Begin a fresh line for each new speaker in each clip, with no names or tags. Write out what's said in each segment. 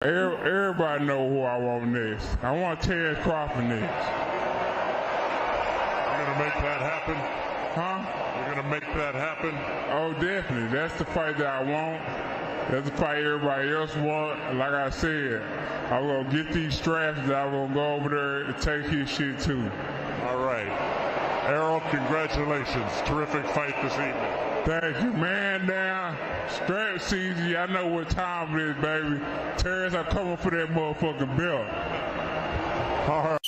Everybody know who I want next. I want Terrence Crawford next.
You're going to make that happen?
Huh?
You're going to make that happen?
Oh, definitely. That's the fight that I want. That's the fight everybody else want. Like I said, I'm going to get these straps that I'm going to go over there and take his shit too.
All right. Errol, congratulations. Terrific fight this evening.
Thank you, man. Down. Strap season. I know what time it is, baby. Terrence, I'm coming for that motherfucking belt.
All right.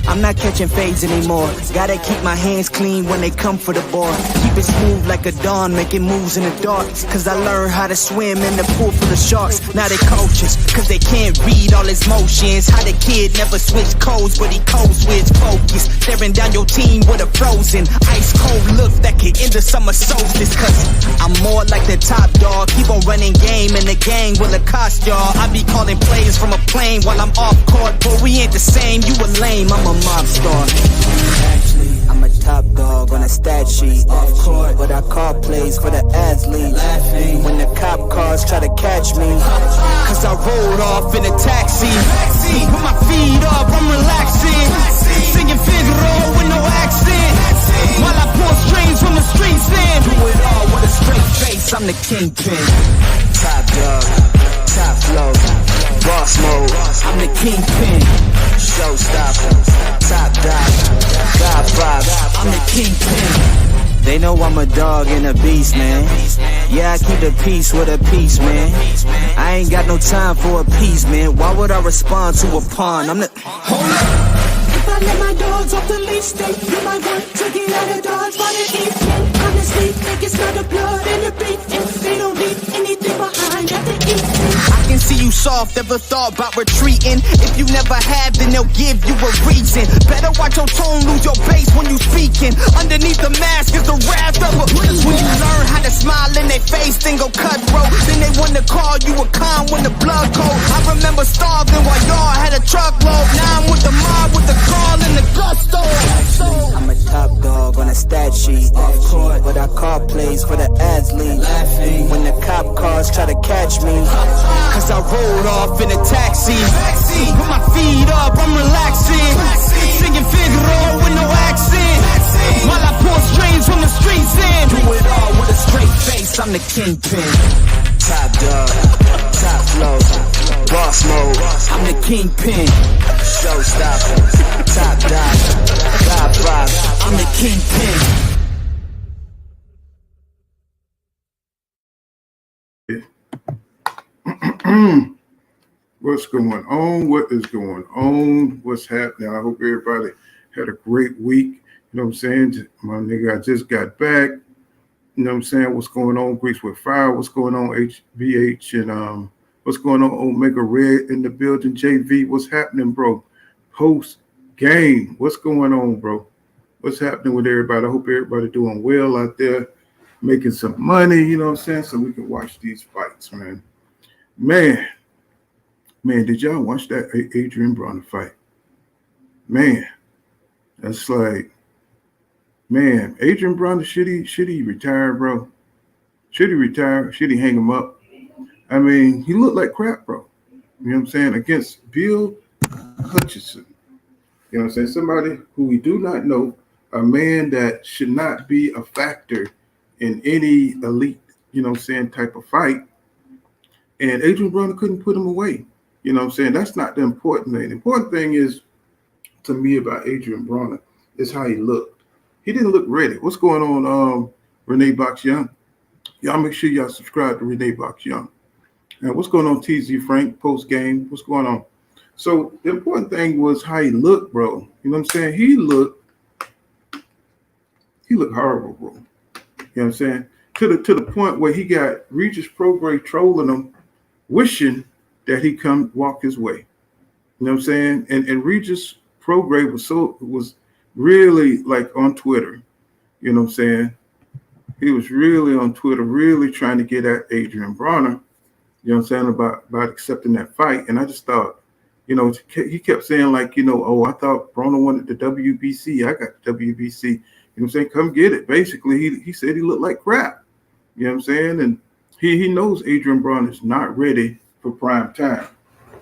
I'm not catching fades anymore. Gotta keep my hands clean when they come for the board. Keep it smooth like a dawn, making moves in the dark. Cause I learned how to swim in the pool full of sharks. Now they coaches, cause they can't read all his motions. How the kid never switched codes, but he code switch focus. Staring down your team with a frozen, ice cold look that could end the summer solstice. Cause I'm more like the top dog. Keep on running game and the gang will accost y'all. I be calling plays from a plane while I'm off court. But we ain't the same, you a lame, I'm a mob star. Actually, I'm a top dog on a stat sheet. Off court, but I call plays for the athletes. Laughing when the cop cars try to catch me. Cause I rolled off in a taxi. With my feet up, I'm relaxing. Singing Figaro with no accent. While I pull strings from the streets in. Do it all with a straight face, I'm the kingpin. Top dog, top flow, boss mode, I'm the kingpin. Showstopper, top dog, God vibe, I'm the kingpin. They know I'm a dog and a beast, man. Yeah, I keep the peace with a piece, man. I ain't got no time for a piece, man. Why would I respond to a pawn? I'm the... Hold up!
If I let my dogs off the leash, they do my work to get out of Dodge by the evening. Honestly, think it's not the blood and the beef. If they don't leave anything behind at the evening.
I can see you soft, ever thought about retreating. If you never have, then they'll give you a reason. Better watch your tone, lose your bass when you speaking. Underneath the mask is the wrath of a beast. When you learn how to smile in their face, then go cutthroat. Then they want to call you a con when the blood cold. I remember starving while y'all had a truckload. Now I'm with the mob with the call and the gusto. I'm a top dog on a stat sheet. Off court, but I call plays for the athletes. Laughing when the cop cars try to catch me. Cause I rolled off in a taxi. With my feet up, I'm relaxing. Singing Figaro with no accent. While I pull strings from the streets in. Do it all with a straight face, I'm the kingpin. Top dog, top flow, boss mode, I'm the kingpin. Showstopper, top dog, God vibe, I'm the kingpin.
What's going on? What is going on? What's happening? I hope everybody had a great week. You know what I'm saying? My nigga, I just got back. You know what I'm saying? What's going on? Grease with Fire. What's going on? HBH and what's going on? Omega Red in the building. JV, what's happening, bro? Post game. What's going on, bro? What's happening with everybody? I hope everybody doing well out there, making some money, you know what I'm saying? So we can watch these fights, man. Man, did y'all watch that Adrien Broner fight? Man, that's like, man, Adrien Broner, should he retire, bro? Should he retire? Should he hang him up? I mean, he looked like crap, bro. You know what I'm saying? Against Bill Hutchinson. You know what I'm saying? Somebody who we do not know, a man that should not be a factor in any elite, you know what I'm saying, type of fight. And Adrien Broner couldn't put him away. You know what I'm saying? That's not the important thing. The important thing is, to me, about Adrien Broner is how he looked. He didn't look ready. What's going on, Renee Box Young? Y'all make sure y'all subscribe to Renee Box Young. And what's going on, TZ Frank, post game? What's going on? So the important thing was how he looked, bro. You know what I'm saying? He looked horrible, bro. You know what I'm saying? To the point where he got Regis Prograis trolling him, wishing that he come walk his way. You know what I'm saying? And Regis Prograis was really like on Twitter. You know what I'm saying? He was really on Twitter, really trying to get at Adrien Broner, you know what I'm saying, about accepting that fight. And I just thought, You know, he kept saying like, you know, oh, I thought Broner wanted the WBC. I got the WBC. You know what I'm saying? Come get it. Basically, he said he looked like crap. You know what I'm saying? And he knows Adrien Broner is not ready for prime time.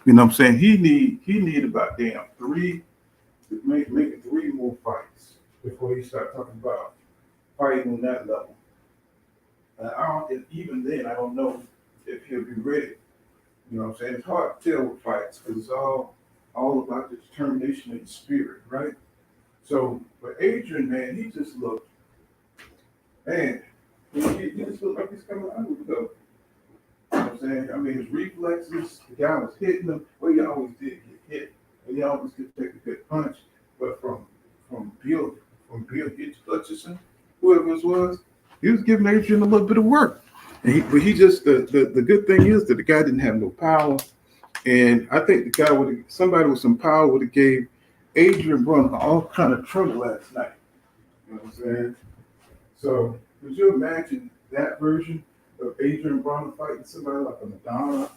You know what I'm saying? He need about damn maybe three more fights before he start talking about fighting on that level. And even then, I don't know if he'll be ready. You know what I'm saying? It's hard to tell with fights because it's all about the determination and the spirit, right? So, but Adrien, man, he just looked, man, he just looked like he's coming out with the go. You know what I'm saying? I mean, his reflexes, the guy was hitting him. Well, he always did get hit, and he always could take a good punch. But from Bill Hutchinson, whoever it was, he was giving Adrien a little bit of work. But he just the good thing is that the guy didn't have no power, and I think the guy somebody with some power would have gave Adrien Broner all kind of trouble last night. You know what I'm saying? So could you imagine that version of Adrien Broner fighting somebody like a Madonna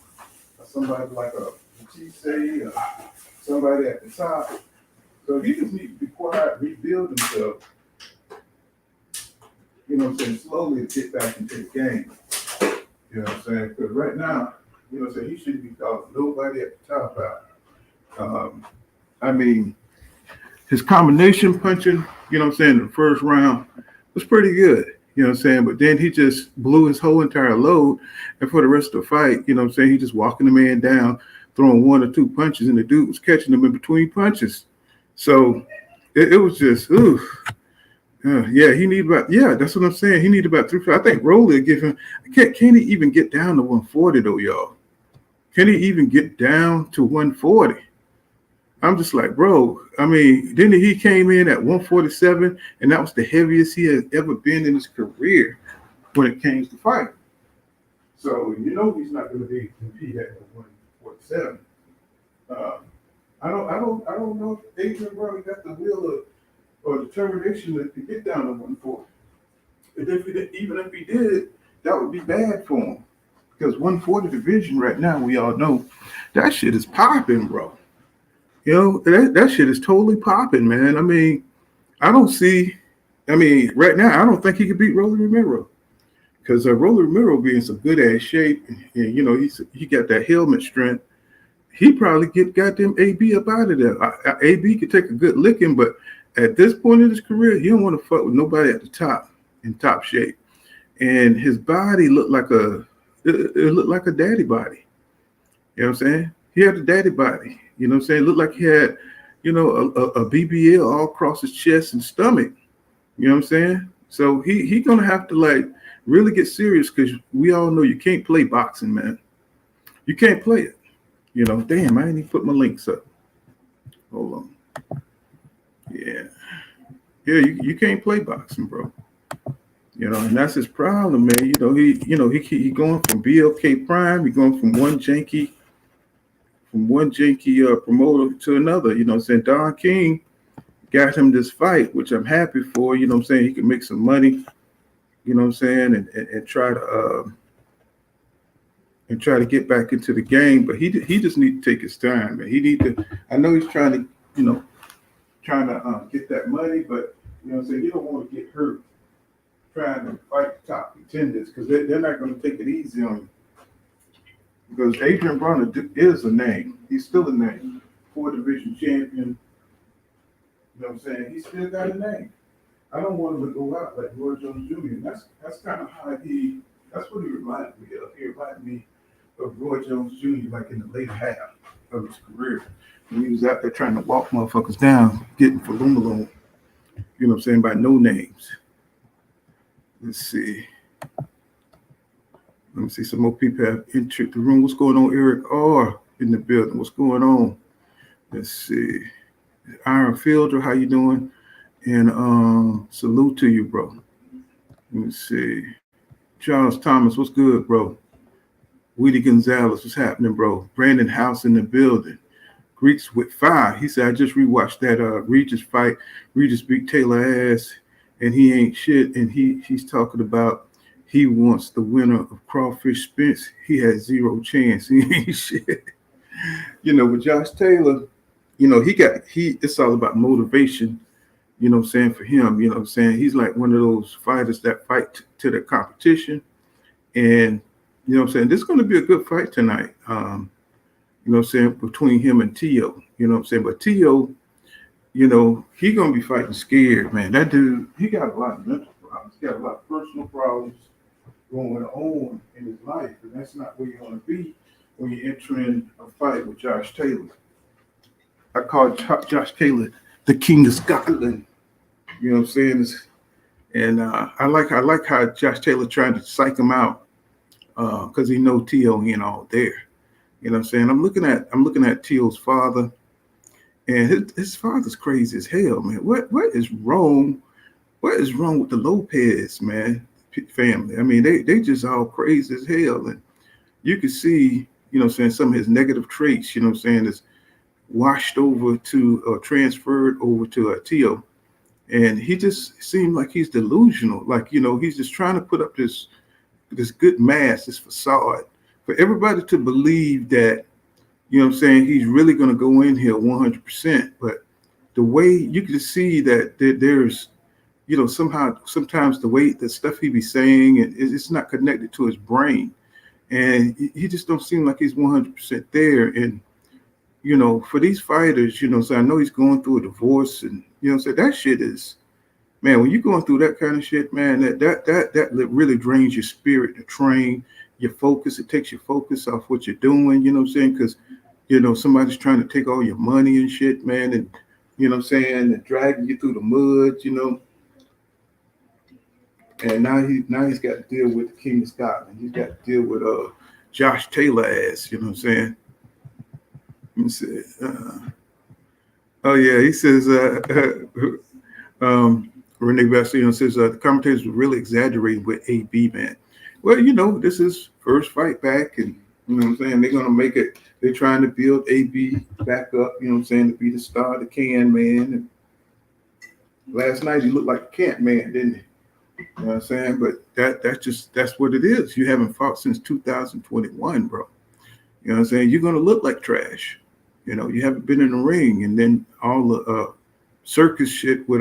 or somebody like a Batiste or somebody at the top? So he just needs to be quiet, rebuild himself. You know what I'm saying? Slowly to get back into the game. You know what I'm saying? Because right now, you know what I'm saying, he shouldn't be calling nobody at the top out. I mean, his combination punching, you know what I'm saying, in the first round was pretty good. You know what I'm saying? But then he just blew his whole entire load. And for the rest of the fight, you know what I'm saying, he just walking the man down, throwing one or two punches, and the dude was catching him in between punches. So it was just, ooh. He need about, that's what I'm saying. He need about 3. I think Rolly give him, can he even get down to 140 though, y'all? Can he even get down to 140? I'm just like, bro, I mean, then he came in at 147, and that was the heaviest he has ever been in his career when it came to fighting. So you know he's not going to compete at 147. I don't know if Adrien Broner got the will or determination to get down to 140. Even if he did, that would be bad for him. Because 140 division right now, we all know, that shit is popping, bro. You know, that shit is totally popping, man. I mean, right now, I don't think he could beat Rolly Romero. Because Rolly Romero be in some good-ass shape. And, you know, he got that helmet strength. He probably get goddamn AB up out of there. AB could take a good licking, but at this point in his career, he don't want to fuck with nobody at the top, in top shape. And his body looked like it looked like a daddy body. You know what I'm saying? He had a daddy body. You know what I'm saying? It looked like he had, you know, a BBL all across his chest and stomach. You know what I'm saying? So he gonna have to like really get serious because we all know you can't play boxing, man. You can't play it. You know, damn, I ain't even put my links up. Hold on. Yeah, you can't play boxing, bro. You know, and that's his problem, man. You know, he going from BLK Prime, he going from one janky promoter to another. You know what I'm saying? Don King got him this fight, which I'm happy for. You know what I'm saying? He can make some money. You know what I'm saying? And try to get back into the game. But he just need to take his time, man. I know he's trying to, you know, get that money, but you know what I'm saying, you don't want to get hurt trying to fight the top contenders because they're not going to take it easy on you. Because Adrien Broner is a name. He's still a name. 4-division champion. You know what I'm saying? He still got a name. I don't want him to go out like Roy Jones Jr. That's kind of how that's what he reminded me of. He reminded me of Roy Jones Jr. like in the later half of his career. When he was out there trying to walk motherfuckers down, getting for Lumaloon, you know what I'm saying, by no names. Let's see. Let me see. Some more people have entered the room. What's going on, Eric R. in the building? What's going on? Let's see. Iron Fielder, how you doing? And salute to you, bro. Let me see. Charles Thomas, what's good, bro? Weedy Gonzalez, what's happening, bro? Brandon House in the building. Greeks with 5. He said, I just rewatched that Regis fight. Regis beat Taylor ass, and he ain't shit. And he's talking about he wants the winner of Crawfish Spence. He has 0 chance. He ain't shit. With Josh Taylor, it's all about motivation, what I'm saying, for him, what I'm saying. He's like one of those fighters that fight to the competition. And, what I'm saying, this is going to be a good fight tonight. What I'm saying, between him and Tio, what I'm saying. But Tio, he going to be fighting scared, man. That dude, he got a lot of mental problems. He got a lot of personal problems going on in his life. And that's not where you want to be when you're entering a fight with Josh Taylor. I call Josh Taylor the King of Scotland. You know what I'm saying? And I like how Josh Taylor trying to psych him out because he know Tio ain't all there. You know what I'm saying? I'm looking at Tio's father, and his father's crazy as hell, man. What is wrong? What is wrong with the Lopez, man, family? I mean, they just all crazy as hell, and you can see, some of his negative traits, is washed over to or transferred over to Tio. And he just seemed like he's delusional. Like, he's just trying to put up this good mask, this facade for everybody to believe that, he's really going to go in here 100%. But the way you can see that there's, sometimes the way the stuff he be saying, it's not connected to his brain. And he just don't seem like he's 100% there. And, for these fighters, so I know he's going through a divorce, and so that shit is, man, when you're going through that kind of shit, man, that really drains your spirit to train, your focus. It takes your focus off what you're doing, because somebody's trying to take all your money and shit, man, and and dragging you through the mud, and now he's got to deal with the King of Scotland. He's got to deal with Josh Taylor ass, what I'm saying. Let me see. Oh yeah, he says. Renee Bastille says the commentators were really exaggerating with AB, man. Well, this is first fight back, and what I'm saying, they're gonna make it. They're trying to build AB back up, what I'm saying, to be the star, the can man. And last night he looked like a can't man, didn't he? You know what I'm saying? But that's what it is. You haven't fought since 2021, bro. You know what I'm saying? You're gonna look like trash. You haven't been in the ring, and then all the circus shit with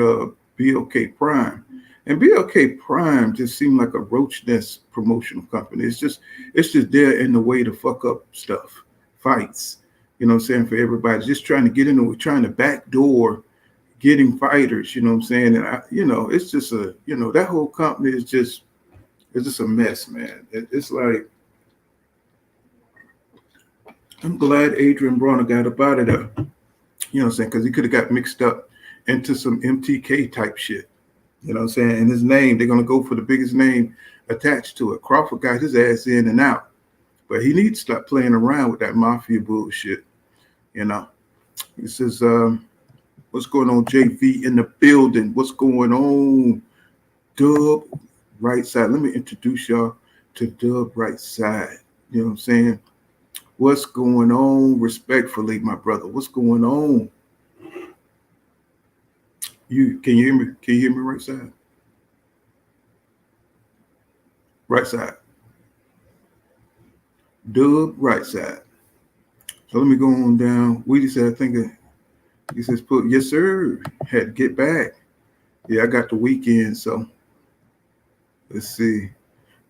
BLK Prime. And BLK Prime just seemed like a roach nest promotional company. It's just there in the way to fuck up stuff, fights. You know what I'm saying, for everybody. Just trying to get into it, trying to backdoor getting fighters, you know what I'm saying? And it's just that whole company is just a mess, man. It's like, I'm glad Adrien Broner got up out of there, you know what I'm saying? Because he could have got mixed up into some MTK type shit, you know what I'm saying? And his name, they're going to go for the biggest name attached to it. Crawford got his ass in and out, but he needs to stop playing around with that mafia bullshit, He says, what's going on, JV in the building? What's going on, Dub right side? Let me introduce y'all to Dub right side, you know what I'm saying? What's going on? Respectfully, my brother. What's going on? Can you hear me? Can you hear me right side? Right side. Dub right side. So let me go on down. Weedy said, I think he says, yes, sir. Had to get back. Yeah, I got the weekend, so let's see.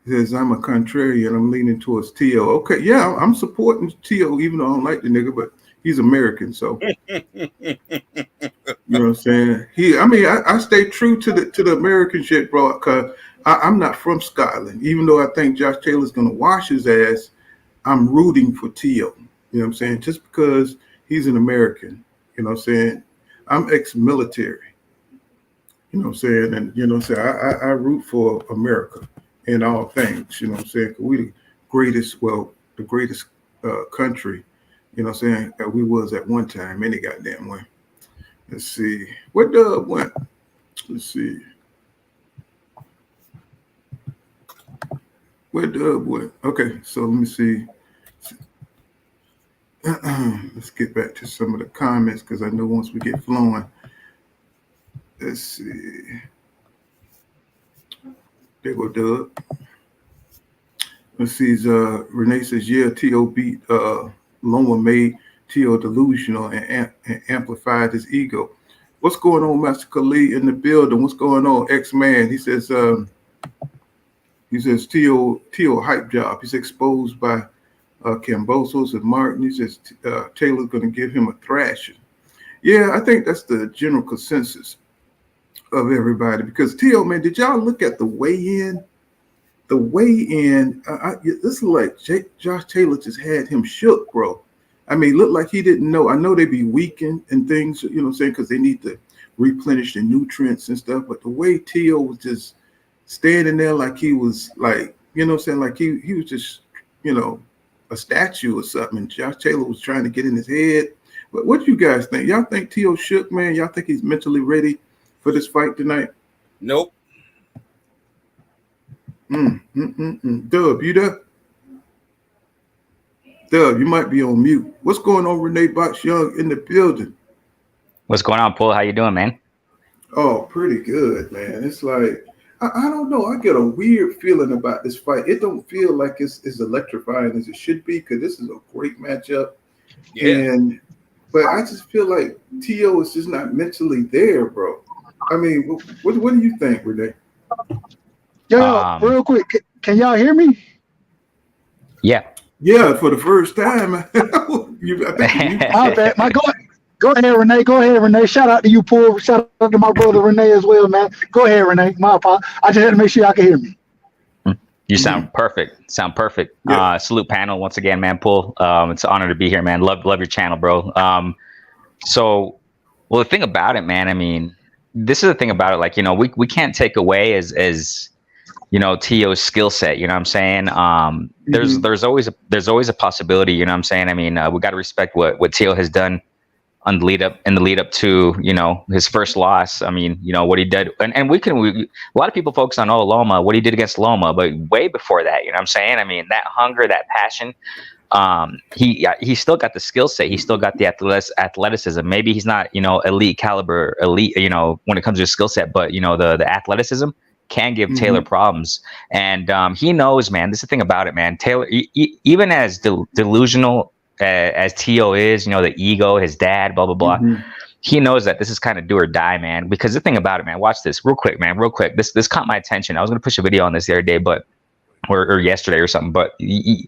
He says, I'm a contrarian. I'm leaning towards Tio. Okay, yeah, I'm supporting Tio, even though I don't like the nigga, but he's American, so you know what I'm saying. I stay true to the American shit, bro, because I'm not from Scotland. Even though I think Josh Taylor's gonna wash his ass, I'm rooting for Tio. You know what I'm saying? Just because he's an American, you know what I'm saying. I'm ex-military. You know what I'm saying, and you know what I'm saying. I root for America in all things, you know what I'm saying? We the greatest country, you know what I'm saying, that we was at one time, any goddamn way. Let's see. What Dub went? Let's see. Where Dub went? Okay, so let me see. Let's get back to some of the comments, because I know once we get flowing. Let's see. There go Dub. Let's see. Renee says, yeah, T.O. beat Loma made Tio delusional and amplified his ego. What's going on, Master Khalid in the building? What's going on, X-Man? He says Tio hype job. He's exposed by Cambosos and Martin. He says Taylor's going to give him a thrashing. Yeah, I think that's the general consensus of everybody. Because Tio, man, did y'all look at the weigh-in? The weigh-in, this is like Josh Taylor just had him shook, bro. I mean, looked like he didn't know. I know they be weakened and things, you know what I'm saying, because they need to replenish the nutrients and stuff. But the way Tio was just standing there like he was like, you know what I'm saying, like he was just, you know, a statue or something. And Josh Taylor was trying to get in his head. But what do you guys think? Y'all think Tio shook, man? Y'all think he's mentally ready for this fight tonight?
Nope.
Dub, you there? Dub, you might be on mute. What's going on, Renee Box Young in the building?
What's going on, Paul? How you doing, man?
Oh, pretty good, man. It's like, I don't know. I get a weird feeling about this fight. It don't feel like it's as electrifying as it should be, because this is a great matchup.
Yeah.
But I just feel like Tio is just not mentally there, bro. I mean, what do you think, Renee?
Yo, real quick, can y'all hear me?
Yeah.
Yeah, for the first time. I think
Go ahead, Renee. Go ahead, Renee. Shout out to you, Paul. Shout out to my brother Renee as well, man. Go ahead, Renee. My apologies. I just had to make sure y'all can hear me.
You sound perfect.
Yeah.
Salute panel once again, man. Paul, it's an honor to be here, man. Love your channel, bro. So the thing about it, man, I mean, this is the thing about it. Like, you know, we can't take away as you know, Tio's skill set, you know what I'm saying? There's always a possibility, you know what I'm saying? I mean, we got to respect what Tio has done in the lead up to, you know, his first loss. I mean, you know, what he did, and a lot of people focus on Loma, what he did against Loma, but way before that, you know what I'm saying? I mean, that hunger, that passion, he still got the skill set. He still got the athleticism. Maybe he's not, you know, elite caliber, you know, when it comes to his skill set, but you know, the athleticism can give Taylor problems. And he knows, man, this is the thing about it, man. Taylor, even as delusional as Tio is, you know, the ego, his dad, blah, blah, blah. He knows that this is kind of do or die, man. Because the thing about it, man, watch this real quick, man, real quick. This caught my attention. I was going to push a video on this the other day, or yesterday or something. But he,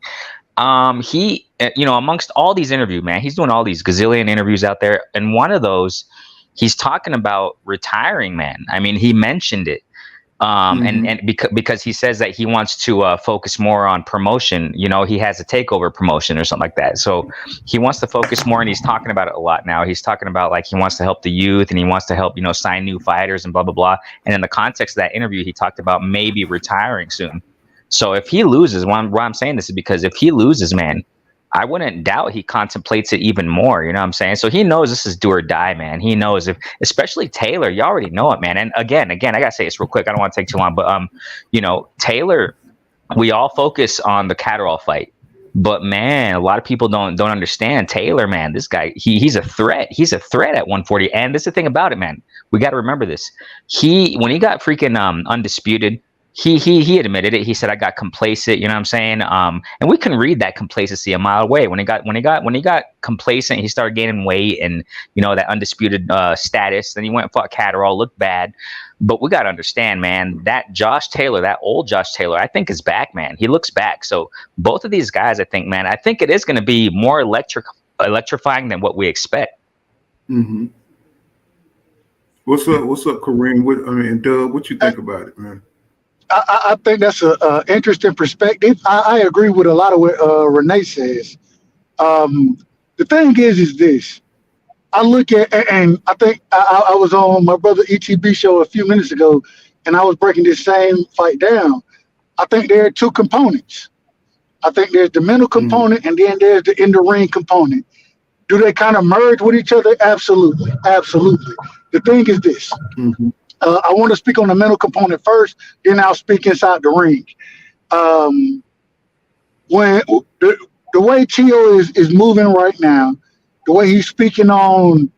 you know, amongst all these interviews, man, he's doing all these gazillion interviews out there. And one of those, he's talking about retiring, man. I mean, he mentioned it. And because he says that he wants to focus more on promotion, you know, he has a takeover promotion or something like that. So he wants to focus more, and he's talking about it a lot now. He's talking about like he wants to help the youth, and he wants to help, you know, sign new fighters and blah, blah, blah. And in the context of that interview, he talked about maybe retiring soon. So if he loses, why I'm saying this is because if he loses, man, I wouldn't doubt he contemplates it even more. You know what I'm saying? So he knows this is do or die, man. He knows especially Taylor, you already know it, man. And again, I got to say this real quick. I don't want to take too long, but, you know, Taylor, we all focus on the Catterall fight, but man, a lot of people don't understand Taylor, man. This guy, he's a threat. He's a threat at 140. And this is the thing about it, man. We got to remember this. When he got freaking undisputed, he admitted it. He said, I got complacent, you know what I'm saying? And we can read that complacency a mile away. When he got complacent, he started gaining weight and, you know, that undisputed status. Then he went and fought Catterall, looked bad. But we got to understand, man, that Josh Taylor, that old Josh Taylor, I think is back, man. He looks back. So both of these guys, I think, man, I think it is going to be more electrifying than what we expect.
Mm-hmm. What's up, Kareem? Doug, what you think about it, man?
I think that's an interesting perspective. I agree with a lot of what Renee says. The thing is this. I look at, and I think I was on my brother ETB show a few minutes ago, and I was breaking this same fight down. I think there are two components. I think there's the mental component, and then there's the in-the-ring component. Do they kind of merge with each other? Absolutely. Absolutely. The thing is this. I want to speak on the mental component first, then I'll speak inside the ring. When the way Tio is moving right now, the way he's speaking on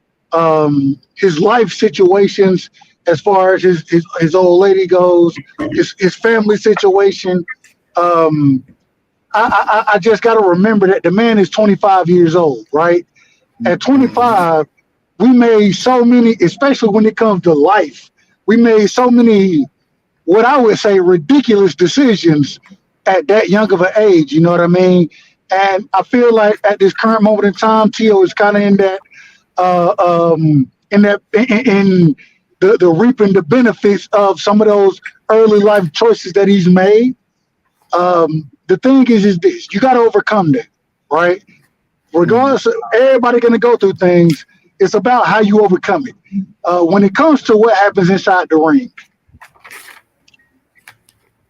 his life situations, as far as his old lady goes, his family situation, I just got to remember that the man is 25 years old, right? At 25, we made so many, especially when it comes to life, we made so many, what I would say, ridiculous decisions at that young of an age. You know what I mean? And I feel like at this current moment in time, Tio is kind of in that, in the reaping the benefits of some of those early life choices that he's made. The thing is this: you got to overcome that, right? Regardless of everybody going to go through things, it's about how you overcome it. When it comes to what happens inside the ring,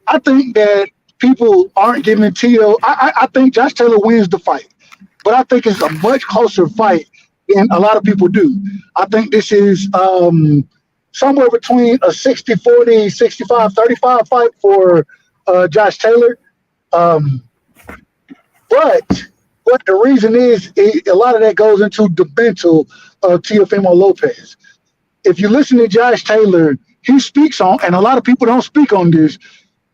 I think that people aren't giving Tio. I think Josh Taylor wins the fight, but I think it's a much closer fight than a lot of people do. I think this is somewhere between a 60-40, 65-35 fight for Josh Taylor. But what the reason is, a lot of that goes into the mental of Teofimo Lopez. If you listen to Josh Taylor, he speaks on, and a lot of people don't speak on this.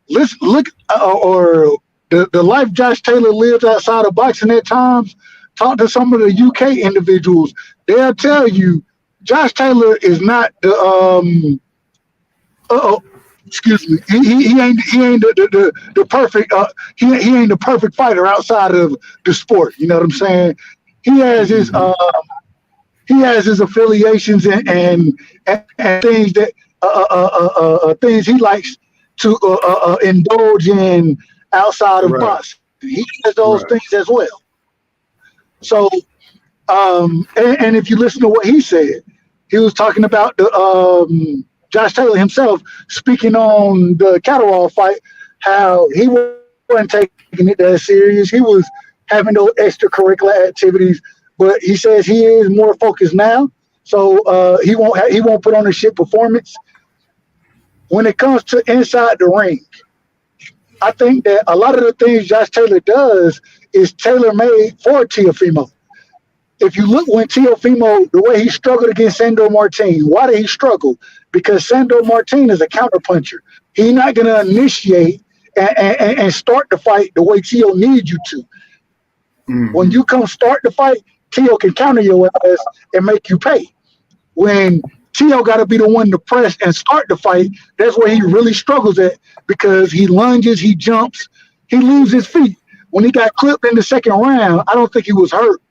Look, or the life Josh Taylor lives outside of boxing at times. Talk to some of the UK individuals; they'll tell you Josh Taylor is not the excuse me. He ain't the perfect he ain't the perfect fighter outside of the sport. You know what I'm saying? He has his affiliations and things that things he likes to indulge in outside of boxing. He has those things as well. So, and if you listen to what he said, he was talking about the Josh Taylor himself speaking on the Catterall fight, how he wasn't taking it that serious. He was having those extracurricular activities, but he says he is more focused now. So he won't put on a shit performance. When it comes to inside the ring, I think that a lot of the things Josh Taylor does is tailor-made for Teofimo. If you look when Teofimo, the way he struggled against Sandor Martin, why did he struggle? Because Sandor Martin is a counterpuncher. He's not going to initiate and start the fight the way Teo needs you to. Mm-hmm. When you come start the fight, Teo can counter your ass and make you pay. When Teo got to be the one to press and start the fight, that's where he really struggles at, because he lunges, he jumps, he loses his feet. When he got clipped in the second round, I don't think he was hurt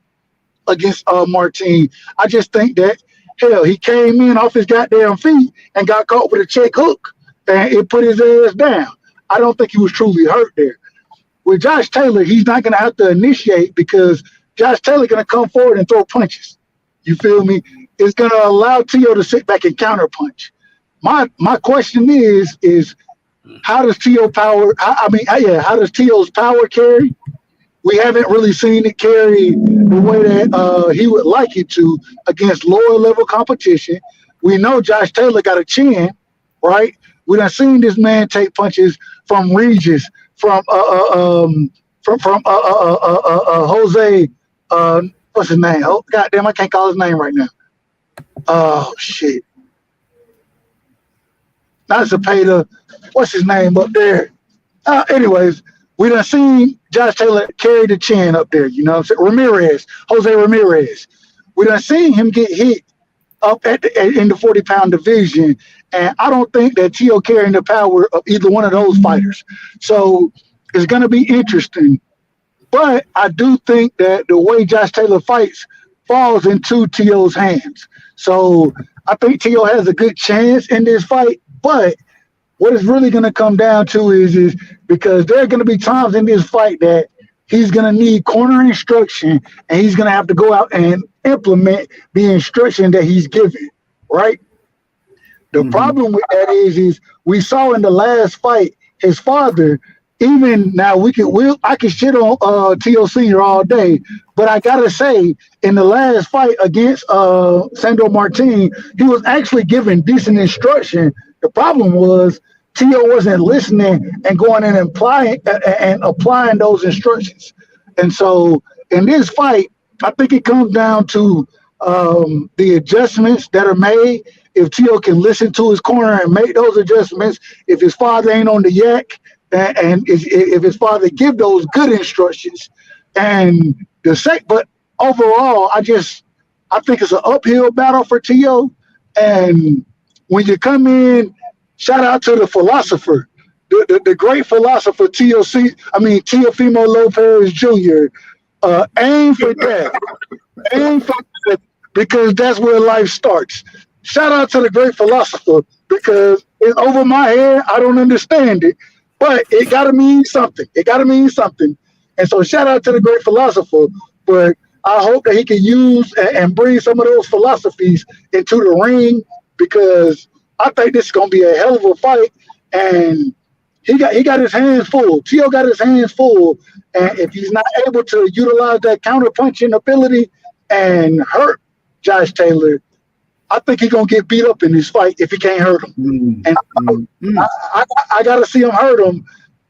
against Martin. I just think that, hell, he came in off his goddamn feet and got caught with a check hook, and it put his ass down. I don't think he was truly hurt there. With Josh Taylor, he's not going to have to initiate, because Josh Taylor going to come forward and throw punches. You feel me? It's going to allow Teo to sit back and counter punch. My question is how does Teo power? How does Teo's power carry? We haven't really seen it carry the way that he would like it to against lower level competition. We know Josh Taylor got a chin, right? We done seen this man take punches from Regis, from Jose. What's his name? Oh, goddamn, I can't call his name right now. Oh shit! Not Zepeda. What's his name up there? Anyways, we done seen Josh Taylor carry the chin up there. You know what I'm saying? Jose Ramirez. We done seen him get hit up in the 40-pound division, and I don't think that Teo carrying the power of either one of those fighters. So it's going to be interesting. But I do think that the way Josh Taylor fights falls into Teo's hands. So I think Teo has a good chance in this fight. But what it's really going to come down to is because there are going to be times in this fight that he's going to need corner instruction, and he's going to have to go out and implement the instruction that he's given, right? The problem with that is we saw in the last fight, his father, even now I can shit on Teo Sr. all day, but I gotta say, in the last fight against Sandor Martin, he was actually given decent instruction. The problem was Teo wasn't listening and going in and applying those instructions. And so in this fight, I think it comes down to the adjustments that are made. If Teo can listen to his corner and make those adjustments, if his father ain't on the yak, and if his father give those good instructions, and but overall, I think it's an uphill battle for Tio. And when you come in, shout out to the philosopher, the great philosopher Teofimo Lopez Jr. Aim for death, aim for death, because that's where life starts. Shout out to the great philosopher, because it's over my head. I don't understand it, but it got to mean something. It got to mean something. And so shout out to the great philosopher, but I hope that he can use and bring some of those philosophies into the ring, because I think this is going to be a hell of a fight. And he got his hands full. Tio got his hands full. And if he's not able to utilize that counter-punching ability and hurt Josh Taylor, I think he's going to get beat up in this fight if he can't hurt him. And I got to see him hurt him.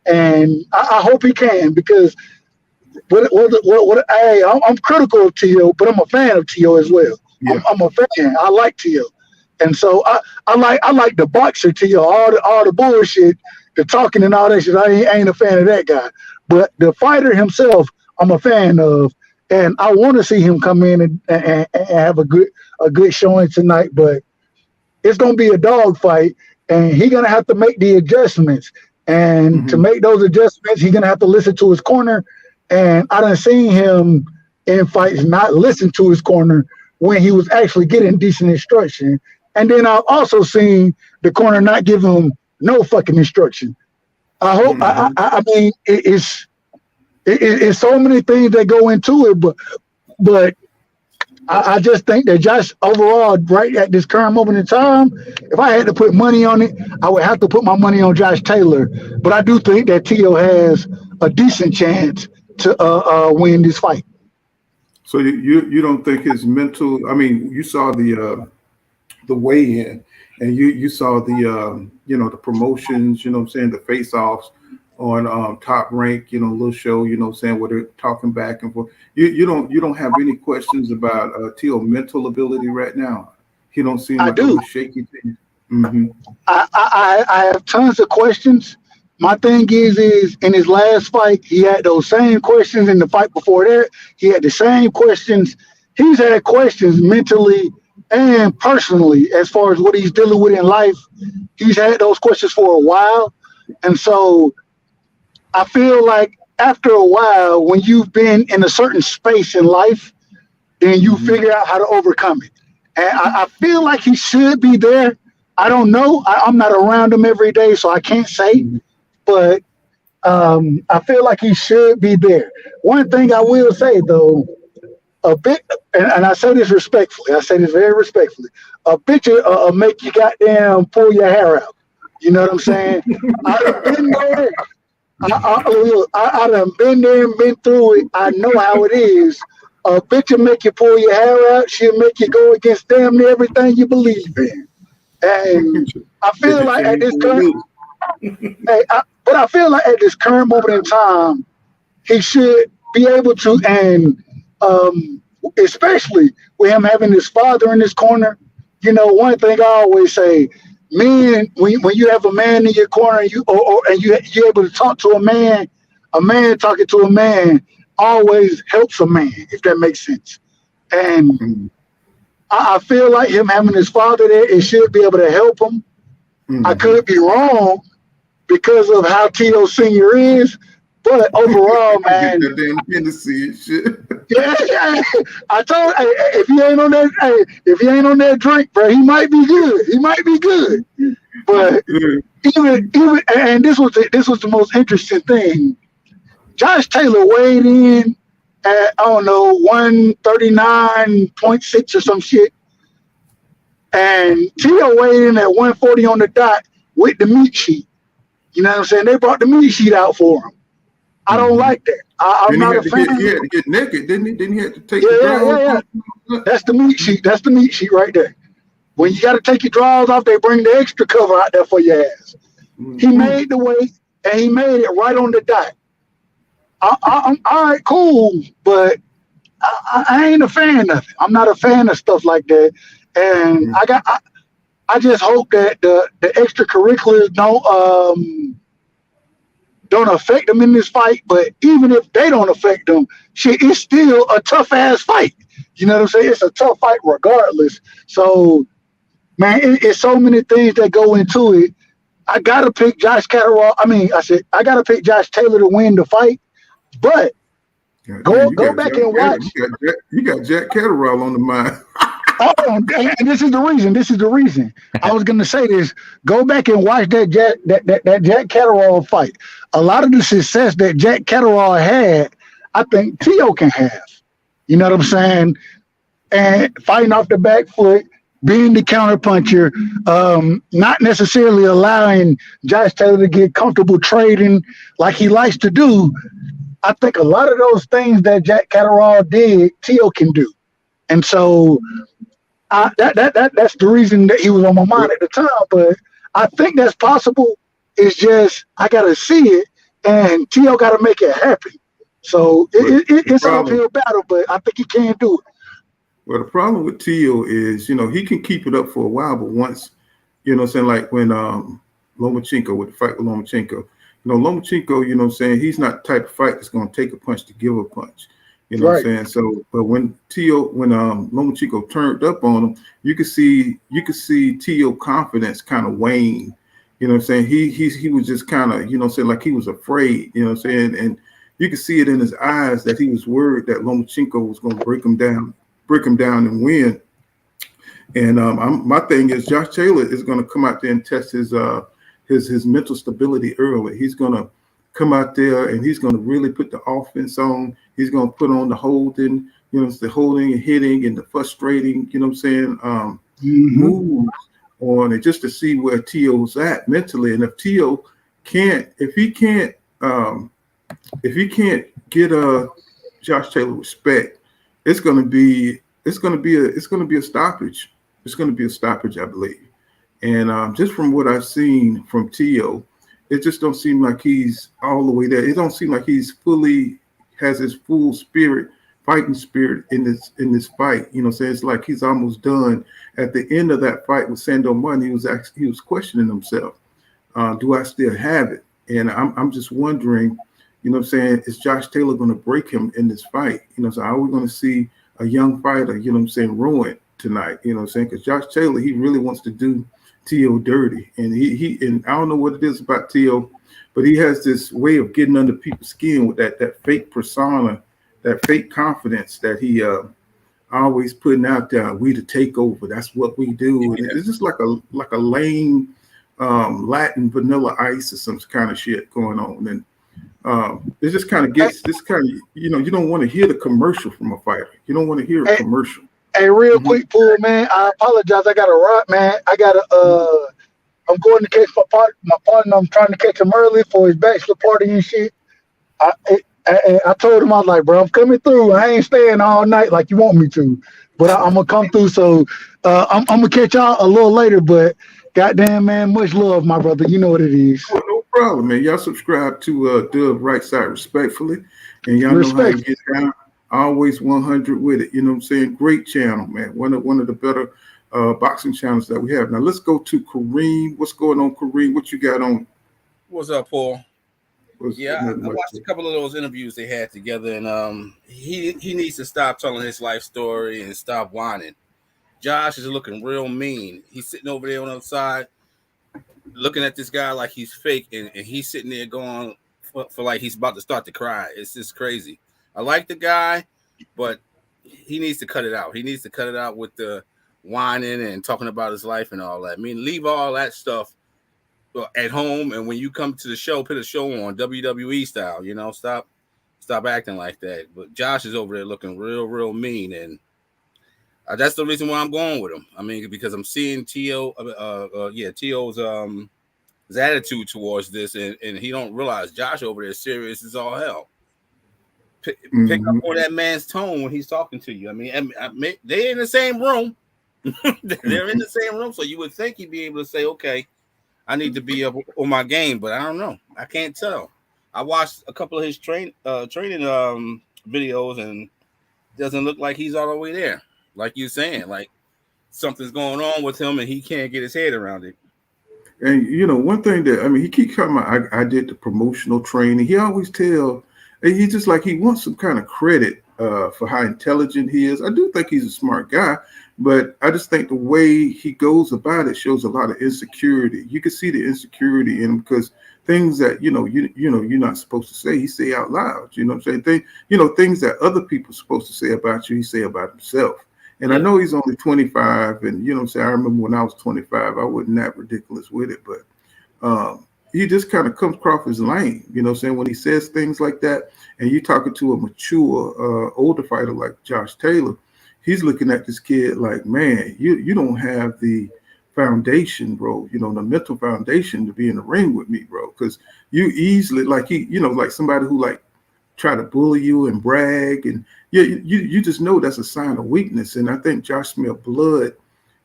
And I hope he can, because I'm critical of Tio, but I'm a fan of Tio as well. Yeah. I'm a fan. I like Tio. And so I like the boxer Tio, all the bullshit, the talking and all that shit. I ain't a fan of that guy. But the fighter himself, I'm a fan of. And I want to see him come in and have a good showing tonight. But it's going to be a dog fight, and he's going to have to make the adjustments. And to make those adjustments, he's going to have to listen to his corner. And I done seen him in fights not listen to his corner when he was actually getting decent instruction. And then I've also seen the corner not give him no fucking instruction. I hope. I mean, it's so many things that go into it, but I just think that Josh overall, right at this current moment in time, if I had to put money on it, I would have to put my money on Josh Taylor. But I do think that Tio has a decent chance to win this fight.
So you don't think his mental? I mean, you saw the weigh-in, and you saw the the promotions. You know what I'm saying, the face-offs on Top Rank. Little show. You know what I'm saying, where they're talking back and forth. You don't have any questions about Tio's mental ability right now? He don't seem like a shaky thing.
I have tons of questions. My thing is in his last fight, he had those same questions. In the fight before that, he had the same questions. He's had questions mentally and personally as far as what he's dealing with in life. He's had those questions for a while. And so I feel like after a while, when you've been in a certain space in life, then you figure out how to overcome it. And I feel like he should be there. I don't know. I'm not around him every day, so I can't say. But I feel like he should be there. One thing I will say, though, a bit, and I say this respectfully, I say this very respectfully, a bitch will make you goddamn pull your hair out. You know what I'm saying? I've been there. I done been there and been through it. I know how it is. A bitch will make you pull your hair out. She'll make you go against damn near everything you believe in. And I feel like at this current, but I feel like at this current moment in time, he should be able to, and especially with him having his father in his corner. One thing I always say, men, when you have a man in your corner, and you're able to talk to a man talking to a man always helps a man, if that makes sense. And I feel like him having his father there, it should be able to help him. I could be wrong because of how Tito Sr. is, but overall, man.
Get that damn Hennessy and shit.
Yeah. I told if he ain't on that drink, bro, he might be good. He might be good. But even and this was the most interesting thing. Josh Taylor weighed in at 139.6 or some shit. And Tio weighed in at 140 on the dot with the meat sheet. You know what I'm saying? They brought the meat sheet out for him. I don't like that. I'm not a fan.
He had to get naked, didn't he? Didn't he have to take
the That's the meat sheet. That's the meat sheet right there. When you got to take your drawers off, they bring the extra cover out there for your ass. He made the weight, and he made it right on the dot. I'm all right, cool, but I ain't a fan of it. I'm not a fan of stuff like that. And I just hope that the extracurriculars don't don't affect them in this fight. But even if they don't affect them, shit, it's still a tough ass fight. You know what I'm saying? It's a tough fight regardless. So, man, it's so many things that go into it. I gotta pick Josh Catterall. I gotta pick Josh Taylor to win the fight. But go back and watch.
You got Jack Catterall on the mind.
And this is the reason. This is the reason. I was gonna say this. Go back and watch that Jack Catterall fight. A lot of the success that Jack Catterall had, I think Tio can have. You know what I'm saying? And fighting off the back foot, being the counterpuncher, not necessarily allowing Josh Taylor to get comfortable trading like he likes to do. I think a lot of those things that Jack Catterall did, Tio can do. And so that's the reason that he was on my mind at the time. But I think that's possible. It's just I got to see it, and Tio got to make it happen. So it's an uphill battle, but I think he can do it.
Well, the problem with Tio is, he can keep it up for a while, but once, like when Lomachenko, with the fight with Lomachenko, Lomachenko, he's not the type of fight that's going to take a punch to give a punch. What I'm saying? So, but when Lomachenko turned up on him, you could see Tio confidence kind of wane. You know what I'm saying? He was just kind of, like he was afraid, and you could see it in his eyes that he was worried that Lomachenko was going to break him down and win. And my thing is Josh Taylor is going to come out there and test his mental stability early. He's going to come out there and he's going to really put the offense on. He's going to put on the holding, the holding and hitting and the frustrating, moves on it, just to see where Tio's at mentally. And if Tio can't get Josh Taylor respect, it's going to be a stoppage. It's going to be a stoppage, I believe. And just from what I've seen from Tio, it just don't seem like he's all the way there. It don't seem like he's has his full fighting spirit in this fight. So it's like he's almost done. At the end of that fight with Sando Martin, he was questioning himself. Do I still have it? And I'm just wondering, is Josh Taylor going to break him in this fight? So are we going to see a young fighter, ruined tonight? Because Josh Taylor, he really wants to do Tio dirty, and and I don't know what it is about Tio, but he has this way of getting under people's skin with that fake persona, that fake confidence that he always putting out there. We the takeover. That's what we do. And it's just like a lame Latin Vanilla Ice or some kind of shit going on, and it just kind of gets this kind of you don't want to hear the commercial from a fighter. You don't want to hear a commercial.
Hey, real quick, Pool, man. I apologize. I got to rock, man. I'm going to catch my partner. I'm trying to catch him early for his bachelor party and shit. I told him, I was like, bro, I'm coming through. I ain't staying all night like you want me to, but I'm going to come through. So I'm going to catch y'all a little later, but goddamn, man, much love, my brother. You know what it is.
Oh, no problem, man. Y'all subscribe to Dub Right Side respectfully, and y'all know how to get down. Always 100 with it. You know what I'm saying? Great channel, man. One of the better boxing channels that we have. Now let's go to Kareem. What's going on, Kareem? What you got on?
What's up, Paul? I watched a couple of those interviews they had together, and he needs to stop telling his life story and stop whining. Josh is looking real mean. He's sitting over there on the other side, looking at this guy like he's fake, and he's sitting there going for like he's about to start to cry. It's just crazy. I like the guy, but he needs to cut it out. He needs to cut it out with the whining and talking about his life and all that. I mean, leave all that stuff at home, and when you come to the show, put a show on WWE style. Stop acting like that. But Josh is over there looking real mean, and that's the reason why I'm going with him. I mean, because I'm seeing Tio's his attitude towards this, and he don't realize Josh over there is serious as all hell. Pick up on that man's tone when he's talking to you. I mean, they're in the same room. They're in the same room, so you would think he'd be able to say, okay, I need to be up on my game, but I don't know. I can't tell. I watched a couple of his training videos, and it doesn't look like he's all the way there. Like you're saying, like something's going on with him, and he can't get his head around it.
And one thing that he keep coming. I did the promotional training. He always tell, and he just like he wants some kind of credit for how intelligent he is. I do think he's a smart guy, but I just think the way he goes about it shows a lot of insecurity. You can see the insecurity in him because things that you're not supposed to say, he say out loud. You know what I'm saying? Things that other people are supposed to say about you, he say about himself. And I know he's only 25, and you know what I'm saying, I remember when I was 25, I wasn't that ridiculous with it, but he just kind of comes across as lame, you know what I'm saying, when he says things like that. And you're talking to a mature, older fighter like Josh Taylor, he's looking at this kid like, man, you don't have the foundation, bro, the mental foundation to be in the ring with me, bro, because you easily, like like somebody who like try to bully you and brag, and you just know that's a sign of weakness. And I think Josh smelled blood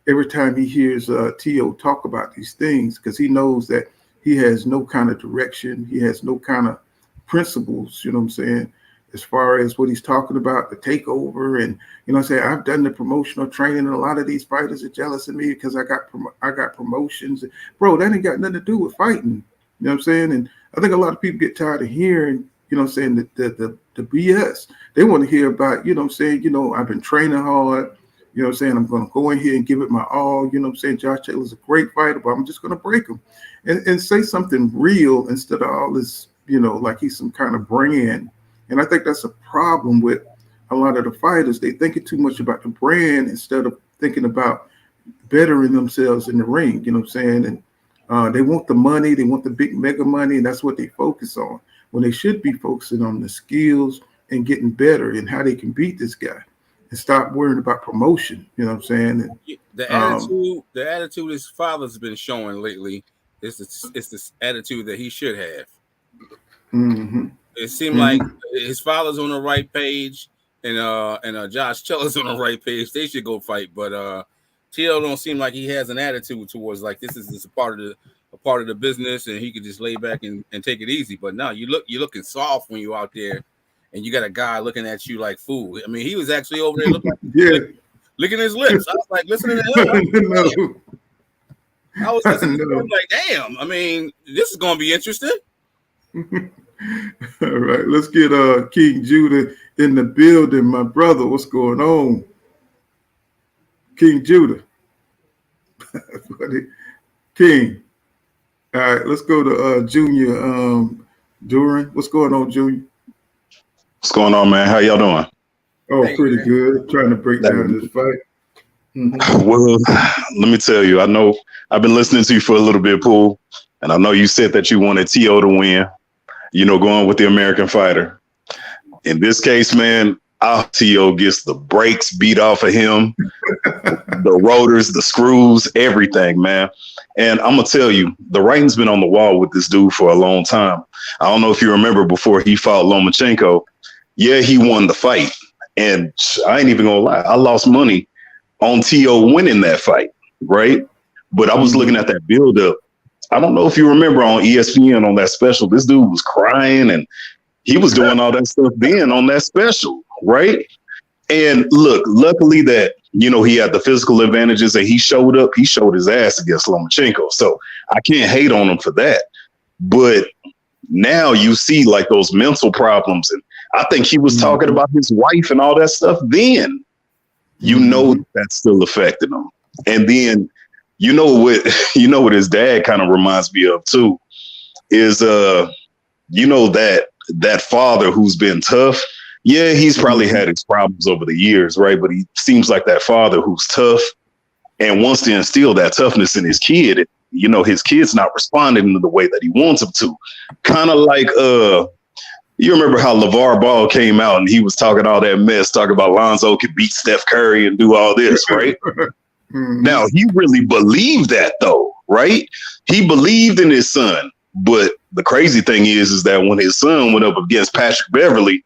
every time he hears T.O. talk about these things, because he knows that he has no kind of direction, he has no kind of principles, you know what I'm saying, as far as what he's talking about, the takeover. And I've done the promotional training, and a lot of these fighters are jealous of me because I got promotions. Bro, that ain't got nothing to do with fighting, you know what I'm saying? And I think a lot of people get tired of hearing, the BS. They want to hear about, I've been training hard, I'm going to go in here and give it my all, Josh Taylor's a great fighter, but I'm just going to break him and say something real instead of all this, like he's some kind of brand. And I think that's a problem with a lot of the fighters. They thinking too much about the brand instead of thinking about bettering themselves in the ring, you know what I'm saying? And they want the money, they want the big mega money, and that's what they focus on, when they should be focusing on the skills and getting better and how they can beat this guy and stop worrying about promotion. You know what I'm saying? And,
the attitude his father's been showing lately is this attitude that he should have.
Mm-hmm.
It seemed like his father's on the right page, and Josh Taylor's on the right page. They should go fight, but T.O. don't seem like he has an attitude towards like this is a part of the business, and he could just lay back and take it easy. But now you're looking soft when you're out there, and you got a guy looking at you like fool. I mean, he was actually over there licking his lips. I was like listening to him. I was listening to him like, damn. I mean, this is gonna be interesting.
All right, let's get King Judah in the building, my brother. What's going on, King Judah? King. All right, let's go to Junior Duran. What's going on, Junior?
What's going on, man? How y'all doing?
Oh, pretty good. Trying to break down this fight.
Mm-hmm. Well, let me tell you, I know I've been listening to you for a little bit, Pool, and I know you said that you wanted T.O. to win, going with the American fighter. In this case, man, our T.O. gets the brakes beat off of him, the rotors, the screws, everything, man. And I'm going to tell you, the writing's been on the wall with this dude for a long time. I don't know if you remember before he fought Lomachenko. Yeah, he won the fight. And I ain't even going to lie. I lost money on T.O. winning that fight, right? But I was looking at that buildup. I don't know if you remember on ESPN on that special, this dude was crying and he was doing all that stuff then on that special, right? And look, luckily that, he had the physical advantages and he showed up. He showed his ass against Lomachenko. So I can't hate on him for that. But now you see like those mental problems. And I think he was talking about his wife and all that stuff then. That's still affecting him. And then, what his dad kind of reminds me of too is, that father who's been tough. Yeah, he's probably had his problems over the years, right? But he seems like that father who's tough and wants to instill that toughness in his kid. His kid's not responding in the way that he wants him to. Kind of like, you remember how LeVar Ball came out and he was talking all that mess, talking about Lonzo could beat Steph Curry and do all this, right? Now, he really believed that, though, right? He believed in his son. But the crazy thing is that when his son went up against Patrick Beverly,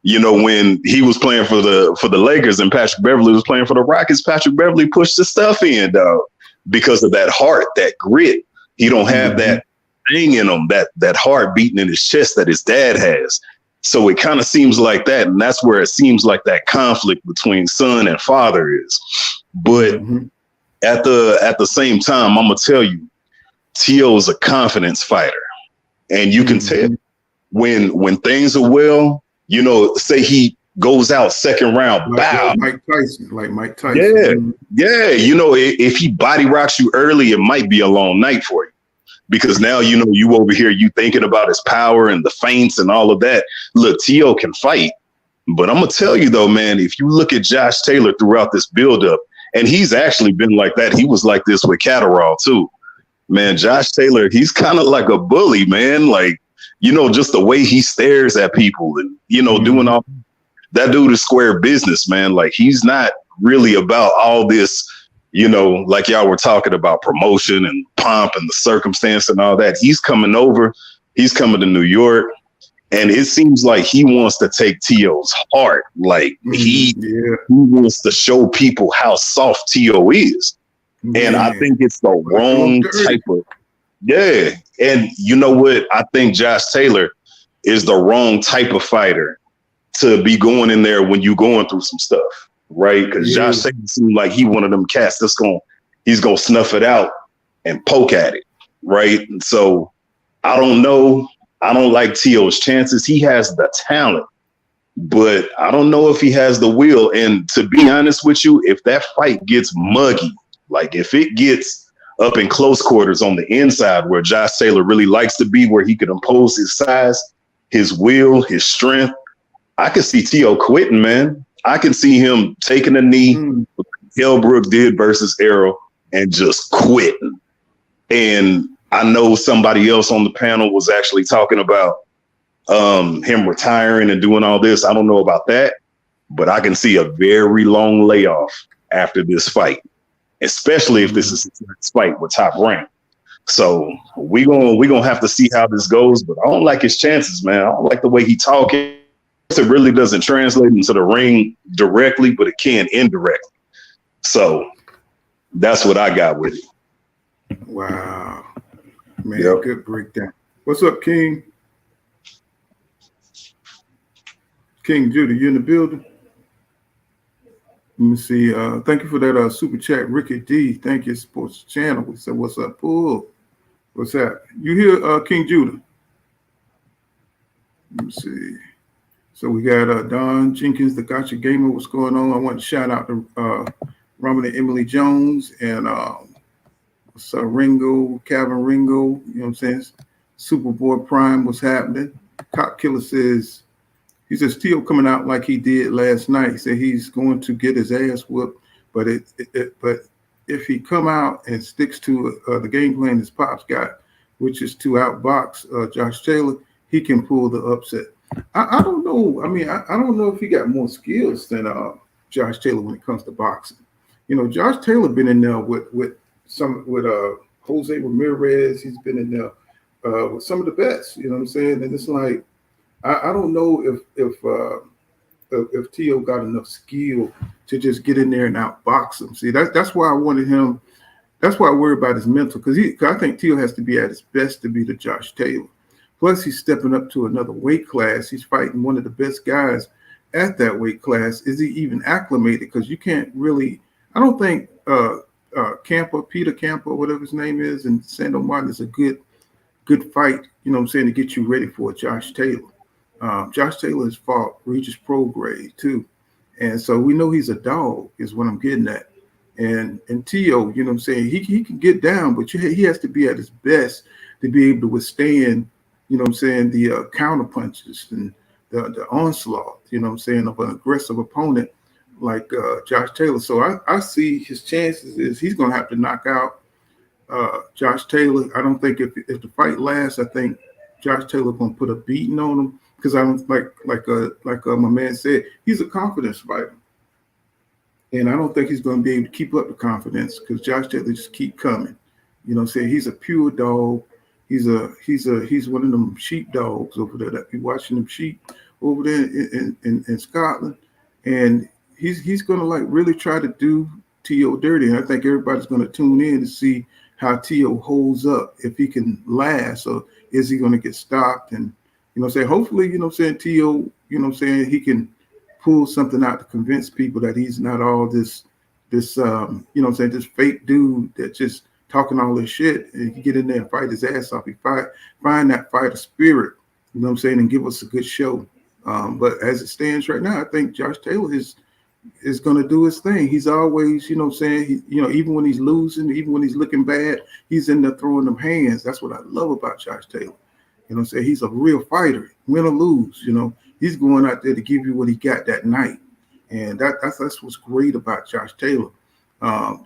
when he was playing for the Lakers and Patrick Beverly was playing for the Rockets, Patrick Beverly pushed the stuff in, dog, because of that heart, that grit. He don't have that thing in him, that heart beating in his chest that his dad has. So it kind of seems like that. And that's where it seems like that conflict between son and father is. But at the same time, I'm going to tell you, T.O.'s a confidence fighter. And you can tell when things are well, you know, say he goes out second round, bow.
Like Mike Tyson.
Yeah. You know, if he body rocks you early, it might be a long night for you. Because now, you know, you over here, you thinking about his power and the feints and all of that. Look, T.O. can fight. But I'm going to tell you, though, man, if you look at Josh Taylor throughout this buildup, and he's actually been like that. He was like this with Catterall, too. Man, Josh Taylor, he's kind of like a bully, man. Like, you know, just the way he stares at people and, you know, doing all that. Dude is square business, man. Like, he's not really about all this, you know, like y'all were talking about promotion and pomp and the circumstance and all that. He's coming over. He's coming to New York. And it seems like he wants to take T.O.'s heart. Like, he wants to show people how soft T.O. is. And I think it's the wrong type of, And you know what? I think Josh Taylor is the wrong type of fighter to be going in there when you're going through some stuff, right? Because Josh Taylor seems like he one of them cats he's gonna snuff it out and poke at it, right? And so I don't know. I don't like T.O.'s chances. He has the talent, but I don't know if he has the will. And to be honest with you, if that fight gets muggy, like if it gets up in close quarters on the inside where Josh Taylor really likes to be, where he can impose his size, his will, his strength, I could see T.O. quitting, man. I can see him taking a knee, like Hellbrook did versus Errol, and just quitting. And I know somebody else on the panel was actually talking about him retiring and doing all this. I don't know about that, but I can see a very long layoff after this fight, especially if this is his next fight with Top Rank. So we gonna have to see how this goes, but I don't like his chances, man. I don't like the way he talking. It really doesn't translate into the ring directly, but it can indirectly. So that's what I got with it.
Wow. Man, good breakdown. What's up, King? King Judah, you in the building? Let me see. Thank you for that super chat, Ricky D. Thank you, Sports Channel. We said, what's up, Pool? What's that? You hear King Judah? Let me see. So we got Don Jenkins, the Gotcha Gamer. What's going on? I want to shout out to Robert and Emily Jones and Ringo, Calvin Ringo. You know what I'm saying? Superboy Prime, what's happening? Cop Killer says, he says, T.O. coming out like he did last night. He said he's going to get his ass whooped, but but if he come out and sticks to the game plan his pops got, which is to outbox Josh Taylor, he can pull the upset. I don't know. I mean, I don't know if he got more skills than Josh Taylor when it comes to boxing. You know, Josh Taylor been in there with Jose Ramirez. He's been in there with some of the best. You know what I'm saying? And it's like, I don't know if T.O. got enough skill to just get in there and outbox him. See, that's why I wanted him. That's why I worry about his mental, because I think T.O. has to be at his best to be the Josh Taylor. Plus, he's stepping up to another weight class. He's fighting one of the best guys at that weight class. Is he even acclimated? Because you can't really. I don't think Peter Camper, whatever his name is, and Sando Martin is a good fight. You know what I'm saying, to get you ready for Josh Taylor. Josh Taylor has fought Regis Prograde too, and so we know he's a dog. Is what I'm getting at. And T.O., you know what I'm saying, he can get down, but he has to be at his best to be able to withstand. You know what I'm saying, the counter punches and the onslaught, you know what I'm saying, of an aggressive opponent like Josh Taylor. So I see his chances is he's going to have to knock out Josh Taylor. I don't think if the fight lasts, I think Josh Taylor going to put a beating on him, because I don't like my man said, he's a confidence fighter. And I don't think he's going to be able to keep up the confidence, because Josh Taylor just keep coming. You know what I'm saying? He's a pure dog. He's one of them sheep dogs over there that be watching them sheep over there in Scotland, and he's gonna like really try to do T.O. dirty. And I think everybody's gonna tune in to see how T.O. holds up, if he can last, or is he gonna get stopped? And you know what I'm saying, hopefully, you know what I'm saying, T.O., you know what I'm saying, he can pull something out to convince people that he's not all this you know what I'm saying, this fake dude that just talking all this shit, and he get in there and fight his ass off. He find that fighter spirit, you know what I'm saying, and give us a good show. But as it stands right now, I think Josh Taylor is going to do his thing. He's always, you know what I'm saying, even when he's losing, even when he's looking bad, he's in there throwing them hands. That's what I love about Josh Taylor. You know what I'm saying? He's a real fighter, win or lose, He's going out there to give you what he got that night. And that's what's great about Josh Taylor.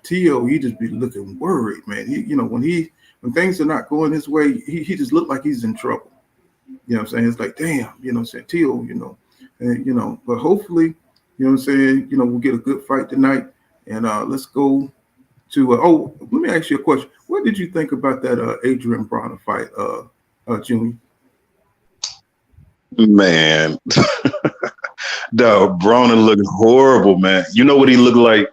T.O., he just be looking worried, man. When things are not going his way, he just look like he's in trouble. You know what I'm saying? It's like, damn, you know what I'm saying, T.O., but hopefully, you know what I'm saying, we'll get a good fight tonight. And let's go to let me ask you a question. What did you think about that Adrien Broner fight, Junior?
Man, Broner looked horrible, man. You know what he looked like?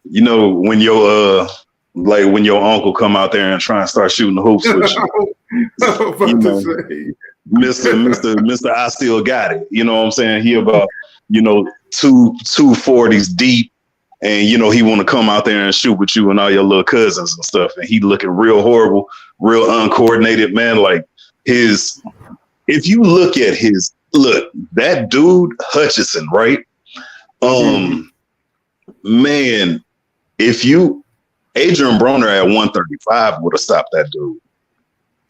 When your when your uncle come out there and try and start shooting the hoops with you. Mr. I still got it. You know what I'm saying? He about, 240s deep, and he want to come out there and shoot with you and all your little cousins and stuff. And he looking real horrible, real uncoordinated, man. Like if you look at that dude Hutchison, right? Man, Adrien Broner at 135 would have stopped that dude.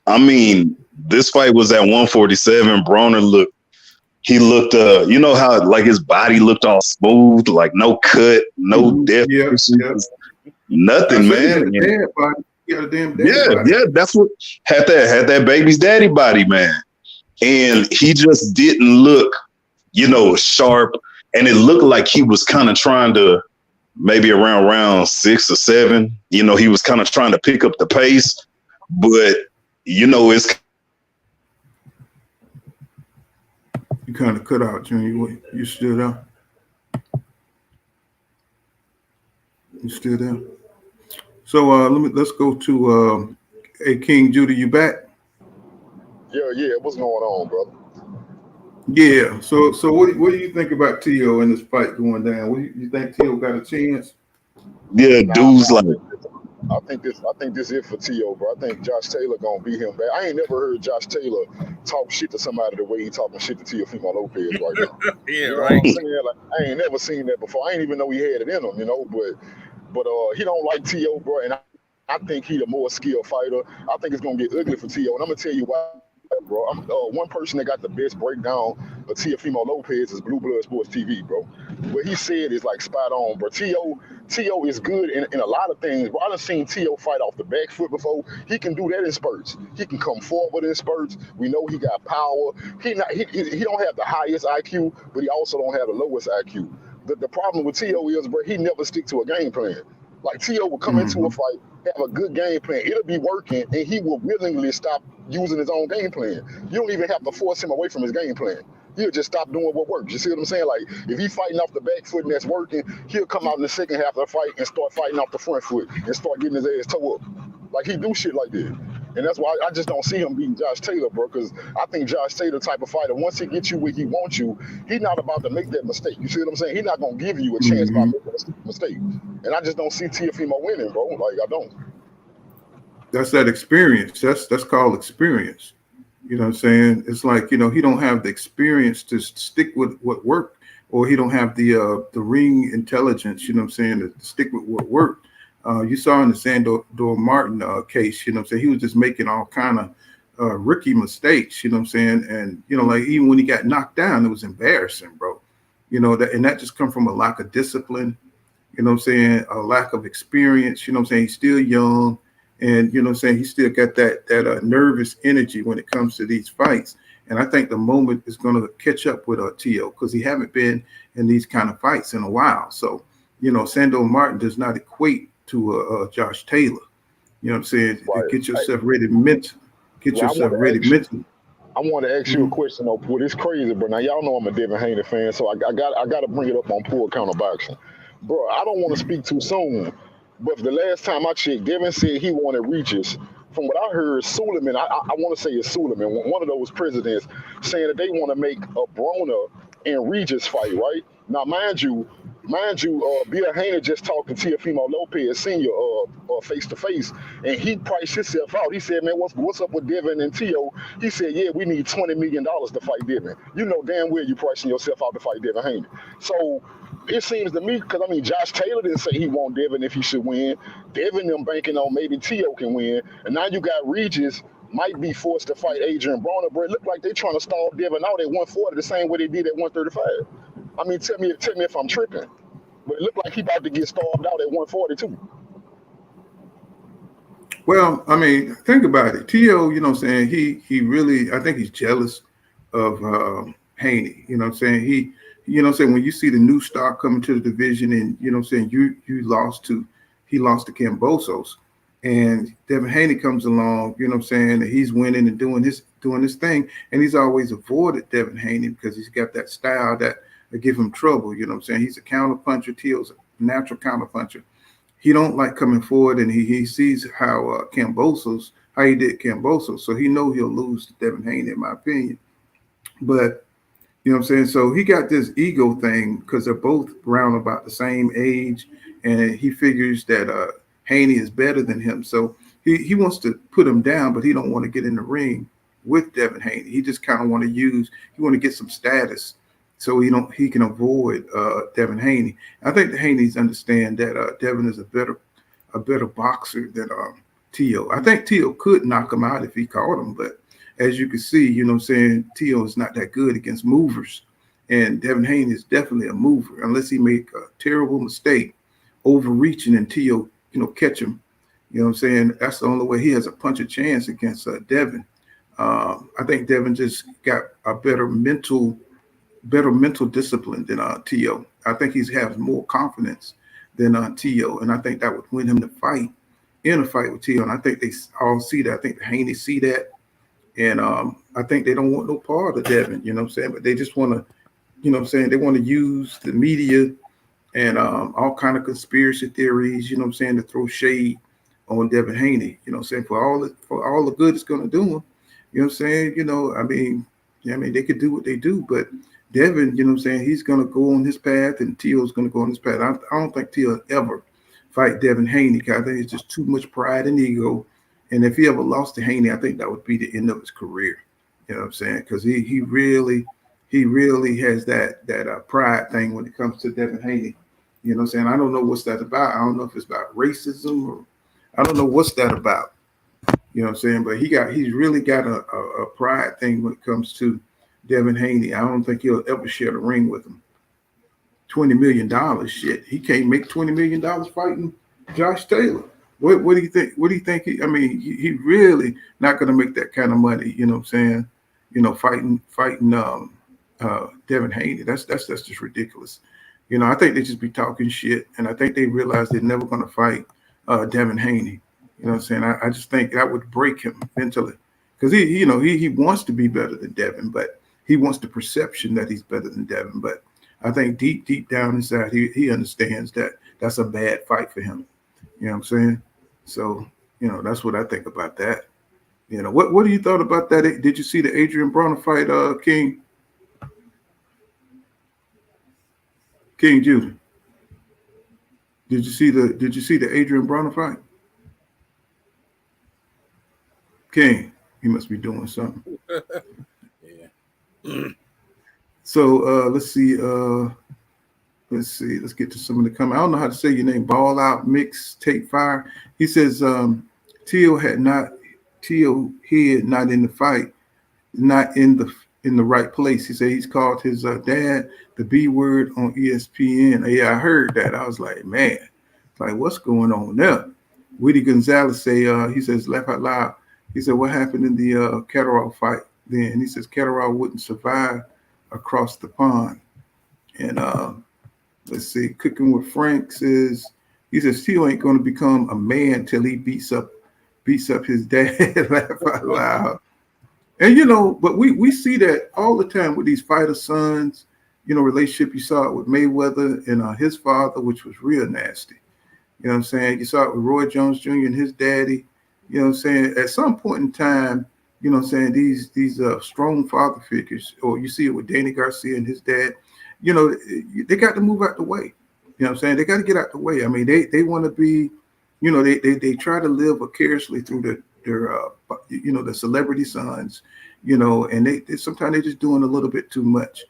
I mean, this fight was at 147. Broner looked, how like his body looked all smooth, like no cut, no depth, nothing, man.
He got a damn body.
Yeah, that's what had that baby's daddy body, man. And he just didn't look, sharp. And it looked like he was kind of trying to, maybe around round 6 or 7, he was kind of trying to pick up the pace. But, it's...
You kind of cut out, Junior. You still there? You still there? So let's go to King Judah. You back?
Yeah. What's going on, brother?
Yeah. So what do you think about T.O. in this fight going down? What do you think T.O. got a chance?
Yeah, dudes like.
I think this it for T.O., bro. I think Josh Taylor gonna beat him back. I ain't never heard Josh Taylor talk shit to somebody the way he talking shit to Teofimo Lopez right now.
Yeah,
right. What I'm saying? Like, I ain't never seen that before. I ain't even know he had it in him, But he don't like T.O., bro, and I think he the more skilled fighter. I think it's gonna get ugly for T.O., and I'm gonna tell you why. Bro, I'm one person that got the best breakdown of Teofimo Lopez is Blue Blood Sports TV, bro. What he said is like spot on, bro. T.O. is good in a lot of things, bro. I done seen T.O. fight off the back foot before. He can do that in spurts. He can come forward in spurts. We know he got power. He don't have the highest IQ, but he also don't have the lowest IQ. The problem with T.O. is, bro, he never stick to a game plan. Like T.O. will come into a fight, have a good game plan. It'll be working, and he will willingly stop using his own game plan. You don't even have to force him away from his game plan. He'll just stop doing what works. You see what I'm saying? Like, if he's fighting off the back foot and that's working, he'll come out in the second half of the fight and start fighting off the front foot and start getting his ass toe up. Like, he do shit like that. And that's why I just don't see him beating Josh Taylor, bro, because I think Josh Taylor type of fighter, once he gets you where he wants you, he's not about to make that mistake. You see what I'm saying? He's not going to give you a chance by making a mistake. And I just don't see Teofimo winning, bro. Like, I don't.
That's that experience. That's called experience. You know what I'm saying? It's like, he don't have the experience to stick with what worked, or he don't have the ring intelligence, you know what I'm saying, to stick with what worked. You saw in the Sandor Martin case, you know what I'm saying, he was just making all kind of rookie mistakes, you know what I'm saying? And, like even when he got knocked down, it was embarrassing, bro. That just come from a lack of discipline, you know what I'm saying, a lack of experience, you know what I'm saying? He's still young, and, you know what I'm saying, he still got that nervous energy when it comes to these fights. And I think the moment is going to catch up with T.O. because he haven't been in these kind of fights in a while. So, Sandor Martin does not equate to Josh Taylor. You know what I'm saying? Right. Get yourself ready mentally.
I want to ask you a question, though, Pool. It's crazy, bro. Now, y'all know I'm a Devin Haney fan, so I got to bring it up on Pool Counterboxing. Bro, I don't want to speak too soon, but the last time I checked, Devin said he wanted Regis. From what I heard, Suleiman, I want to say it's Suleiman, one of those presidents, saying that they want to make a Broner and Regis fight, right? Now, mind you, mind you, Bill Haney just talked to Teofimo Lopez Sr. Face to face, and he priced himself out. He said, "Man, what's up with Devin and Tio?" He said, "Yeah, we need $20 million to fight Devin." You know damn well you pricing yourself out to fight Devin Haney. So it seems to me, because I mean, Josh Taylor didn't say he want Devin if he should win. Devin them banking on maybe Tio can win, and now you got Regis might be forced to fight Adrien Broner, but it look like they trying to stall Devin out at 140 the same way they did at 135. I mean, tell me if I'm tripping, but it looked like he about to get starved out at 142.
Well, I mean, think about it. Tio, you know what I'm saying, he really, I think he's jealous of Haney. You know what I'm saying? He, you know what I'm saying, when you see the new star coming to the division and, you know what I'm saying, he lost to Kambosos, and Devin Haney comes along, you know what I'm saying, and he's winning and doing his thing, and he's always avoided Devin Haney because he's got that style that give him trouble. You know what I'm saying? He's a counter puncher. Tio's a natural counter puncher. He don't like coming forward, and he sees how he did Kambosos, so he know he'll lose to Devin Haney, in my opinion. But you know what I'm saying? So he got this ego thing because they're both around about the same age, and he figures that Haney is better than him. So he wants to put him down, but he don't want to get in the ring with Devin Haney. He just kind of want to get some status so he can avoid Devin Haney. I think the Haneys understand that Devin is a better boxer than Tio. I think Tio could knock him out if he caught him, but as you can see, you know what I'm saying, Tio is not that good against movers, and Devin Haney is definitely a mover unless he make a terrible mistake overreaching and Tio, you know, catch him. You know what I'm saying? That's the only way he has a punch of chance against Devin. I think Devin just got a better mental discipline than Tio. I think he has more confidence than Tio, and I think that would win him the fight in a fight with Tio. And I think they all see that. I think the Haney see that, and I think they don't want no part of Devin. You know what I'm saying? But they just want to, you know what I'm saying, they want to use the media and all kind of conspiracy theories, you know what I'm saying, to throw shade on Devin Haney. You know what I'm saying, for all the good it's going to do him. You know what I'm saying? You know, I mean, they could do what they do, but Devin, you know what I'm saying, he's going to go on his path, and Tio's going to go on his path. I don't think Tio ever fight Devin Haney, because I think it's just too much pride and ego. And if he ever lost to Haney, I think that would be the end of his career. You know what I'm saying? Because he really has that pride thing when it comes to Devin Haney. You know what I'm saying? I don't know what's that about. I don't know if it's about racism, or I don't know what's that about. You know what I'm saying? But he's really got a pride thing when it comes to Devin Haney. I don't think he'll ever share the ring with him. $20 million, shit. He can't make $20 million fighting Josh Taylor. What do you think? What do you think? He really not going to make that kind of money. You know what I'm saying? You know, fighting Devin Haney. That's just ridiculous. You know, I think they just be talking shit, and I think they realize they're never going to fight Devin Haney. You know what I'm saying? I just think that would break him mentally, because he wants to be better than Devin, but he wants the perception that he's better than Devin. But I think deep down inside, he understands that that's a bad fight for him. You know what I'm saying? So, you know, that's what I think about that. You know, what do you thought about that? Did you see the Adrien Broner fight, King Judah? Did you see the Adrien Broner fight? King, he must be doing something. Yeah. So let's see. Let's get to some of the comments. I don't know how to say your name. Ball Out Mix Take Fire. He says Tio head not in the fight, not in the right place. He said he's called his dad the B word on ESPN. Yeah, I heard that. I was like, man, like what's going on there? Woody Gonzalez he says laugh out loud. He said, what happened in the Catterall fight then? He says Catterall wouldn't survive across the pond. And let's see, Cooking with Frank says, he says Tio ain't going to become a man till he beats up his dad. Laugh out loud. And, you know, but we see that all the time with these fighter sons, you know, relationship. You saw it with Mayweather and his father, which was real nasty. You know what I'm saying? You saw it with Roy Jones Jr. and his daddy. You know what I'm saying? At some point in time, you know what I'm saying, these strong father figures, or you see it with Danny Garcia and his dad, you know, they got to move out the way. You know what I'm saying? They got to get out the way. I mean, they want to be, you know, they try to live vicariously through their you know, the celebrity sons, you know, and they sometimes they're just doing a little bit too much.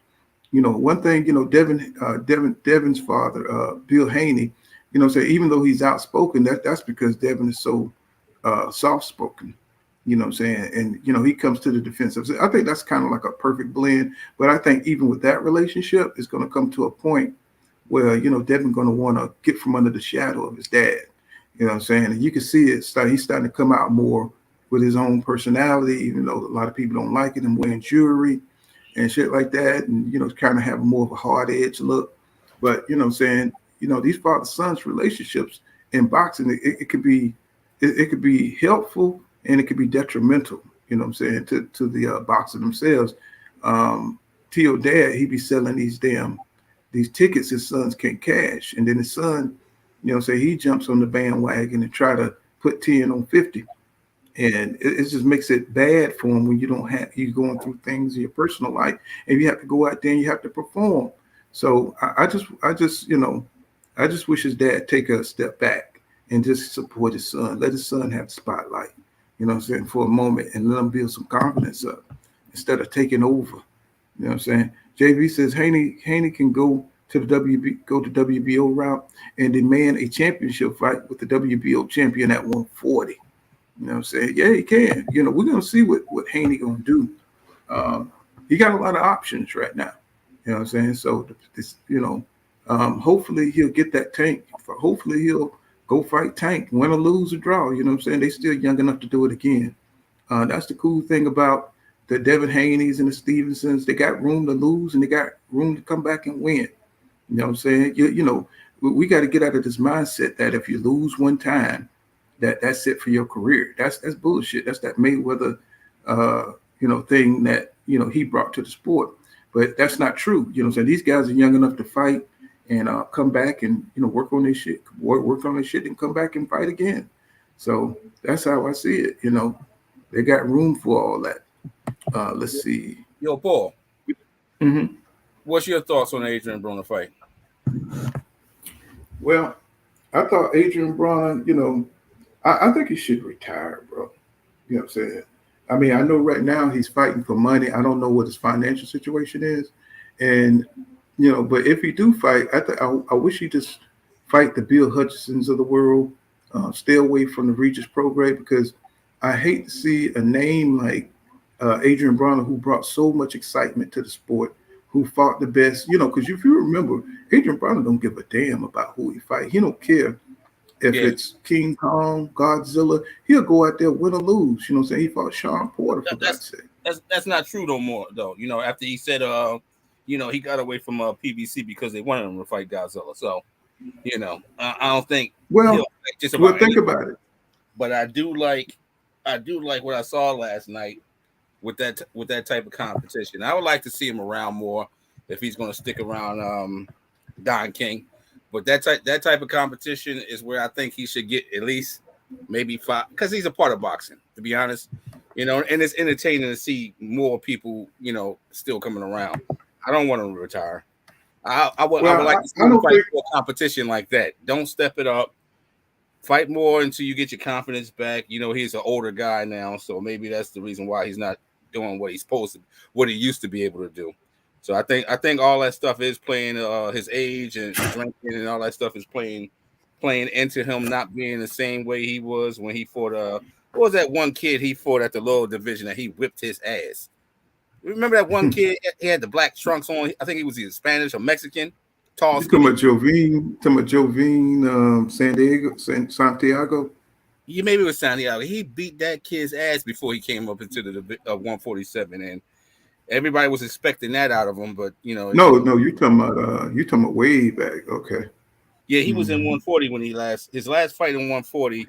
You know, one thing, you know, Devin's father, Bill Haney, you know, say even though he's outspoken, that's because Devin is so soft spoken. You know what I'm saying? And, you know, he comes to the defensive. So I think that's kind of like a perfect blend. But I think even with that relationship, it's going to come to a point where, you know, Devin going to want to get from under the shadow of his dad. You know what I'm saying? And you can see it. He's starting to come out more with his own personality, even though a lot of people don't like it, and wearing jewelry and shit like that. And, you know, kind of have more of a hard edge look. But, you know what I'm saying? You know, these father-sons relationships in boxing, it could be helpful and it could be detrimental, you know what I'm saying, to the boxer themselves. T.O. dad, he be selling these tickets his sons can't cash. And then his son, you know, say he jumps on the bandwagon and try to put 10 on 50. And it just makes it bad for him when you're going through things in your personal life and you have to go out there and you have to perform. So I just wish his dad take a step back and just support his son. Let his son have the spotlight, you know what I'm saying, for a moment, and let him build some confidence up instead of taking over. You know what I'm saying? JV says Haney can go to the WBO route and demand a championship fight with the WBO champion at 140. You know what I'm saying? Yeah, he can. You know, we're gonna see what Haney gonna do. He got a lot of options right now. You know what I'm saying? So this, you know, hopefully he'll get that Tank. Hopefully he'll go fight Tank, win or lose or draw. You know what I'm saying? They still young enough to do it again. That's the cool thing about the Devin Haney's and the Stevensons. They got room to lose and they got room to come back and win. You know what I'm saying? You know, we got to get out of this mindset that if you lose one time, that's it for your career. That's bullshit. That's that Mayweather, you know, thing that, you know, he brought to the sport. But that's not true. You know what I'm saying? These guys are young enough to fight and come back and, you know, work on their shit, work on their shit and come back and fight again. So that's how I see it. You know, they got room for all that. Let's see.
Yo, Paul.
Mm-hmm.
What's your thoughts on the Adrien Broner fight?
Well, I thought Adrien Broner, you know, I think he should retire, bro. You know what I'm saying? I mean, I know right now he's fighting for money. I don't know what his financial situation is. And, you know, but if he do fight, I wish he just fight the Bill Hutchinsons of the world, stay away from the Regis Prograis, because I hate to see a name like Adrien Broner, who brought so much excitement to the sport, who fought the best, you know, because if you remember, Adrien Broner don't give a damn about who he fight. He don't care if it's King Kong, Godzilla. He'll go out there, win or lose. You know what I'm saying? He fought Sean Porter, for God's sake.
That's not true no more, though. You know, after he said, you know, he got away from PBC because they wanted him to fight Godzilla. So, you know, I don't think.
Well, think about it.
But I do like what I saw last night with that type of competition. I would like to see him around more if he's going to stick around Don King. But that type of competition is where I think he should get at least maybe 5, because he's a part of boxing, to be honest. You know, and it's entertaining to see more people, you know, still coming around. I don't want him to retire. I would like to see him fight for a competition like that. Don't step it up. Fight more until you get your confidence back. You know, he's an older guy now, so maybe that's the reason why he's not doing what he used to be able to do. So I think all that stuff is playing his age and drinking and all that stuff is playing into him not being the same way he was when he fought what was that one kid he fought at the lower division that he whipped his ass? Remember that one kid? He had the black trunks on. I think he was either Spanish or Mexican. Tall.
You talking about Jovine, Santiago?
Yeah, maybe it was Santiago. He beat that kid's ass before he came up into the 147, and everybody was expecting that out of him. But you know,
no, you're talking about way back. Okay.
Yeah, he was in 140 when his last fight in 140.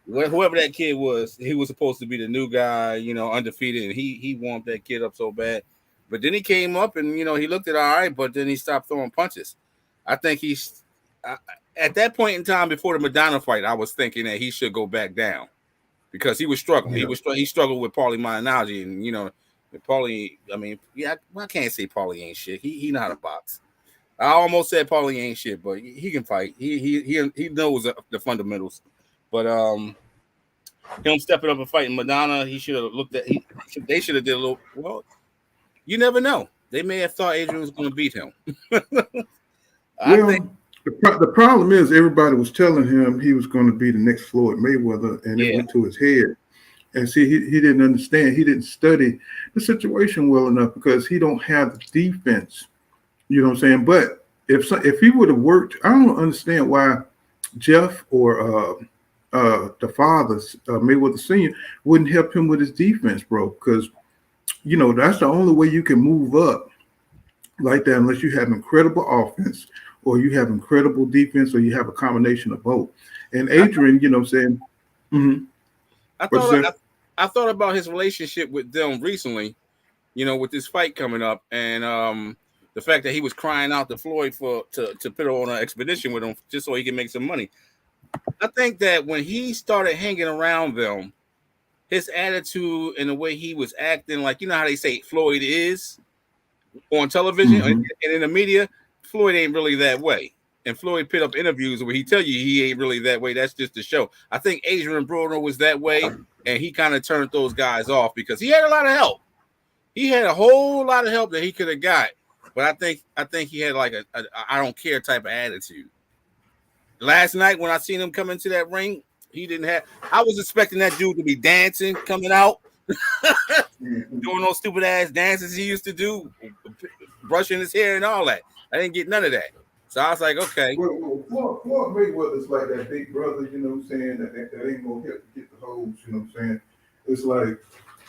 Whoever that kid was, he was supposed to be the new guy, you know, undefeated, and he warmed that kid up so bad. But then he came up and, you know, he looked at all right, but then he stopped throwing punches. I think at that point in time before the Madonna fight, I was thinking that he should go back down because he was struggling. Yeah. He struggled with Paulie Malignaggi, and, you know, Paulie, I mean, yeah, I can't say Paulie ain't shit. He know how to box. I almost said Paulie ain't shit, but he can fight. He knows the fundamentals. But him stepping up and fighting Madonna, he should have looked at. They should have did a little. Well, you never know. They may have thought Adrien was going to beat him.
I think the problem is everybody was telling him he was going to be the next Floyd Mayweather, and it went to his head. And see, he didn't understand. He didn't study the situation well enough because he don't have the defense. You know what I'm saying? But if he would have worked, I don't understand why Jeff or the fathers, Mayweather Sr., wouldn't help him with his defense, bro. Because, you know, that's the only way you can move up like that unless you have incredible offense or you have incredible defense or you have a combination of both. And Adrien, you know what I'm saying?
I thought about his relationship with them recently, you know, with this fight coming up, and the fact that he was crying out to Floyd to put on an expedition with him just so he can make some money. I think that when he started hanging around them, his attitude and the way he was acting, like, you know how they say Floyd is on television and in the media, Floyd ain't really that way. And Floyd put up interviews where he tell you he ain't really that way. That's just the show. I think Adrien Broner was that way, and he kind of turned those guys off because he had a lot of help. He had a whole lot of help that he could have got, but I think he had like a I don't care type of attitude. Last night when I seen him come into that ring, he didn't have. I was expecting that dude to be dancing, coming out, doing those stupid ass dances he used to do, brushing his hair and all that. I didn't get none of that. So I was like, okay.
Well, Floyd Mayweather's like that big brother, you know what I'm saying, that ain't going to help you get the hoes, you know what I'm saying? It's like,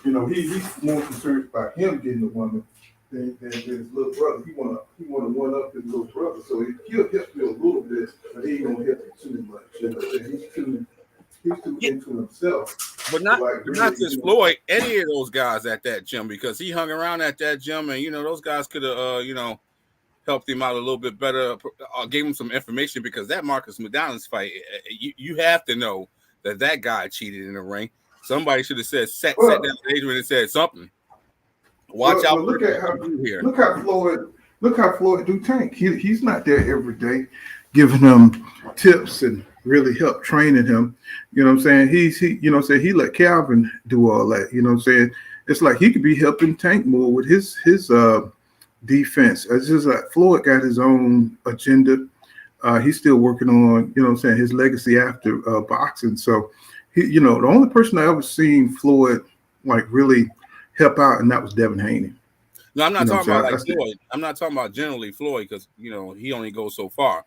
you know, he's more concerned about him getting the woman than his little brother. He want to one up his little brother, so he'll help you a little bit, but he ain't going to help you too much. You know, he's too into himself.
But not just Floyd, any of those guys at that gym, because he hung around at that gym, and, you know, those guys could have, you know, helped him out a little bit better, gave him some information, because that Marcus Madonna's fight, you have to know that guy cheated in the ring. Somebody should have sat down with Adrien and said something. Watch out!
Look how Floyd do Tank. He's not there every day, giving him tips and really help training him. You know what I'm saying? He let Calvin do all that. You know what I'm saying? It's like he could be helping Tank more with his defense. It's just like Floyd got his own agenda. He's still working on, you know what I'm saying, his legacy after boxing. So he, you know, the only person I ever seen Floyd like really help out, and that was Devin Haney.
No, I'm not talking about like Floyd. I'm not talking about generally Floyd, because, you know, he only goes so far.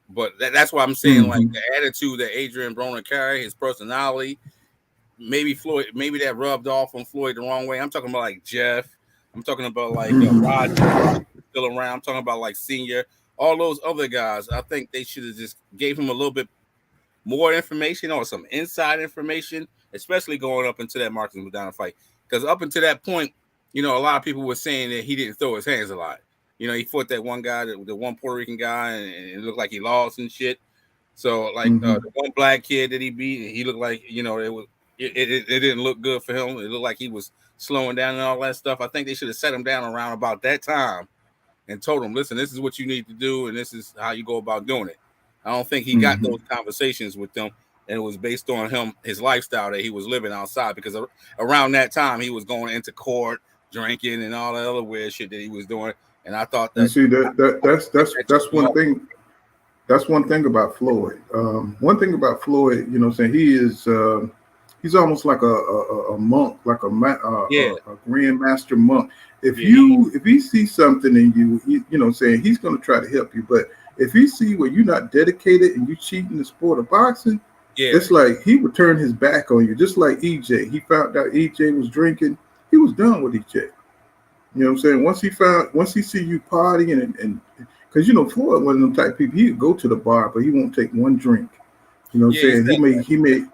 But that's why I'm saying like the attitude that Adrien Broner carried, his personality, maybe that rubbed off on Floyd the wrong way. I'm talking about like Jeff. I'm talking about like Roger still around. I'm talking about like Senior, all those other guys. I think they should have just gave him a little bit more information or some inside information, especially going up into that Marcus Madonna fight. Because up until that point, you know, a lot of people were saying that he didn't throw his hands a lot. You know, he fought that one guy, the one Puerto Rican guy, and it looked like he lost and shit. So like the one black kid that he beat, he looked like, you know, it didn't look good for him. It looked like he was slowing down and all that stuff. I think they should have set him down around about that time and told him, listen, this is what you need to do, and this is how you go about doing it. I don't think he got those conversations with them, and it was based on his lifestyle that he was living outside, because around that time he was going into court, drinking, and all the other weird shit that he was doing. And I thought that,
see, that's one thing. That's one thing about Floyd. One thing about Floyd, you know what I'm saying, he is he's almost like a monk, like a grandmaster monk. If he sees something in you, you know what I'm saying, he's going to try to help you. But if he see where you're not dedicated and you cheat in the sport of boxing, it's like he would turn his back on you. Just like EJ. He found out EJ was drinking, he was done with EJ. You know what I'm saying? Once he see you partying and because, you know, Floyd one of them type of people, he would go to the bar, but he won't take one drink. You know what I'm saying? Exactly. He made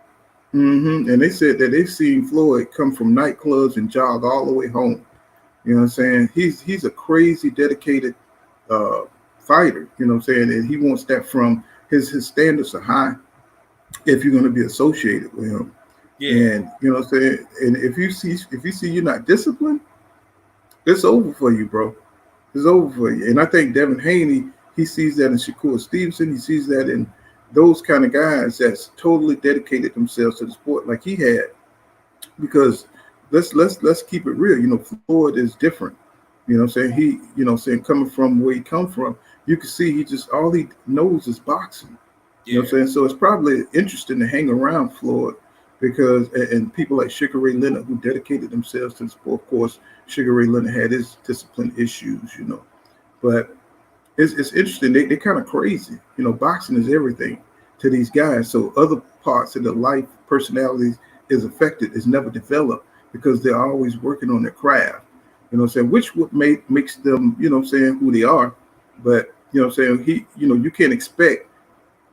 and they said that they've seen Floyd come from nightclubs and jog all the way home. You know what I'm saying? He's a crazy dedicated fighter, you know what I'm saying? And he wants that from his standards are high if you're going to be associated with him. And you know what I'm saying? And if you see you're not disciplined, it's over for you, bro. It's over for you. And I think Devin Haney, he sees that in Shakur Stevenson. He sees that in those kind of guys that's totally dedicated themselves to the sport like he had. Because let's keep it real. Floyd is different. Saying saying coming from where he come from, you can see he just all he knows is boxing. Saying? So it's probably interesting to hang around Floyd because and people like Sugar Ray Leonard who dedicated themselves to the sport. Of course, Sugar Ray Leonard had his discipline issues, but it's interesting. They're kind of crazy. Boxing is everything to these guys. So other parts of their life, personalities is affected, is never developed because they're always working on their craft. Which would makes them, who they are. But you can't expect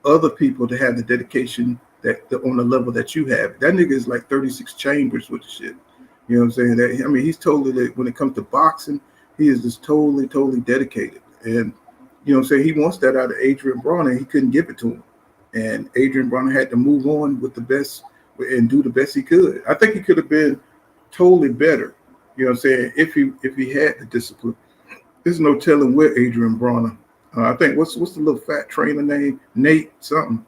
other people to have the dedication that on the level that you have. That nigga is like 36 chambers with the shit. He's totally, when it comes to boxing, he is just totally dedicated. And he wants that out of Adrien Broner. He couldn't give it to him. And Adrien Broner had to move on with the best and do the best he could. I think he could have been totally better, if he had the discipline. There's no telling where Adrien Broner. I think what's the little fat trainer name? Nate something.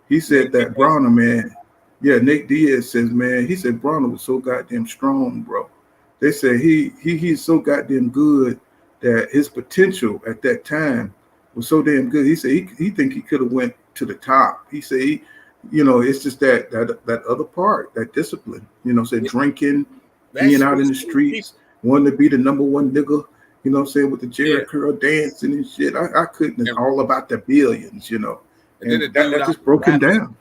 He said that Broner, man. Yeah, Nate Diaz says, man, he said Broner was so goddamn strong, bro. They said he's so goddamn good that his potential at that time was so damn good. He said he think he could have went to the top. He said it's just that other part, that discipline. Drinking, being out in the streets, wanting to be the number one nigga. With the Jerry curl dancing and shit. I couldn't. It's all about the billions, And that just broke him down.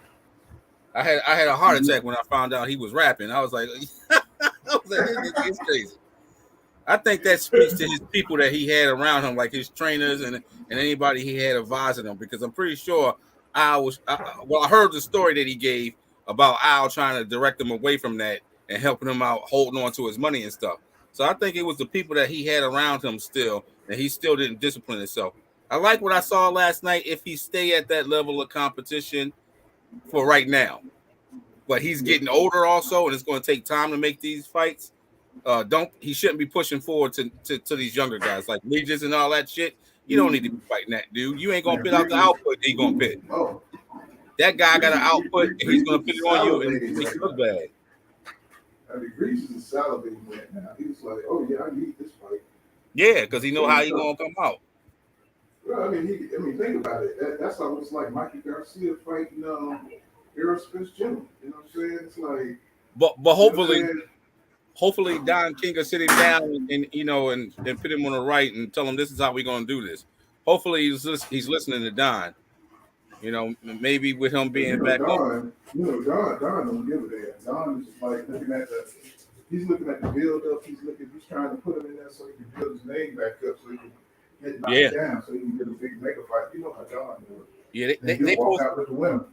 I had a heart attack when I found out he was rapping. I was like, it's crazy. I think that speaks to his people that he had around him, like his trainers and anybody he had advising him. Because I'm pretty sure I heard the story that he gave about Al trying to direct him away from that and helping him out, holding on to his money and stuff. So I think it was the people that he had around him still, and he still didn't discipline himself. I like what I saw last night. If he stay at that level of competition for right now, but he's getting older also, and it's going to take time to make these fights. He shouldn't be pushing forward to these younger guys like Regis and all that shit. You don't need to be fighting that dude. You ain't gonna put out the output that he gonna pit. That guy got an output, and he's gonna put it on you and make you look bad.
Regis is salivating right now. He's like, oh yeah, I need this fight.
Yeah, because he know how he gonna come out.
Well, think about it. That's how it's like Mikey Garcia fighting Errol Spence Jr. You know what I'm saying? It's like,
but hopefully Don King will sit him down and put him on the right and tell him this is how we're gonna do this. Hopefully he's listening to Don. Maybe with him being back
Don, Don don't give a damn. Don is just like looking at the build up. He's trying to put him in there so he can build his name back up so he can get knocked down so he can get a big mega fight. You know how Don do it.
Yeah, they
walk out with the winner.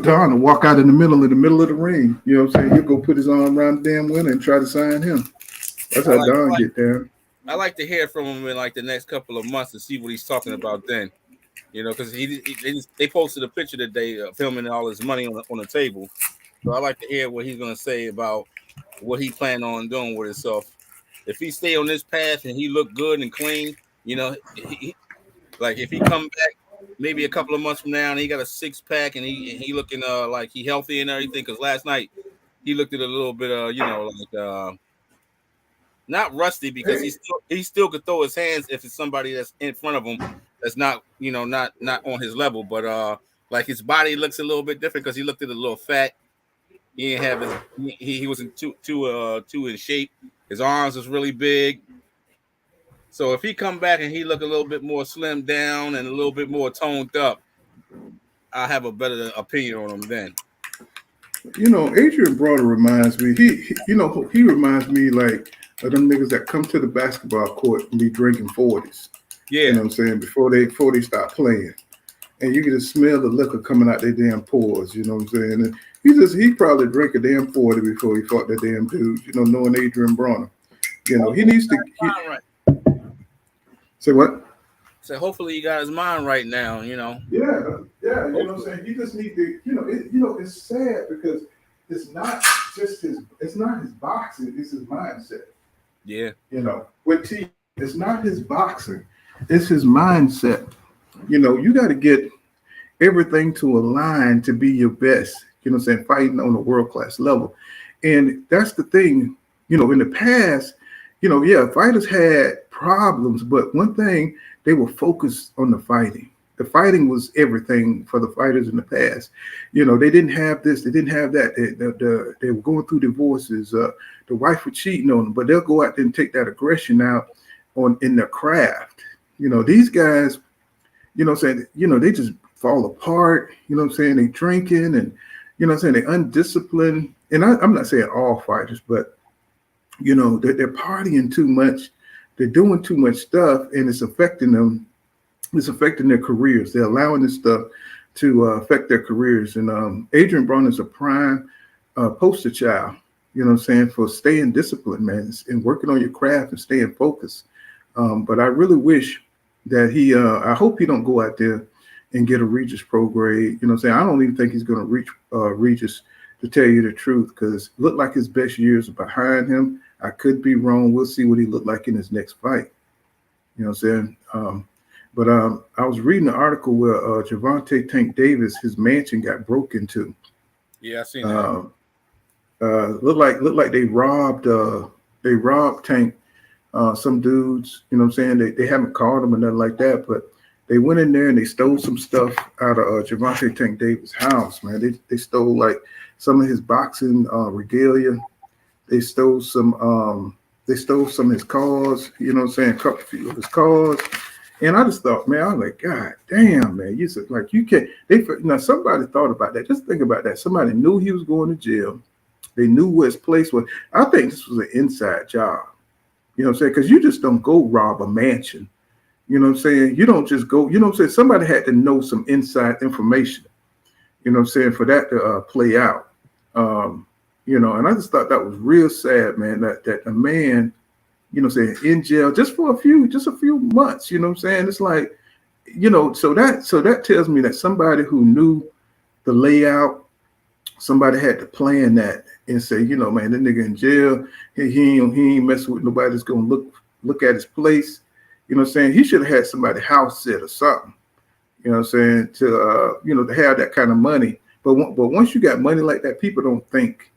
Don will walk out in the middle of the ring. You know what I'm saying? He'll go put his arm around the damn winner and try to sign him. That's how Don get down.
I like to hear from him in like the next couple of months to see what he's talking about then. Because they posted a picture today of him and all his money on the table. So I like to hear what he's going to say about what he planned on doing with himself. If he stay on this path and he look good and clean, like if he come back maybe a couple of months from now and he got a 6-pack and he looking like he healthy and everything. Because last night he looked at a little bit not rusty because he still could throw his hands if it's somebody that's in front of him that's not not on his level, but like his body looks a little bit different because he looked at a little fat. He didn't have he wasn't too in shape. His arms was really big. So if he come back and he look a little bit more slimmed down and a little bit more toned up, I have a better opinion on him then.
Adrien Broner reminds me. He reminds me like of them niggas that come to the basketball court and be drinking 40s.
Yeah.
You know what I'm saying? Before they start playing. And you can just smell the liquor coming out their damn pores, you know what I'm saying? And he probably drank a damn 40 before he fought that damn dude, knowing Adrien Broner. He needs to say what?
So hopefully he got his mind right now,
Yeah, you know what I'm saying? He just need to, it's sad because it's not his boxing, it's his mindset.
Yeah.
You know, with T, it's not his boxing, it's his mindset. You know, you got to get everything to align to be your best, you know what I'm saying, fighting on a world-class level. And that's the thing, you know, in the past, you know, yeah, fighters had problems, but one thing, they were focused on the fighting. The fighting was everything for the fighters in the past. You know, they didn't have this, they didn't have that. They were going through divorces. The wife was cheating on them, but they'll go out there and take that aggression out in their craft. You know, these guys, you know what I'm saying, you know, they just fall apart, you know what I'm saying? They drinking and, you know what I'm saying, they undisciplined. And I'm not saying all fighters, but, you know, they're partying too much. They're doing too much stuff and it's affecting them. It's affecting their careers. They're allowing this stuff to affect their careers. And Adrien Broner is a prime poster child, you know what I'm saying, for staying disciplined, man, and working on your craft and staying focused. But I really wish that I hope he don't go out there and get a Regis pro grade. You know what I'm saying? I don't even think he's going to reach Regis, to tell you the truth, because it looked like his best years are behind him. I could be wrong. We'll see what he looked like in his next fight. You know what I'm saying? But I was reading an article where Gervonta Tank Davis, his mansion got broken into.
Yeah, I seen that.
Looked like they robbed Tank. Some dudes, you know what I'm saying? They haven't caught him or nothing like that, but they went in there and they stole some stuff out of Gervonta Tank Davis' house, man. They stole like some of his boxing regalia. They stole some of his cars, you know what I'm saying? A couple of his cars. And I just thought, man, I was like, God damn, man. You said, like, you can't. Somebody thought about that. Just think about that. Somebody knew he was going to jail. They knew where his place was. I think this was an inside job. You know what I'm saying? Because you just don't go rob a mansion. You know what I'm saying? You don't just go, you know what I'm saying? Somebody had to know some inside information, you know what I'm saying, for that to play out. You know, and I just thought that was real sad, man, that a man, you know what I'm saying, in jail just a few months, you know what I'm saying? It's like, you know, so that tells me that somebody who knew the layout, somebody had to plan that and say, you know, man, that nigga in jail, he ain't messing with nobody that's gonna look at his place. You know what I'm saying? He should have had somebody house sit or something. You know what I'm saying? To you know, to have that kind of money. But once you got money like that, people don't think,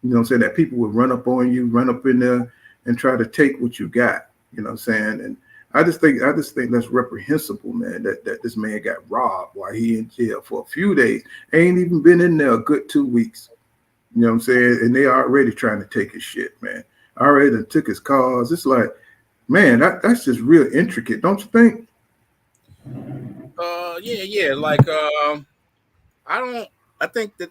you know what I'm saying, that people would run up on you, run up in there and try to take what you got. You know what I'm saying? And I just think that's reprehensible, man, that this man got robbed while he in jail for a few days. Ain't even been in there a good 2 weeks. You know what I'm saying? And they already trying to take his shit, man. Already done took his cars. It's like, man, that's just real intricate, don't you think?
Yeah. Like, I think that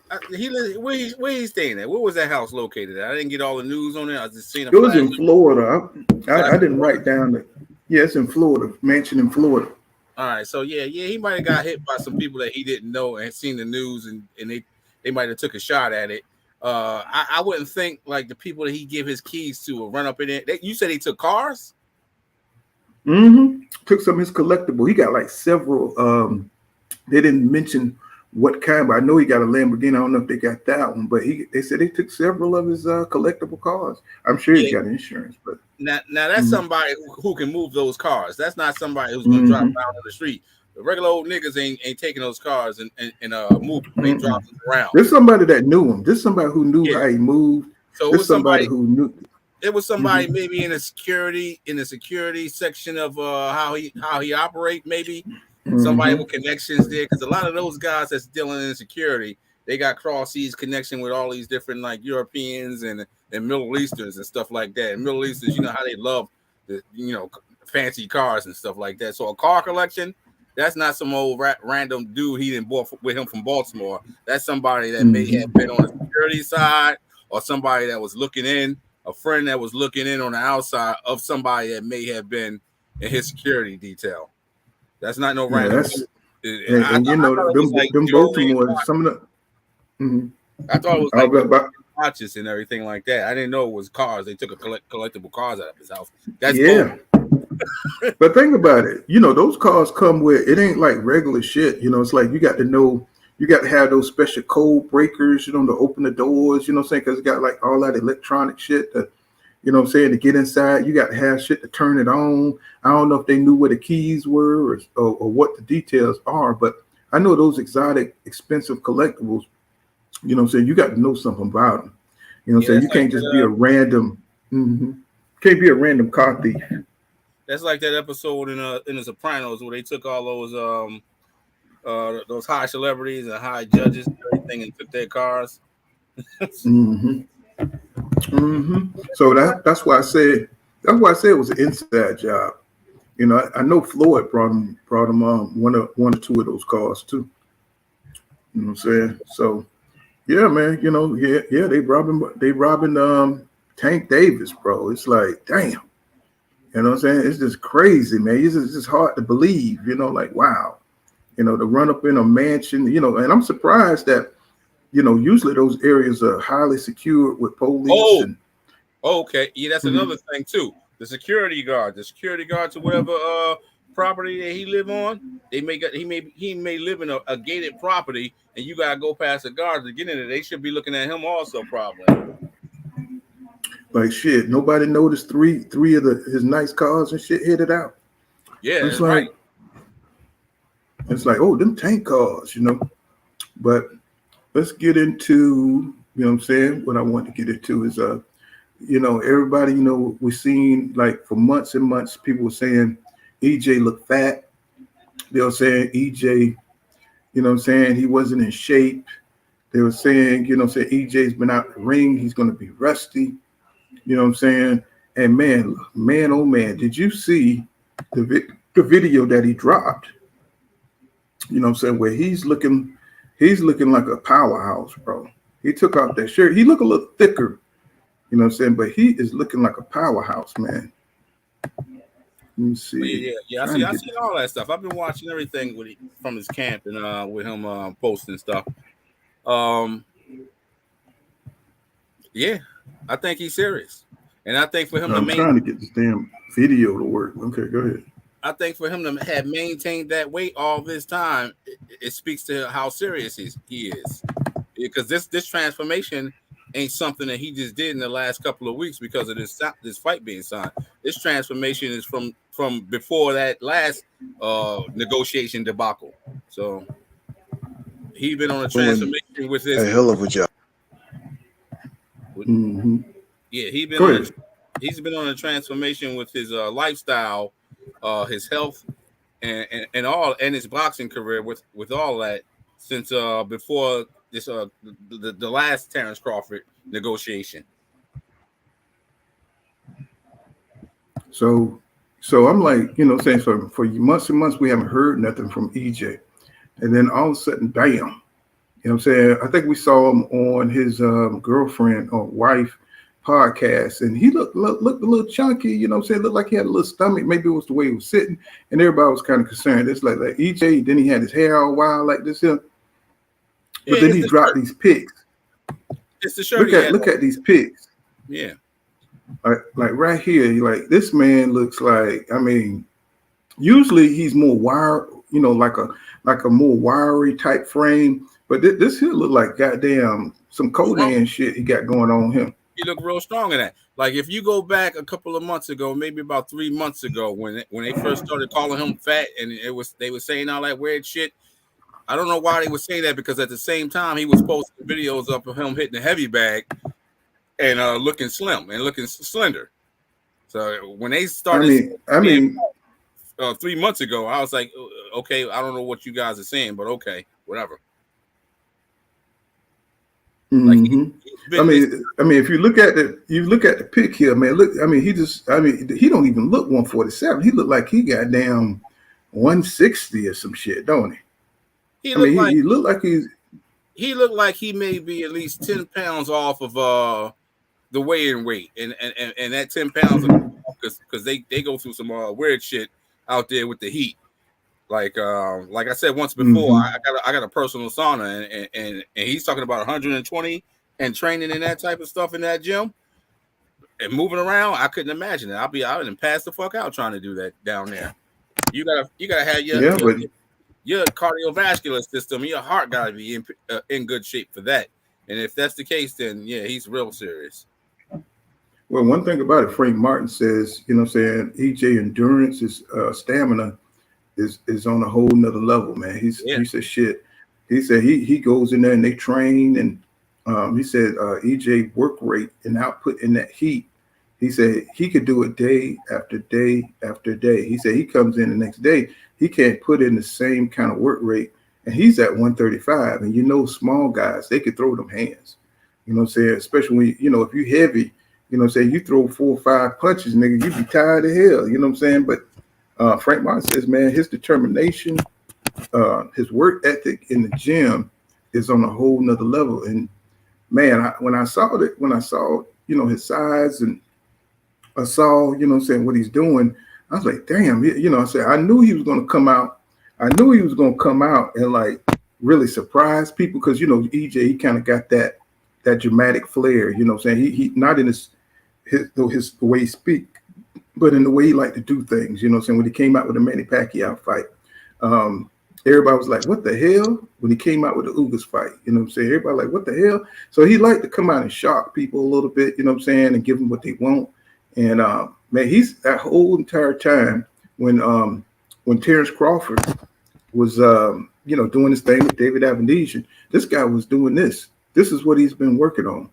where he's staying at. Where was that house located at? I didn't get all the news on it. I just seen it.
It was in Florida. I didn't write down that. Yeah, it's in Florida, mansion in Florida.
All right, so yeah, he might have got hit by some people that he didn't know and seen the news, and they might have took a shot at it. I wouldn't think like the people that he give his keys to will run up in there. You said he took cars?
Mm-hmm. Took some of his collectible. He got like several. They didn't mention what kind, but I know he got a Lamborghini. I don't know if they got that one, but they said they took several of his collectible cars. I'm sure he got insurance, but
now that's somebody who can move those cars. That's not somebody who's going to drive around on the street. The regular old niggas ain't taking those cars and move. They drop them around.
There's somebody that knew him. There's somebody who knew how he moved.
So
there's somebody who knew.
It was somebody maybe in the security section of how he operate, maybe. Somebody with connections there, because a lot of those guys that's dealing in security, they got cross-seas connection with all these different like Europeans and Middle Easterns and stuff like that. And Middle Easterns, you know how they love the fancy cars and stuff like that. So a car collection, that's not some old random dude he didn't bought with him from Baltimore. That's somebody that may have been on the security side, or somebody that was looking in, a friend that was looking in on the outside of somebody that may have been in his security detail. That's not no random.
And you know, them Baltimore, some of the.
I thought it was like watches and everything like that. I didn't know it was cars. They took a collectible cars out of his house. That's
But think about it. You know, those cars come with, it ain't like regular shit. You know, it's like you got to have those special code breakers, you know, to open the doors. You know what I'm saying? Because it got like all that electronic shit. You know what I'm saying? To get inside, you got to have shit to turn it on. I don't know if they knew where the keys were or what the details are, but I know those exotic, expensive collectibles, you know what I'm saying? You got to know something about them. You know what I'm saying? You can't just be a random, can't be a random car thief.
That's like that episode in The Sopranos where they took all those high celebrities and high judges and everything and took their cars.
So that's why I said it was an inside job. You know, I know Floyd brought him one or two of those cars too. You know what I'm saying? So yeah, man, you know, yeah, they robbing Tank Davis, bro. It's like, damn. You know what I'm saying? It's just crazy, man. It's just hard to believe, you know, like, wow. You know, to run up in a mansion, you know, and I'm surprised that, you know, usually those areas are highly secured with police.
Okay. Yeah, that's another thing too. The security guard to whatever property that he live on, he may live in a gated property, and you gotta go past the guards to get in there. They should be looking at him also, probably.
Like shit, nobody noticed three of his nice cars and shit headed out.
Yeah,
it's like, right. It's like, oh, them tank cars, you know. But let's get into, you know what I'm saying? What I want to get into is you know, everybody, you know, we've seen like for months and months, people were saying EJ looked fat. They were saying EJ, you know what I'm saying, he wasn't in shape. They were saying, you know what I'm saying, EJ's been out the ring, he's gonna be rusty. You know what I'm saying? And man, oh man, did you see the video that he dropped? You know what I'm saying? Where he's looking like a powerhouse, bro. He took off that shirt. He looked a little thicker, you know what I'm saying? But he is looking like a powerhouse, man. Let me see.
Yeah. I see all that stuff. I've been watching everything from his camp and with him posting stuff. Yeah, I think he's serious, and I think for him
I'm trying to get this damn video to work. Okay, go ahead.
I think for him to have maintained that weight all this time, it speaks to how serious he is. Because this transformation ain't something that he just did in the last couple of weeks because of this fight being signed. This transformation is from before that last negotiation debacle. So he's been on a transformation with his
a hell of a job.
Yeah, he's been on a transformation with his lifestyle, his health, and all, and his boxing career with all that since before this the last Terrence Crawford negotiation.
So I'm like, you know, saying for months and months we haven't heard nothing from EJ, and then all of a sudden, bam, you know what I'm saying? I think we saw him on his girlfriend or wife podcast, and he looked a little chunky, you know what I'm saying? Looked like he had a little stomach. Maybe it was the way he was sitting, and everybody was kind of concerned. It's like EJ, then he had his hair all wild like this here. But then he dropped these pics.
It's the shirt.
Look at these pics.
Yeah.
Like right here, like this man looks like, I mean, usually he's more wire, you know, like a more wiry type frame. But this here look like goddamn some Conan shit he got going on him.
He looked real strong in that. Like if you go back a couple of months ago, maybe about 3 months ago, when they first started calling him fat, and they were saying all that weird shit. I don't know why they would say that, because at the same time he was posting videos of him hitting the heavy bag and looking slim and looking slender. So when they started, I mean, 3 months ago, I was like, okay, I don't know what you guys are saying, but okay, whatever.
Like I mean, if you look at the pic here, man, look, I mean, he don't even look 147. He looked like he got down 160 or some shit, don't he? He looked like
he may be at least 10 pounds off of the weigh-in weight, and that 10 pounds because they go through some weird shit out there with the heat. Like I said once before, I got a personal sauna, and he's talking about 120 and training and that type of stuff in that gym and moving around. I couldn't imagine it. I'll be out and pass the fuck out trying to do that down there. You gotta have your cardiovascular system, your heart gotta be in good shape for that. And if that's the case, then yeah, he's real serious.
Well, one thing about it, Frank Martin says, you know what I'm saying, EJ endurance is stamina is on a whole nother level, man. He said shit. He said he goes in there and they train, and he said EJ work rate and output in that heat. He said he could do it day after day after day. He said he comes in the next day, he can't put in the same kind of work rate, and he's at 135. And you know, small guys, they could throw them hands. You know what I'm saying? Especially when you know, if you heavy, you know what I'm saying, you throw 4 or 5 punches, nigga, you be tired of hell. You know what I'm saying? But Frank Martin says, man, his determination, his work ethic in the gym is on a whole nother level. And man, when I saw you know, his size, and I saw, you know what I'm saying, what he's doing, I was like, damn, you know, I said, I knew he was going to come out. I knew he was going to come out and like really surprise people, because, you know, EJ, he kind of got that dramatic flair, you know what I'm saying? He not in his the way he speak, but in the way he like to do things, you know what I'm saying? When he came out with the Manny Pacquiao fight, everybody was like, what the hell? When he came out with the Ugas fight, you know what I'm saying? Everybody like, what the hell? So he liked to come out and shock people a little bit, you know what I'm saying, and give them what they want. And man, he's that whole entire time when Terrence Crawford was you know, doing his thing with David Avenesian, this guy was doing this. This is what he's been working on.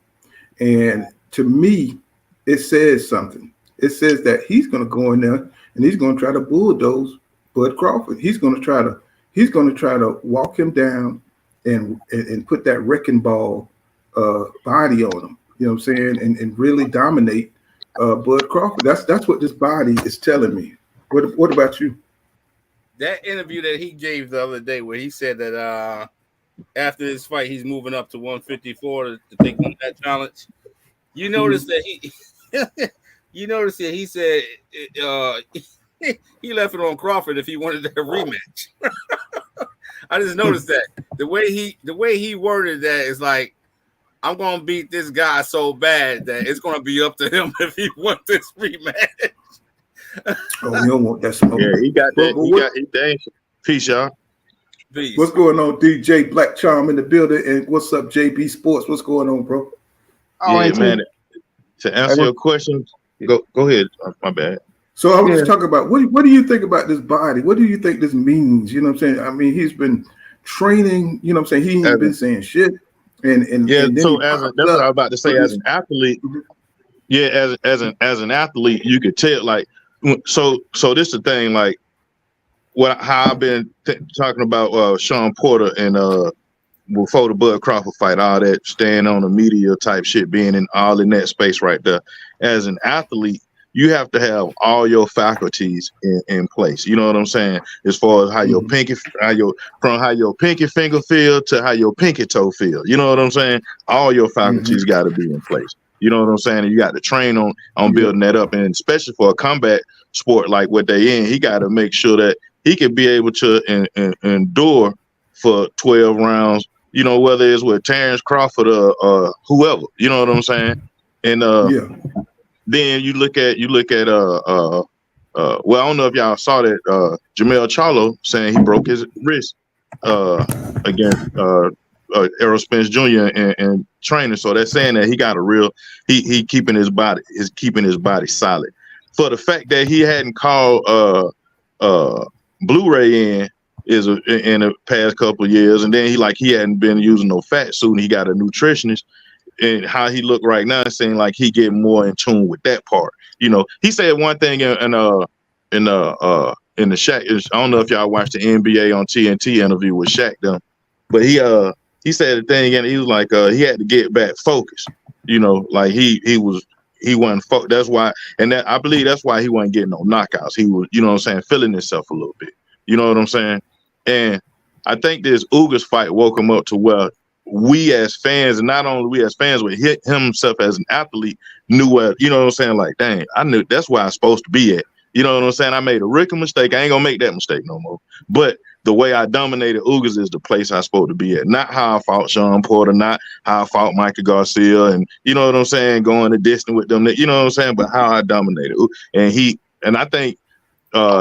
And to me, it says something. It says that he's going to go in there and he's going to try to bulldoze Bud Crawford. He's going to try to walk him down and put that wrecking ball body on him. You know what I'm saying? And really dominate Bud Crawford. That's what this body is telling me. What about you?
That interview that he gave the other day, where he said that after this fight he's moving up to 154 to take on that challenge. You notice that he said he left it on Crawford if he wanted a rematch. I just noticed that the way he worded that is like, I'm gonna beat this guy so bad that it's gonna be up to him if he wants this rematch.
Oh, you don't want that smoke.
Yeah, he got that. He dang. Peace, y'all.
Peace.
What's going on, DJ Black Charm in the building? And what's up, JB Sports? What's going on, bro?
Yeah, man. To answer your question, go ahead. My bad.
So I was talking about what do you think about this body? What do you think this means? You know what I'm saying? I mean, he's been training. You know what I'm saying? He ain't been saying shit. And
yeah.
and
So that's what I was about to say. As an athlete, as an athlete, you could tell. Like, so this is the thing. Like, how I've been talking about Sean Porter and before the Bud Crawford fight, all that staying on the media type shit, being in all in that space right there. As an athlete, you have to have all your faculties in place. You know what I'm saying? As far as how your pinky finger feel to how your pinky toe feel. You know what I'm saying? All your faculties got to be in place. You know what I'm saying? And you got to train on building that up, and especially for a combat sport like what they in, he got to make sure that he can be able to endure for 12 rounds. You know, whether it's with Terrence Crawford or whoever. You know what I'm saying? And then you look at well, I don't know if y'all saw that Jamel Charlo saying he broke his wrist against Errol Spence Jr. and training. So they're saying that he got a real he keeping his body solid. For the fact that he hadn't called Blu-ray in the past couple of years, and then he hadn't been using no fat suit, and he got a nutritionist. And how he look right now, saying like he getting more in tune with that part. You know, he said one thing in the Shaq. I don't know if y'all watched the NBA on TNT interview with Shaq them, but he said the thing, and he was like he had to get back focused. You know, like he wasn't focused. That's why, and that I believe that's why he wasn't getting no knockouts. He was, you know what I'm saying, feeling himself a little bit. You know what I'm saying? And I think this Ugas fight woke him up to where we as fans, and not only we as fans, but himself as an athlete knew what, you know what I'm saying? Like, dang, I knew that's where I'm supposed to be at. You know what I'm saying? I made a rookie mistake. I ain't gonna make that mistake no more. But the way I dominated Ugas is the place I'm supposed to be at. Not how I fought Sean Porter, not how I fought Michael Garcia, and you know what I'm saying, going the distance with them, you know what I'm saying, but how I dominated. And I think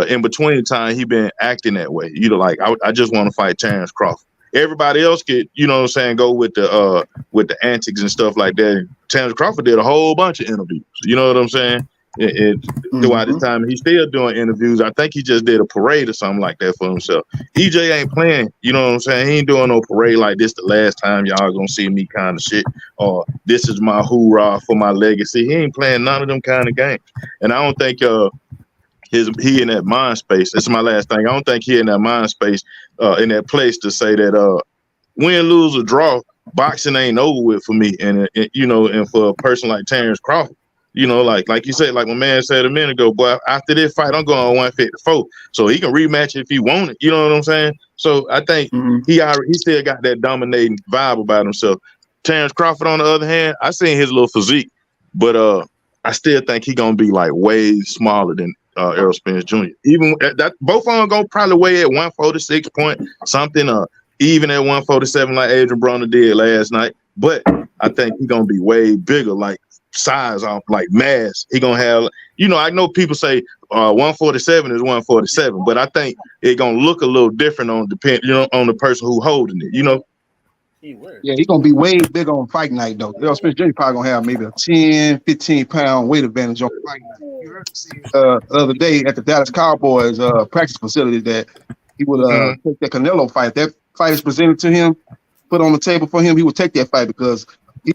in between time he been acting that way. You know, like I just want to fight Terrence Crawford. Everybody else get, you know what I'm saying, go with the antics and stuff like that. Terrence Crawford did a whole bunch of interviews. You know what I'm saying? Throughout his time, he's still doing interviews. I think he just did a parade or something like that for himself. EJ ain't playing, you know what I'm saying? He ain't doing no parade like this the last time y'all gonna see me kind of shit, or this is my hoorah for my legacy. He ain't playing none of them kind of games. And I don't think he in that mind space. This is my last thing. I don't think he in that mind space, in that place to say that win, lose, or draw, boxing ain't over with for me. And you know, and for a person like Terrence Crawford, you know, like you said, like my man said a minute ago, boy, after this fight, I'm going 154. So he can rematch if he want it. You know what I'm saying? So I think he still got that dominating vibe about himself. Terrence Crawford, on the other hand, I seen his little physique, but I still think he gonna be like way smaller than Errol Spence Jr. Even that, both of them gonna probably weigh at 146 point something, even at 147 like Adrien Broner did last night. But I think he's gonna be way bigger, like size off, like mass. He gonna have, you know, I know people say 147 is 147, but I think it gonna look a little different on on the person who holding it, you know.
Yeah, he's gonna be way bigger on fight night though. Errol Spence Jr. probably gonna have maybe a 10, 15 pound weight advantage on fight night. You heard the other day at the Dallas Cowboys practice facility that he would take that Canelo fight. If that fight is presented to him, put on the table for him, he would take that fight because he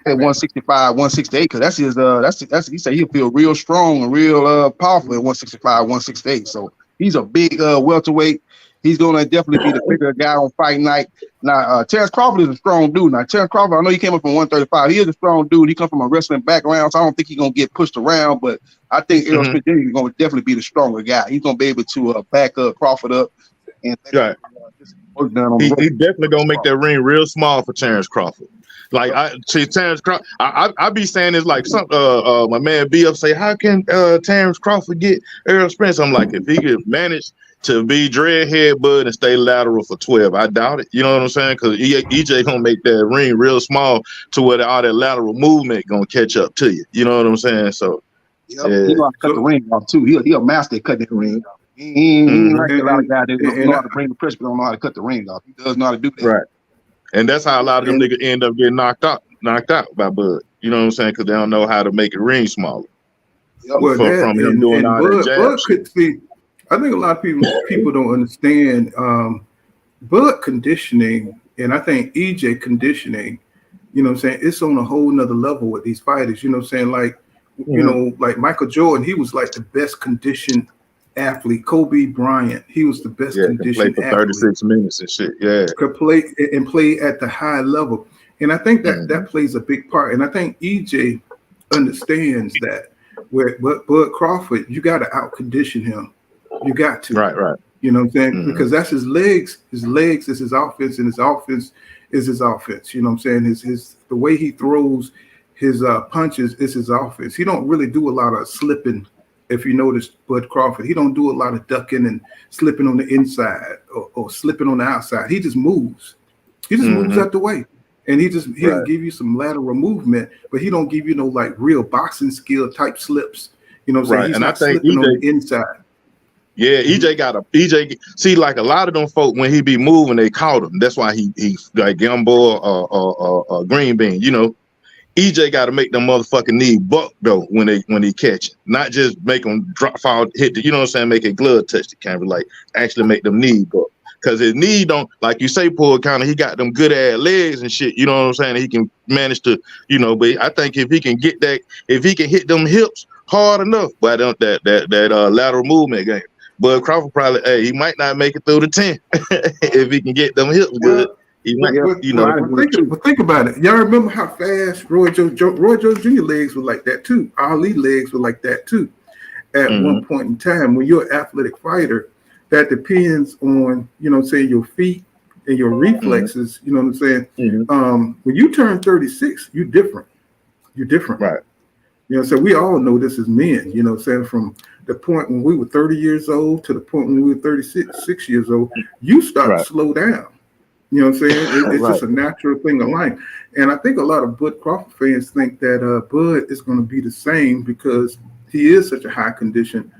at 165, 168, because that's his he said he'll feel real strong and real powerful at 165, 168. So he's a big welterweight. He's gonna definitely be the bigger guy on fight night. Now, Terrence Crawford is a strong dude. Now, Terrence Crawford, I know he came up from 135. He is a strong dude. He comes from a wrestling background, so I don't think he's gonna get pushed around. But I think Errol Spence Jr. is gonna definitely be the stronger guy. He's gonna be able to back up Crawford up and
right. He definitely gonna make that ring real small for Terrence Crawford. Like Terrence Crawford, I be saying this like some my man B up say, how can Terrence Crawford get Errol Spence? I'm like, if he could manage to be dreadhead bud and stay lateral for 12, I doubt it. You know what I'm saying? Because EJ gonna make that ring real small to where all that lateral movement gonna catch up to you. You know what I'm saying? So
he know how to cut the ring off too. He'll master cutting the ring off. He ain't like a lot of guys that know how to bring the pressure, but don't know how to cut the ring off. He does know how to do that.
Right. And that's how a lot of them niggas end up getting knocked out by Bud. You know what I'm saying? Because they don't know how to make a ring smaller.
Well, from him doing all that jab Bud could see. I think a lot of people don't understand Bud conditioning, and I think EJ conditioning. You know what I'm saying? It's on a whole nother level with these fighters. You know what I'm saying? Like, you know, like Michael Jordan, he was like the best conditioned athlete. Kobe Bryant, he was the best conditioned
athlete. 36 minutes and shit. Yeah,
could play at the high level, and I think that plays a big part. And I think EJ understands that. Where Bud Crawford, you got to out condition him. You got to.
Right.
You know what I'm saying? Because that's his legs. His legs is his offense, and his offense is his offense. You know what I'm saying? His the way he throws his punches is his offense. He don't really do a lot of slipping. If you notice Bud Crawford, he don't do a lot of ducking and slipping on the inside or slipping on the outside. He just moves. He just moves out the way. And he'll give you some lateral movement, but he don't give you no like real boxing skill type slips. You know what I'm saying? He's not slipping on the inside.
Yeah, EJ see, like a lot of them folk when he be moving, they caught him. That's why he like Gumbo or Green Bean, you know. EJ got to make them motherfucking knee buck though when he catch it, not just make them drop, fall, hit the, you know what I'm saying, make a glove touch the camera, like actually make them knee buck. Because his knee don't, like you say, Paul, kind of, he got them good ass legs and shit, you know what I'm saying? He can manage to, you know, but I think if he can get that, if he can hit them hips hard enough, by that lateral movement game, Bud Crawford probably, he might not make it through the 10 if he can get them hips good. He might, you know.
But think about it. Y'all remember how fast Roy Jones Jr. legs were like that too. Ali legs were like that too. At one point in time, when you're an athletic fighter, that depends on, you know, say your feet and your reflexes. You know what I'm saying? When you turn 36, you're different. You're different,
right?
You know, so we all know this as men. You know what I'm saying? From the point when we were 30 years old to the point when we were 36 years old, you start to slow down. You know what I'm saying? It's just a natural thing of life. And I think a lot of Bud Crawford fans think that Bud is going to be the same because he is such a high condition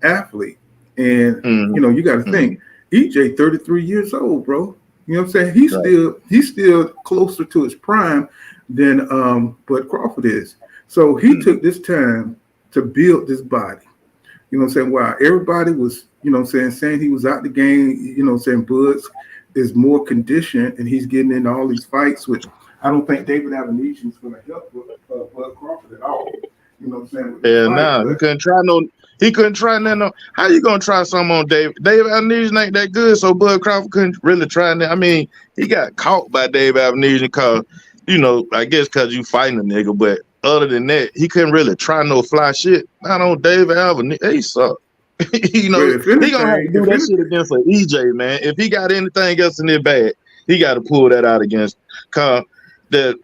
athlete. And, you know, you got to think, EJ 33 years old, bro. You know what I'm saying? He's still closer to his prime than Bud Crawford is. So he took this time to build this body. You know what I'm saying? While everybody was, you know what I'm saying he was out the game, you know what I'm saying, Buds is more conditioned and he's getting into all these fights, which I don't think David Avenesian is going to help Bud Crawford at all. You know what I'm saying?
Yeah, nah, he couldn't try no. He couldn't try nothing. How you gonna try something on Dave? Dave Avenesian ain't that good, so Bud Crawford couldn't really try that. I mean, he got caught by Dave Avenesian because, you know, I guess because you fighting a nigga. But other than that, he couldn't really try no fly shit. Not on Dave Avenesian. He sucked. You know, he gonna have to do that shit against an EJ, man. If he got anything else in his bag, he got to pull that out against. Cause not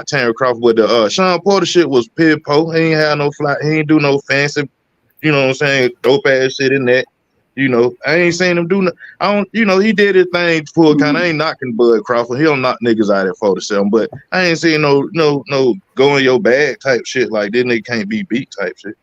Terrence Crawford, but the Sean Porter shit was pid-po. He ain't have no fly. He ain't do no fancy, you know what I'm saying, dope ass shit in that. You know, I ain't seen him do no. I don't. You know, he did his thing full kind. I ain't knocking Bud Crawford. He don't knock niggas out at 47, but I ain't seen no go in your bag type shit like this nigga can't be beat type shit.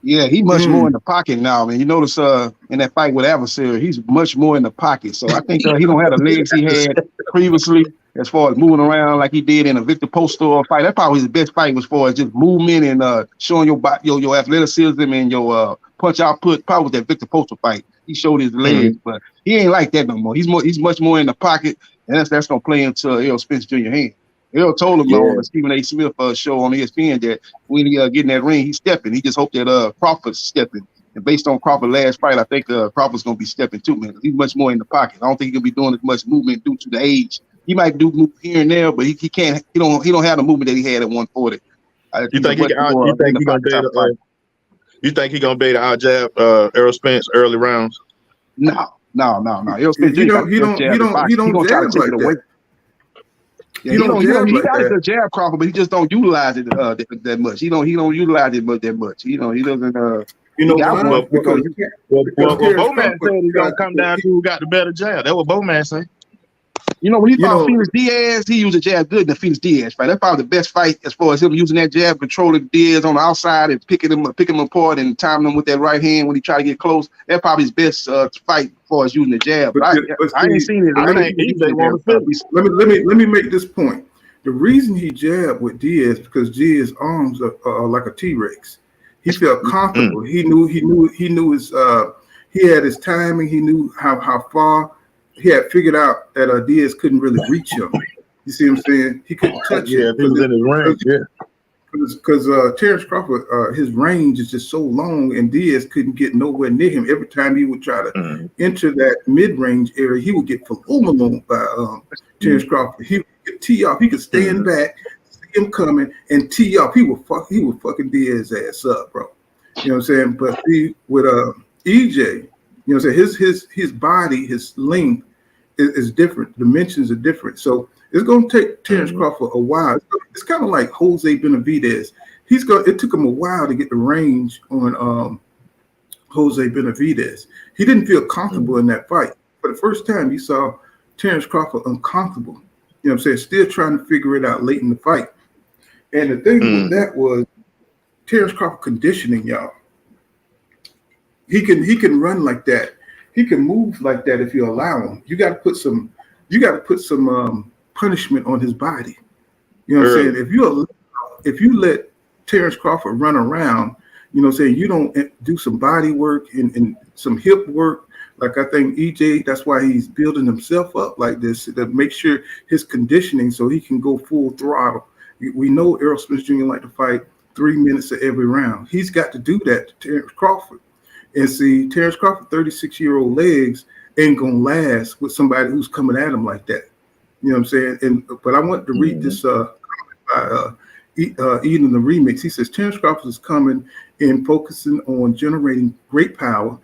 Yeah, he much more in the pocket now, man. You notice in that fight with Adversary, he's much more in the pocket. So I think he don't have the legs he had previously as far as moving around like he did in a Victor Postol fight. That's probably his best fight as far as just movement and showing your athleticism and your punch output. Probably with that Victor Postol fight, he showed his legs, but he ain't like that no more. He's much more in the pocket, and that's gonna play into Errol Spence Jr. hand. Errol told him on the Stephen A. Smith show on ESPN that when he get in that ring, he's stepping. He just hoped that Crawford's stepping. And based on Crawford's last fight, I think Crawford's going to be stepping too, man. He's much more in the pocket. I don't think he'll be doing as much movement due to the age. He might do move here and there, but he can't. He don't have the movement that he had at 140. You think
he gonna be able to out jab Errol Spence early rounds?
No. Errol Spence he don't try to take it away. Yeah, he got a good jab, Crawford, but he just don't utilize it that much. He don't utilize it that much. He doesn't.
Because Bowman said he's gonna come down to who got the better jab. That's what Bowman said.
You know, when he fought Felix Diaz, he used a jab good in the Felix Diaz fight. That's probably the best fight as far as him using that jab, controlling Diaz on the outside and picking him apart and timing him with that right hand when he tried to get close. That's probably his best fight as far as using the jab. But I ain't seen it.
Let me make this point. The reason he jabbed with Diaz because Diaz's arms are like a T-Rex. He felt comfortable. He knew his he had his timing. He knew how far. He had figured out that Diaz couldn't really reach him. You see what I'm saying? He couldn't touch him.
Yeah, if he was in his range,
Because Terrence Crawford, his range is just so long, and Diaz couldn't get nowhere near him. Every time he would try to enter that mid-range area, he would get phenomenal by Terrence Crawford. He would get tee off. He could stand back, see him coming, and tee off. He would fucking Diaz ass up, bro. You know what I'm saying? But with EJ. You know what I'm saying? His body, his length is different. Dimensions are different. So it's going to take Terrence Crawford a while. It's kind of like Jose Benavidez. It took him a while to get the range on Jose Benavidez. He didn't feel comfortable in that fight. For the first time, you saw Terrence Crawford uncomfortable. You know what I'm saying? Still trying to figure it out late in the fight. And the thing with that was Terrence Crawford conditioning, y'all. He can run like that. He can move like that if you allow him. You got to put some punishment on his body. You know what I'm saying? If you let Terrence Crawford run around, you know what I'm saying, you don't do some body work and some hip work. Like I think EJ, that's why he's building himself up like this to make sure his conditioning so he can go full throttle. We know Errol Spence Jr. like to fight 3 minutes of every round. He's got to do that to Terrence Crawford. And see, Terrence Crawford, 36-year-old legs ain't gonna last with somebody who's coming at him like that. You know what I'm saying? But I want to read this comment by Eden the Remix. He says Terrence Crawford is coming and focusing on generating great power,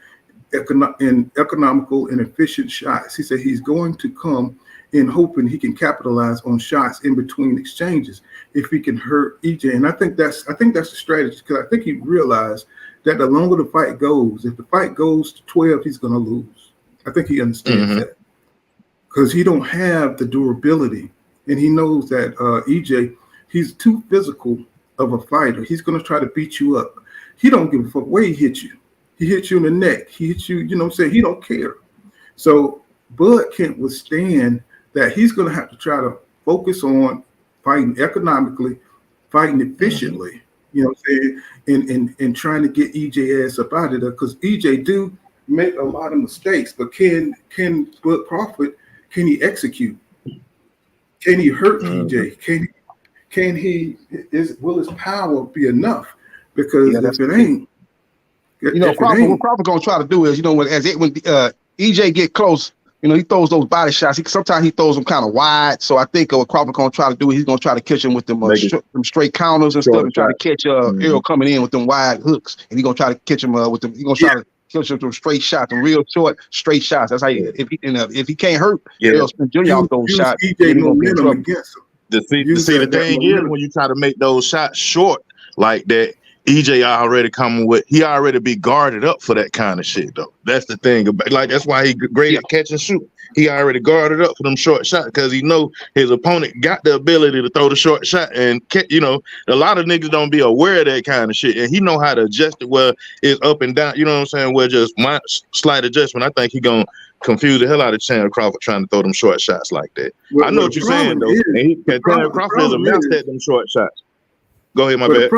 economical and efficient shots. He said he's going to come in hoping he can capitalize on shots in between exchanges if he can hurt EJ. And I think that's the strategy because I think he realized that the longer the fight goes, if the fight goes to 12, he's going to lose. I think he understands that because he don't have the durability, and he knows that EJ, he's too physical of a fighter. He's going to try to beat you up. He don't give a fuck where he hits you. He hits you in the neck. He hits you, you know what I'm saying? He don't care. So Bud can't withstand that. He's going to have to try to focus on fighting economically fighting efficiently. You know what I'm saying? And trying to get EJ ass up out of there, because EJ do make a lot of mistakes, but can Bud Crawford, can he execute? Can he hurt EJ? Can he will his power be enough? Because if it ain't,
what Crawford gonna try to do is, when EJ get close, he throws those body shots. Sometimes he throws them kind of wide. So I think what Crawford gonna try to do is he's gonna try to catch him with them straight counters and stuff, and try to catch Errol coming in with them wide hooks, and he's gonna try to catch him with them. He's gonna try to catch him with them straight shots, them real short straight shots. That's how if he can't hurt Errol Spence Jr. off those shots,
EJ momentum against him.
The thing is, when you try to make those shots short like that, EJ he already be guarded up for that kind of shit though. That's the thing about, that's why he great at catch and shoot. He already guarded up for them short shots because he know his opponent got the ability to throw the short shot, and a lot of niggas don't be aware of that kind of shit, and he know how to adjust it where it's up and down. You know what I'm saying? Where just one slight adjustment, I think he gonna confuse the hell out of Chandler Crawford trying to throw them short shots like that. I know what you're saying though. Chandler Crawford is a master at them short shots. Go ahead, my bad.
The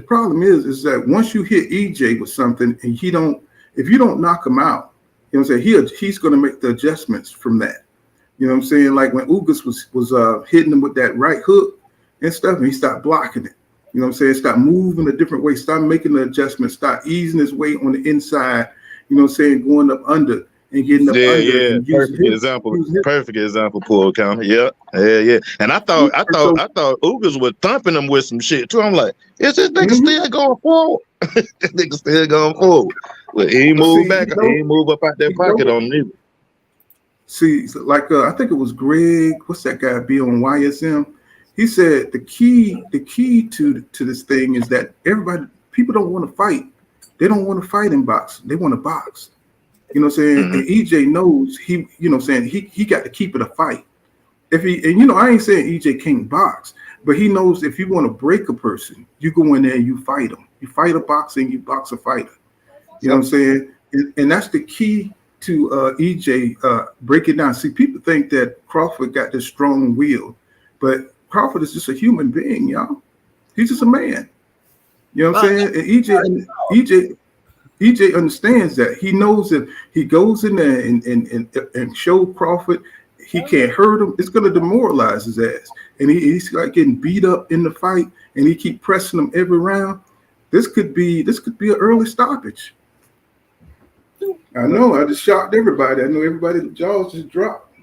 problem is that once you hit EJ with something and if you don't knock him out, you know what I'm saying, he's going to make the adjustments from that. You know what I'm saying? Like when Ugas was hitting him with that right hook and stuff, and he stopped blocking it. You know what I'm saying? Stop moving a different way. Stop making the adjustments. Stop easing his weight on the inside. You know what I'm saying? Going up under. And getting up under.
Perfect example, pull counter. Yeah. And I thought Ugas was thumping him with some shit too. I'm like, is this nigga still going forward? This nigga still going forward. Well, he ain't moved back. He ain't move up out that pocket on me.
See, like I think it was Greg. What's that guy? Be on YSM. He said the key to this thing is that people don't want to fight. They don't want to fight in box. They want to box. You know what I'm saying? Mm-hmm. And EJ knows he got to keep it a fight. I ain't saying EJ can't box, but he knows if you want to break a person, you go in there and you fight them. You fight a boxer and you box a fighter. You know what I'm saying? And that's the key to EJ breaking down. See, people think that Crawford got this strong will, but Crawford is just a human being, y'all. He's just a man. You know what I'm saying? And EJ understands that. He knows that he goes in there and show Crawford he can't hurt him, it's going to demoralize his ass. And he's like getting beat up in the fight, and he keep pressing him every round. This could be an early stoppage. I know. I just shocked everybody. I know everybody's jaws just dropped.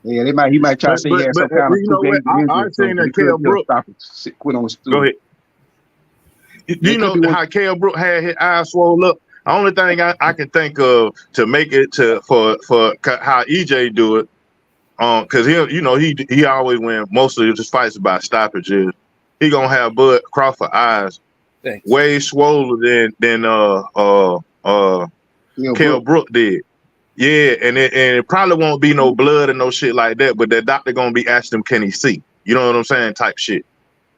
Yeah, he might try to say he had some kind of two-game injury.
I've seen that Kell Brook
quit on the stool.
Go ahead. You know how Kell Brook had his eyes swollen up? The only thing I can think of to make it for how EJ do it, because he always win most of his fights by stoppages. He gonna have Bud Crawford eyes way swollen than Kell Brook did. Yeah, and it probably won't be no blood and no shit like that, but the doctor gonna be asking him, can he see? You know what I'm saying? Type shit.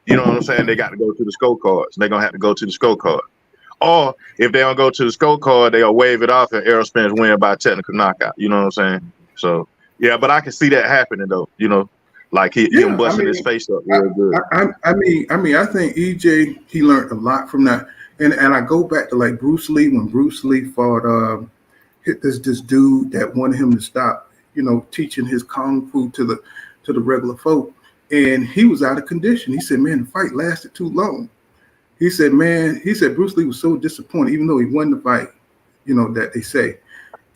You know what I'm saying? They got to go to the scorecards. They're gonna have to go to the scorecard. Or if they don't go to the scorecard, they'll wave it off and Errol Spence win by technical knockout. You know what I'm saying? So yeah, but I can see that happening though. You know, like him busting his face up real good.
I think EJ, he learned a lot from that. And I go back to like Bruce Lee, when Bruce Lee fought hit this dude that wanted him to stop, teaching his kung fu to the regular folk. And he was out of condition. He said, man, the fight lasted too long. He said Bruce Lee was so disappointed, even though he won the fight, that they say.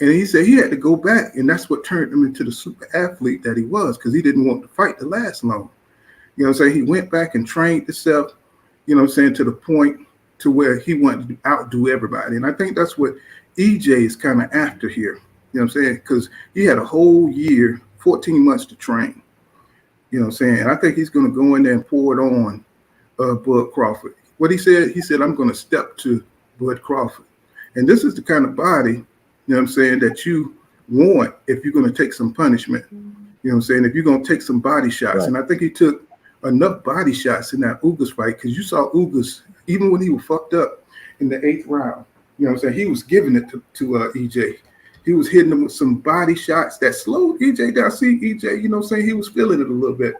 And he said he had to go back, and that's what turned him into the super athlete that he was, because he didn't want the fight to last long. You know what I'm saying? He went back and trained himself, to the point to where he wanted to outdo everybody. And I think that's what EJ is kind of after here. You know what I'm saying? Because he had a whole year, 14 months to train. You know what I'm saying? And I think he's going to go in there and pour it on Bud Crawford. What he said, I'm going to step to Bud Crawford. And this is the kind of body, that you want if you're going to take some punishment. You know what I'm saying? If you're going to take some body shots. Right. And I think he took enough body shots in that Ugas fight, because you saw Ugas, even when he was fucked up in the 8th round, he was giving it to EJ. He was hitting him with some body shots that slowed EJ down. See, EJ, he was feeling it a little bit.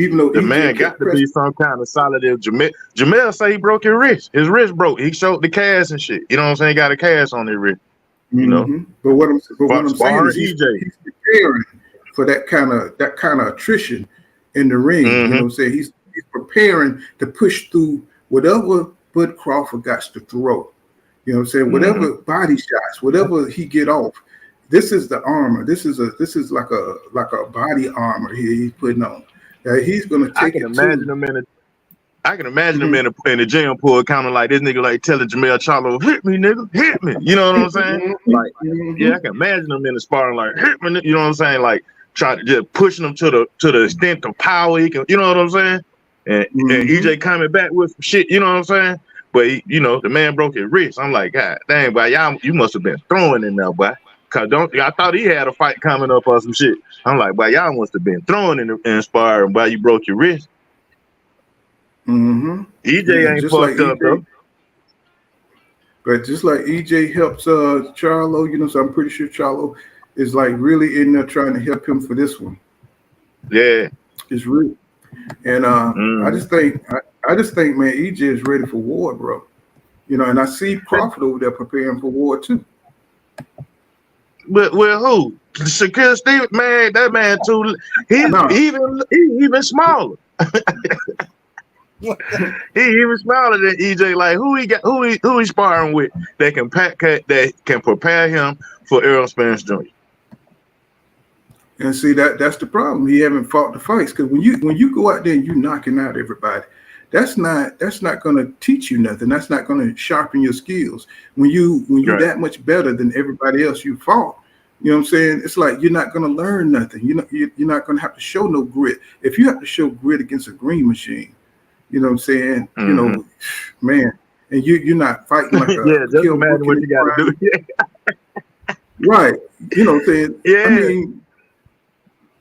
Even though
the man got to be some kind of solid. Jamel say he broke his wrist. His wrist broke. He showed the cast and shit. You know what I'm saying? He got a cast on his wrist. You know.
But what I'm saying is he's preparing for that kind of attrition in the ring. You know what I'm saying? He's preparing to push through whatever Bud Crawford got to throw. You know what I'm saying? Whatever body shots, whatever he get off. This is the armor. This is like a body armor here he's putting on. He's gonna take it.
I can imagine him in the gym pool, kind of like this nigga, like telling Jamel Charlo, "Hit me, nigga, hit me." You know what I'm saying? Like, yeah, I can imagine him in the sparring, like, "Hit me," you know what I'm saying? Like, trying to just pushing him to the extent of power he can. You know what I'm saying? And EJ coming back with some shit. You know what I'm saying? But the man broke his wrist. I'm like, God dang, boy, you must have been throwing in there, boy. Cause I thought he had a fight coming up or some shit. I'm like, boy, y'all must have been throwing in sparring, boy. You broke your wrist. EJ ain't fucked up though.
But just like EJ helps Charlo, so I'm pretty sure Charlo is like really in there trying to help him for this one.
Yeah,
it's real. And I just think, man, EJ is ready for war, bro. And I see Crawford over there preparing for war too.
But who? Shaquille Stevens, man, that man too. He's even smaller. He even smaller than EJ. Like who he sparring with that can prepare him for Errol Spence Jr.
And see that's the problem. He haven't fought the fights because when you go out there and you knocking out everybody, that's not going to teach you nothing. That's not going to sharpen your skills. When you're that much better than everybody else you fought, you know what I'm saying? It's like you're not going to learn nothing. You're not going to have to show no grit. If you have to show grit against a green machine, you know what I'm saying? Man, and you're not fighting like a
just imagine what you got to do.
Right. You know what I'm saying?
Yeah.
I mean,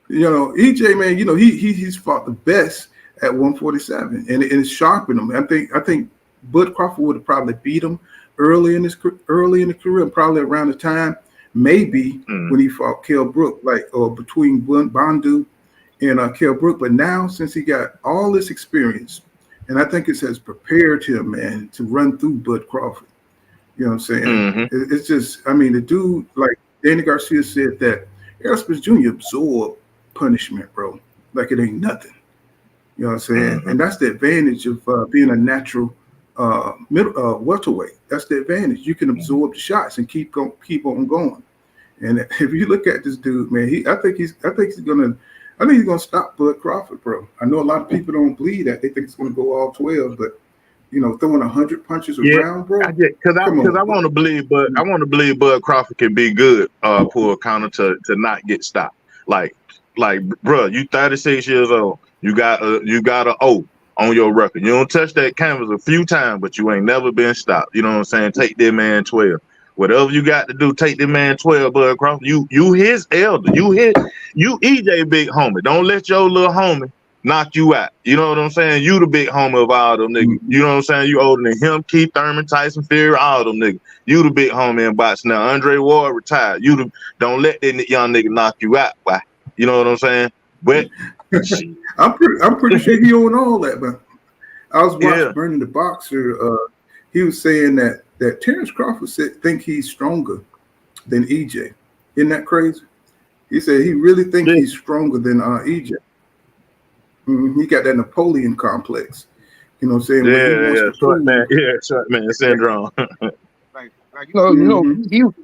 EJ, man, he's fought the best at 147, and it's sharpened him. I think Bud Crawford would have probably beat him early in the career, probably around the time maybe when he fought Kell Brook, or between Bondu and Kell Brook. But now, since he got all this experience, and I think it has prepared him, man, to run through Bud Crawford. You know what I'm saying? It's just, the dude, like Danny Garcia said, that Errol Spence Jr. absorbed punishment, bro, like it ain't nothing. You know what I'm saying? And that's the advantage of being a natural welterweight. That's the advantage. You can absorb the shots and keep on going. And if you look at this dude, man, I think he's gonna stop Bud Crawford, bro. I know a lot of people don't believe that. They think it's gonna go all 12, but throwing 100 punches around, bro.
Because I want to believe, but I want to believe Bud Crawford can be good for a counter to not get stopped. Like, bro, you 36 years old. You got a O on your record. You don't touch that canvas a few times, but you ain't never been stopped. You know what I'm saying? Take that man 12. Whatever you got to do, take that man 12, Bud Crawford. You his elder. You EJ big homie. Don't let your little homie knock you out. You know what I'm saying? You the big homie of all them niggas. You know what I'm saying? You older than him, Keith Thurman, Tyson Fury, all them niggas. You the big homie in boxing now. Andre Ward retired. Don't let that young nigga knock you out. Why? You know what I'm saying? But
I'm pretty sure he owned all that, but I was watching Bernie the Boxer. He was saying that Terrence Crawford think he's stronger than EJ. Isn't that crazy? He said he really thinks he's stronger than EJ. He got that Napoleon complex. You know what I'm saying?
Short man syndrome.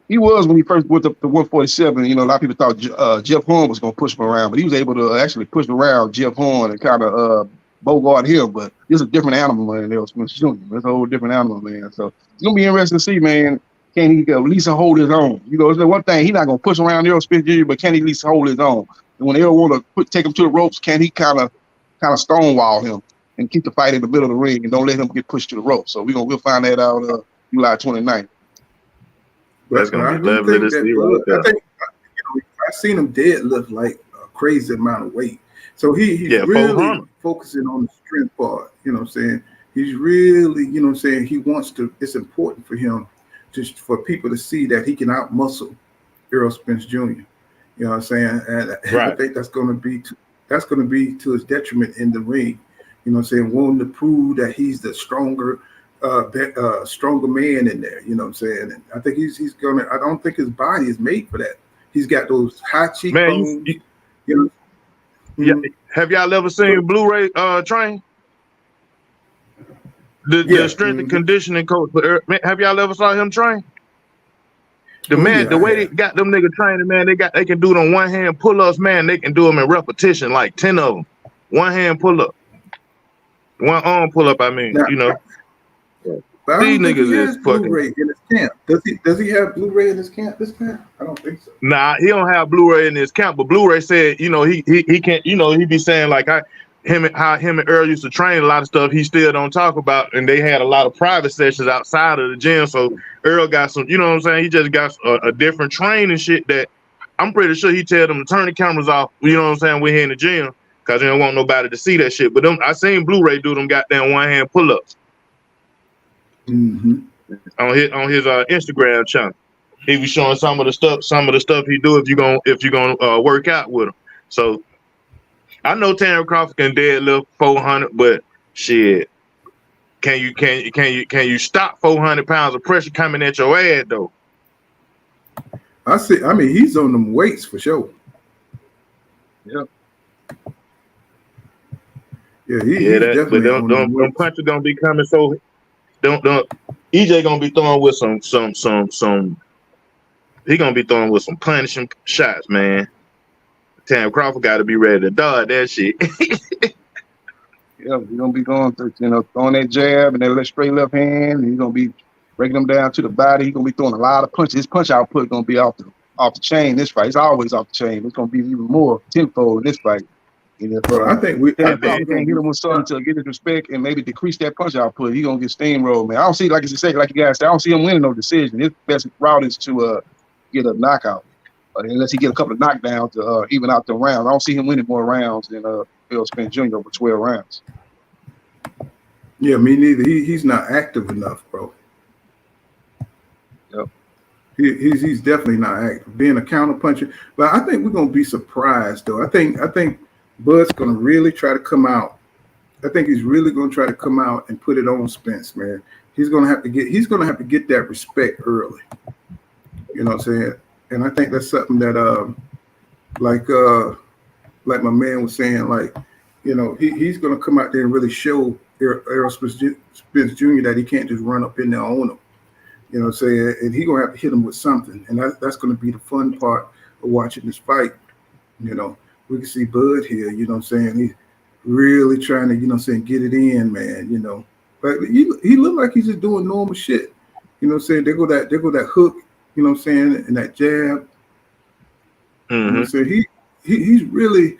He was when he first went up to 147. A lot of people thought Jeff Horn was going to push him around, but he was able to actually push around Jeff Horn and kind of bogart him. But it's a different animal than Errol Spence Jr. It's a whole different animal, man. So it's going to be interesting to see, man. Can he at least hold his own? It's the one thing, he's not going to push around Errol Spence Jr., but can he at least hold his own? And when Errol want to take him to the ropes, can he kind of stonewall him and keep the fight in the middle of the ring and don't let him get pushed to the ropes? So we'll find that out July 29th.
That's gonna be lovely to see.
I think I've seen him deadlift like a crazy amount of weight. So he's really focusing on the strength part. You know what I'm saying? He's really, you know what I'm saying, he wants to. It's important for him just for people to see that he can outmuscle Errol Spence Jr. You know what I'm saying? And I think that's going to be that's going to be to his detriment in the ring. You know what I'm saying? Wanting to prove that he's the stronger man in there. You know what I'm saying? And I think he's gonna. I don't think his body is made for that. He's got those high cheekbones.
Man,
you know.
Yeah. Have y'all ever seen Blu-ray train? The strength and conditioning coach. Have y'all ever saw him train? The way they got them niggas training, man, they can do it on one hand pull-ups, man. They can do them in repetition, like 10 of them. One hand pull-up, one arm pull-up. I mean,
now,
you know.
But
These niggas is fucking.
Blu-ray in his camp. Does he have Blu-ray in his camp? This camp? I don't think so.
Nah, he don't have Blu-ray in his camp. But Blu-ray said, you know, he can't. You know, he be saying like him and Earl used to train a lot of stuff he still don't talk about, and they had a lot of private sessions outside of the gym. So Earl got some, you know what I'm saying? He just got a different training shit that I'm pretty sure he tell them to turn the cameras off. You know what I'm saying? We're here in the gym because they don't want nobody to see that shit. But I seen Blu-ray do them goddamn one hand pull-ups.
Mm-hmm.
On his Instagram channel, he was showing some of the stuff he do if you gonna work out with him. So I know Terrence Crawford can deadlift 400, but shit, can you stop 400 pounds of pressure coming at your ass though?
I see. I mean, he's on them weights for sure.
Yep.
Yeah, he's definitely
but
on
them punches gonna be coming so. Don't EJ gonna be throwing with some he gonna be throwing with some punishing shots, man. Terrence Crawford got to be ready to dodge that shit.
Yeah, he's gonna be going through, throwing that jab and that straight left hand, and he's gonna be breaking them down to the body. He's gonna be throwing a lot of punches. His punch output gonna be off the chain this fight. It's always off the chain. It's gonna be even more tenfold in this fight.
Bro, I think
can't hit him with something to get his respect and maybe decrease that punch output. He's gonna get steamrolled, man. I don't see, like you guys said, I don't see him winning no decision. His best route is to get a knockout, unless he get a couple of knockdowns to even out the round. I don't see him winning more rounds than Errol Spence Jr. over 12 rounds.
Yeah, me neither. He's not active enough, bro.
Yep.
He's definitely not active. Being a counter puncher, but I think we're gonna be surprised though. I think Bud's gonna really try to come out. I think he's really gonna try to come out and put it on Spence, man. He's gonna have to get that respect early. You know what I'm saying? And I think that's something that like my man was saying, like, he's gonna come out there and really show Errol Spence Jr. that he can't just run up in there on him. You know what I'm saying? And he's gonna have to hit him with something. And that's gonna be the fun part of watching this fight. We can see Bud here, you know what I'm saying? He's really trying to, get it in, man, But he looked like he's just doing normal shit. You know what I'm saying? They go that hook, you know what I'm saying, and that jab.
Mm-hmm.
You know what I'm saying? He's really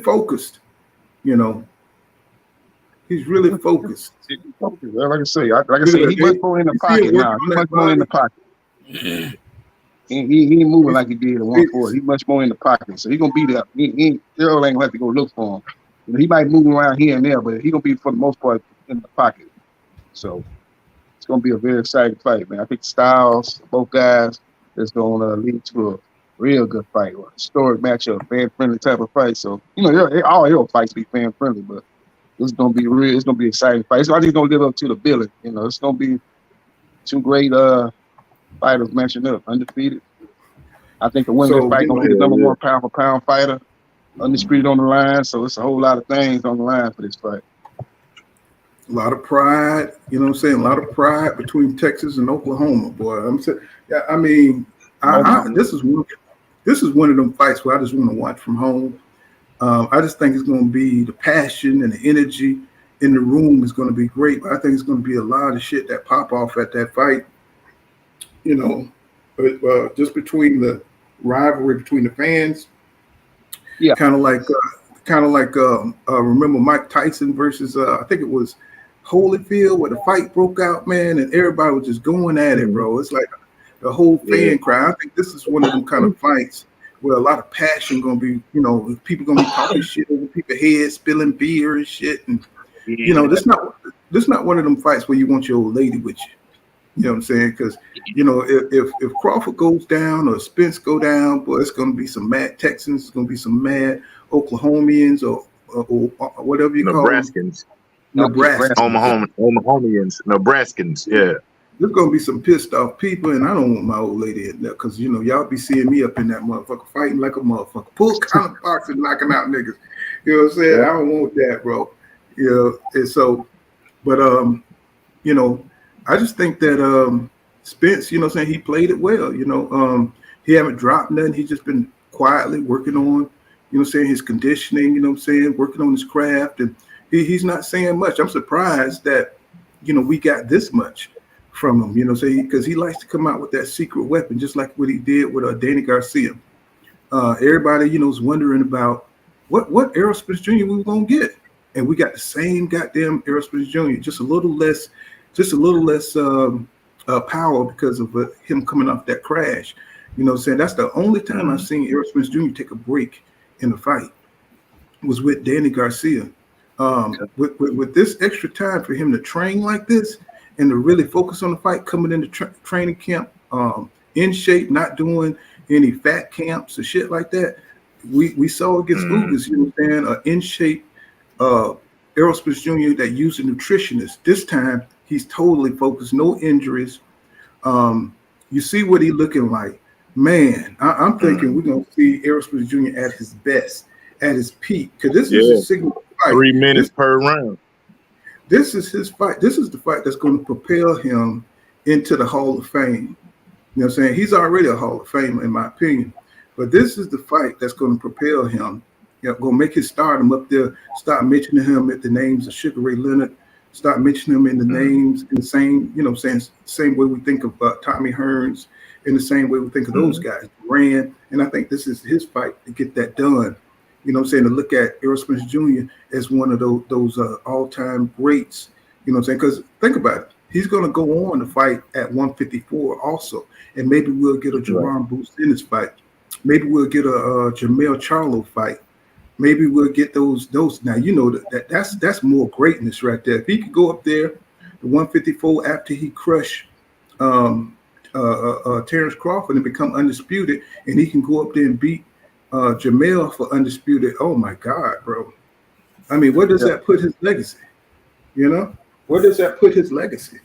focused, He's really focused.
Like I say, he much more in the pocket now. He's much more in the pocket. He ain't moving like he did at 140. He's much more in the pocket, so he's gonna be there. Errol ain't gonna have to go look for him. He might move around here and there, but he's gonna be for the most part in the pocket. So it's gonna be a very exciting fight, man. I think the styles, both guys, is gonna lead to a real good fight, or a historic matchup, fan-friendly type of fight. So all Errol fights be fan-friendly, but it's gonna be real. It's gonna be an exciting fight. So I think it's gonna live up to the billing. It's gonna be two great fighters matching up, undefeated. I think the winner of this fight gonna be the number one pound for pound fighter, undisputed on the line. So it's a whole lot of things on the line for this fight.
A lot of pride, you know what I'm saying? A lot of pride between Texas and Oklahoma, boy. I'm saying, yeah. I mean, this is one of them fights where I just want to watch from home. I just think it's going to be the passion and the energy in the room is going to be great. But I think it's going to be a lot of shit that pop off at that fight. Just between the rivalry between the fans,
yeah,
kind of like remember Mike Tyson versus I think it was Holyfield, where the fight broke out, man, and everybody was just going at it, bro. It's like the whole fan crowd. I think this is one of them kind of fights where a lot of passion gonna be, people gonna be talking shit over people's heads, spilling beer and shit, and this not one of them fights where you want your old lady with you. You know what I'm saying? Because if Crawford goes down or Spence go down, boy, it's going to be some mad Texans. It's going to be some mad Oklahomians or whatever you call them. Nebraskans.
Nebraskans. Yeah.
There's going to be some pissed off people, and I don't want my old lady in there because, y'all be seeing me up in that motherfucker fighting like a motherfucker. Full kind of boxing, knocking out niggas. You know what I'm saying? Yeah. I don't want that, bro. And so, but, I just think that Spence, he played it well. He haven't dropped nothing. He's just been quietly working on, his conditioning, working on his craft. And he's not saying much. I'm surprised that, we got this much from him, because he likes to come out with that secret weapon, just like what he did with Danny Garcia. Everybody, is wondering about what Errol Spence Jr. we were going to get. And we got the same goddamn Errol Spence Jr., just a little less power because of him coming off that crash. That's the only time I've seen Errol Spence Jr. take a break in a fight was with Danny Garcia. With this extra time for him to train like this and to really focus on the fight, coming into training camp in shape, not doing any fat camps or shit like that. We saw against Ugas, an in shape Errol Spence Jr. that used a nutritionist. This time he's totally focused, no injuries. You see what he's looking like. Man, I'm thinking we're going to see Errol Spence Jr. at his best, at his peak. Because this is a signal fight.
3 minutes per round.
This is his fight. This is the fight that's going to propel him into the Hall of Fame. You know what I'm saying? He's already a Hall of Famer, in my opinion. But this is the fight that's going to propel him. Going to make his stardom up there. Start mentioning him at the names of Sugar Ray Leonard. Start mentioning him in the names in the same, same way we think of Tommy Hearns, in the same way we think of those guys, Adrien. And I think this is his fight to get that done. To look at Errol Spence Jr. as one of those all-time greats. Because think about it. He's going to go on to fight at 154 also. And maybe we'll get a Jerron Boots in his fight. Maybe we'll get a Jamel Charlo fight. Maybe we'll get those. Now, that's more greatness right there. If he could go up there, the 154, after he crushed Terrence Crawford and become undisputed, and he can go up there and beat Jamel for undisputed. Oh my God, bro! I mean, where does that put his legacy? Where does that put his legacy?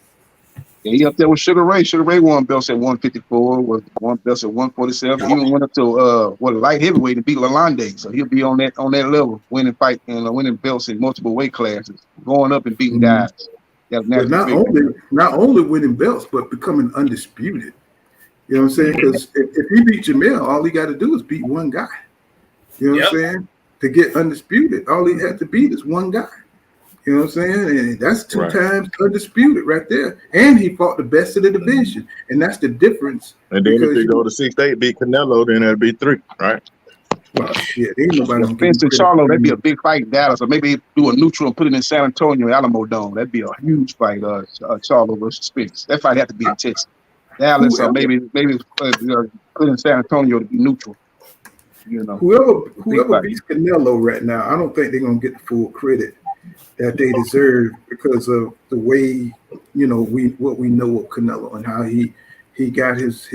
Yeah, he up there with Sugar Ray. Sugar Ray won belts at 154, won belts at 147. He even went up to light heavyweight and beat Lalonde. So he'll be on that level, winning fight and winning belts in multiple weight classes, going up and beating guys.
But not only winning belts, but becoming undisputed. You know what I'm saying? Because if he beat Jamel, all he got to do is beat one guy. You know what I'm saying? To get undisputed, all he had to beat is one guy. You know what I'm saying? And that's two times undisputed right there. And he fought the best of the division. And that's the difference.
And then if they go to 6-8, beat Canelo, then that'd be 3, right?
Well, shit. Ain't nobody
Spence and Charlo, that'd be a big fight in Dallas. Or maybe do a neutral and put it in San Antonio, Alamo Dome. That'd be a huge fight, Charlo versus Spence. That fight had to be in Texas. Dallas, or maybe put in San Antonio to be neutral.
Whoever beats Canelo right now, I don't think they're going to get the full credit that they deserve because of the way, what we know of Canelo and how he got his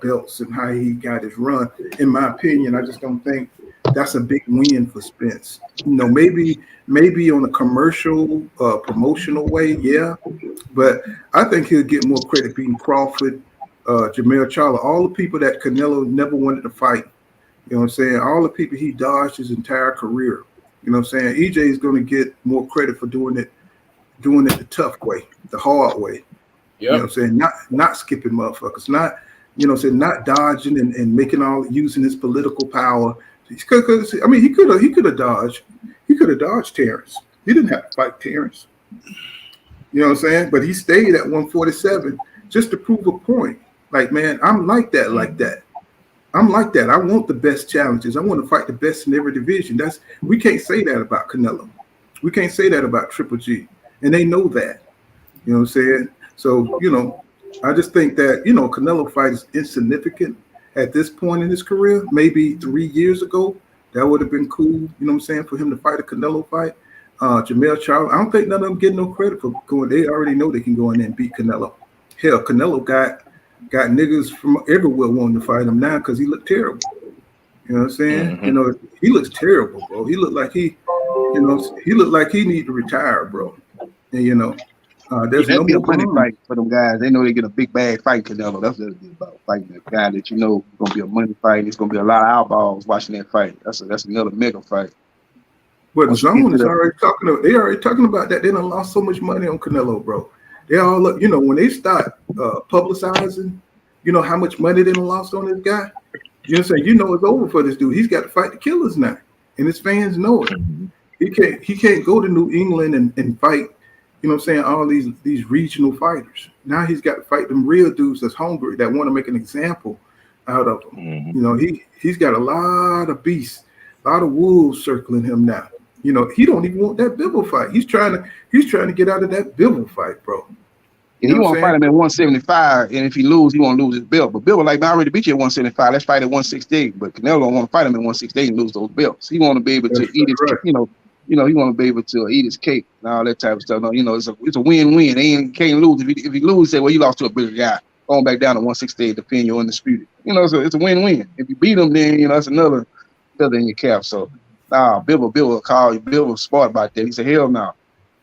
belts and how he got his run. In my opinion, I just don't think that's a big win for Spence. Maybe on a commercial, promotional way, yeah. But I think he'll get more credit beating Crawford, Jamel Charlo, all the people that Canelo never wanted to fight. You know what I'm saying? All the people he dodged his entire career. You know what I'm saying? EJ is going to get more credit for doing it the tough way, the hard way. Yep. You know what I'm saying? Not skipping motherfuckers, not, not dodging and using his political power. Because I mean, he could have dodged Terrence. He didn't have to fight Terrence. You know what I'm saying? But he stayed at 147 just to prove a point. Like, man, I'm like that. I'm like that. I want the best challenges. I want to fight the best in every division. We can't say that about Canelo. We can't say that about Triple G. And they know that. You know what I'm saying? So, I just think that, Canelo fight is insignificant at this point in his career. Maybe 3 years ago, that would have been cool, you know what I'm saying, for him to fight a Canelo fight. Jamel Charlo, I don't think none of them get no credit for going. They already know they can go in there and beat Canelo Hell, Canelo got niggas from everywhere wanting to fight him now because he looked terrible. You know what I'm saying?
Mm-hmm.
You know, he looks terrible, bro. He looked like he need to retire, bro. And you know, there's
that'd
no
be a
more
money
balloon.
fight for them guys. They know they get a big bag fight Canelo. That's what it's about, fighting that guy that you know is gonna be a money fight. It's gonna be a lot of eyeballs watching that fight. That's another mega fight.
But Zone is already talking about that. They done lost so much money on Canelo, bro. They all look, you know, when they start publicizing, you know, how much money they done lost on this guy. You know what I'm saying? You know it's over for this dude. He's got to fight the killers now. And his fans know it. He can't go to New England and fight, you know what I'm saying, all these regional fighters. Now he's got to fight them real dudes that's hungry, that want to make an example out of him.
Mm-hmm.
You know, he's got a lot of beasts, a lot of wolves circling him now. You know, he don't even want that Bivol fight. He's trying to get out of that Bivol fight, bro.
And he want to fight him at 175, and if he lose, he won't lose his belt. But Bivol, like, man, I already beat you at 175. Let's fight at 168. But Canelo don't want to fight him at 168 and lose those belts. He want to be able to eat his, you know, he want to be able to eat his cake and all that type of stuff. No, you know, it's a win-win. He can't lose. If he lose, say, well, you lost to a bigger guy. Going back down to 168, defend your undisputed. You know, it's a win-win. If you beat him, then you know that's another feather in your cap. So, Bivol call you. Bivol smart about that. He said, hell no.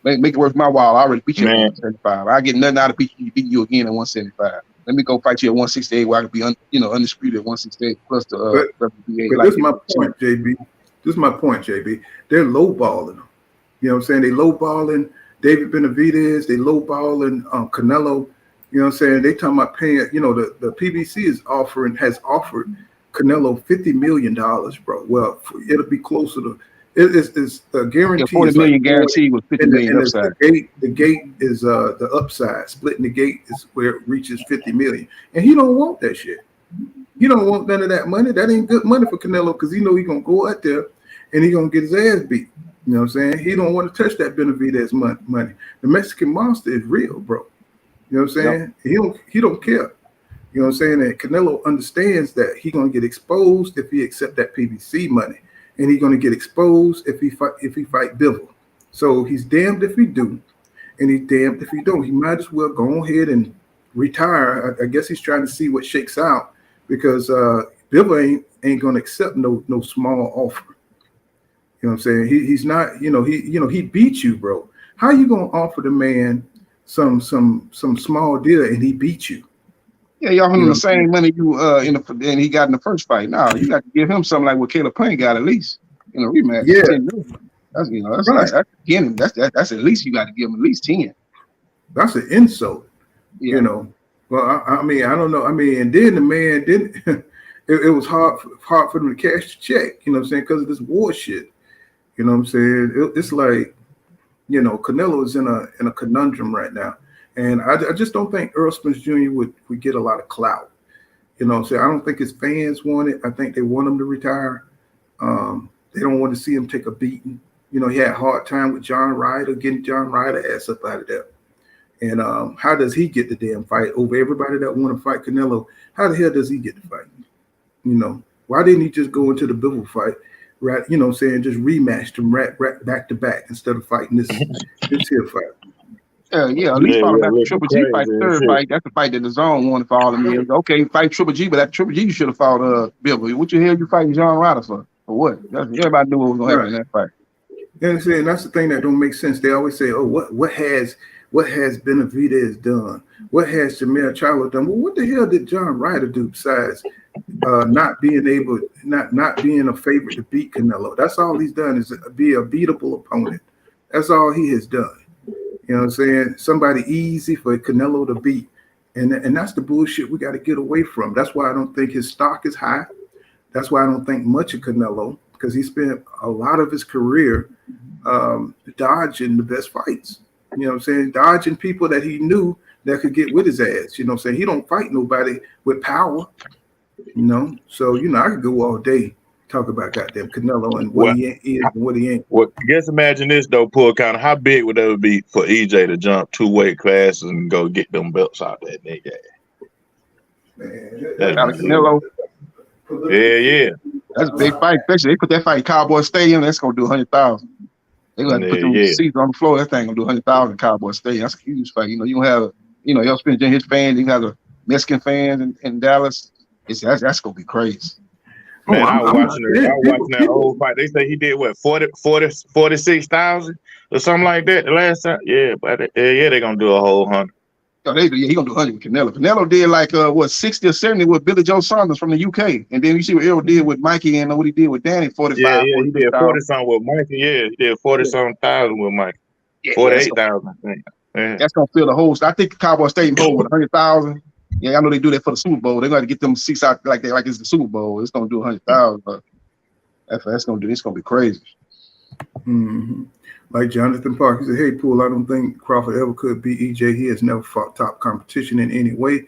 Make it worth my while. I already beat you at 175. I get nothing out of beat you again at 175. Let me go fight you at 168 where I can be undisputed at 168 plus the
but this is my point, JB. This is my point, JB. They're lowballing them. You know what I'm saying? They lowballing David Benavidez. They lowballing Canelo. You know what I'm saying? They talking about paying. You know, the PBC has offered Canelo $50 million, bro. Well, it'll be closer to. It's a guarantee.
40 million guarantee with 50 million upside.
The gate is the upside. Splitting the gate is where it reaches 50 million. And he don't want that shit. He don't want none of that money. That ain't good money for Canelo because he know he's gonna go out there and he's gonna get his ass beat. You know what I'm saying? He don't want to touch that Benavidez money. The Mexican monster is real, bro. You know what I'm saying? Yep. He don't care. You know what I'm saying? And Canelo understands that he's gonna get exposed if he accept that PBC money. And he's going to get exposed if he fight Bivol. So he's damned if he do, and he's damned if he don't. He might as well go ahead and retire. I guess he's trying to see what shakes out because Bivol ain't going to accept no small offer. You know what I'm saying? He's not. He beat you, bro. How you going to offer the man some small deal and he beat you?
Yeah, y'all him the same money you and he got in the first fight. No, you got to give him something like what Caleb Payne got at least in a rematch.
Yeah,
that's at least you got to give him at least 10.
That's an insult.
Yeah.
You know. Well, I mean, I don't know. I mean, and then the man didn't. It was hard for them to cash the check. You know what I'm saying? Because of this war shit. You know what I'm saying? It's like, you know, Canelo is in a conundrum right now. And I just don't think Errol Spence Jr. would get a lot of clout. You know what I'm saying? I don't think his fans want it. I think they want him to retire. They don't want to see him take a beating. You know, he had a hard time with John Ryder, getting John Ryder ass up out of there. And how does he get the damn fight over everybody that want to fight Canelo? How the hell does he get the fight? You know, why didn't he just go into the Bivol fight, right? You know what I'm saying? Just rematch them right back to back instead of fighting this here fight.
At least follow back to Triple G fight, the third fight. That's the fight that the Zone wanted for all the years. Okay, fight Triple G, but that Triple G you should have fought Bivol. What the hell you fighting John Ryder for? For what? Everybody knew what was going to happen in that fight.
You know what I'm saying? That's the thing that don't make sense. They always say, "Oh, what has Benavidez done? What has Jamel Charlo done?" Well, what the hell did John Ryder do besides not being a favorite to beat Canelo? That's all he's done is be a beatable opponent. That's all he has done. You know what I'm saying? Somebody easy for Canelo to beat. And that's the bullshit we got to get away from. That's why I don't think his stock is high. That's why I don't think much of Canelo, because he spent a lot of his career dodging the best fights. You know what I'm saying? Dodging people that he knew that could get with his ass. You know what I'm saying? He don't fight nobody with power. You know? So, you know, I could go all day talk about goddamn Canelo and what he is and what he ain't.
Well, I guess imagine this though, Paul. Kind of how big would that be for EJ to jump 2 weight classes and go get them belts out that nigga?
Man,
out of Canelo.
Yeah.
That's a big fight. Especially they put that fight in Cowboy Stadium. That's gonna do 100,000. They gonna put them seats on the floor. That thing gonna do 100,000 in Cowboy Stadium. That's a huge fight. You know, you don't you know, Errol Spence and his fans, he got the Mexican fans in Dallas. That's gonna be crazy.
Man, I was watching that old fight. They say he did what 46,000 or something like that the last time. Yeah, but they're gonna do a whole 100.
Oh, he gonna do 100 with Canelo. Canelo did like 60 or 70 with Billy Joe Saunders from the UK, and then you see what Errol did with Mikey and what he did with Danny. 45.
Yeah, he did 40 something with Mikey. Yeah, he did 40 something thousand with Mikey. 48,000, I think. Yeah.
That's gonna fill the whole. I think Cowboy Stadium hold with 100,000. Yeah, I know they do that for the Super Bowl. They're gonna get them seats out like it's the Super Bowl. It's gonna do 100,000, but it's gonna be crazy.
Mm-hmm. Like Jonathan Park, he said, "Hey, Poole, I don't think Crawford ever could beat EJ. He has never fought top competition in any way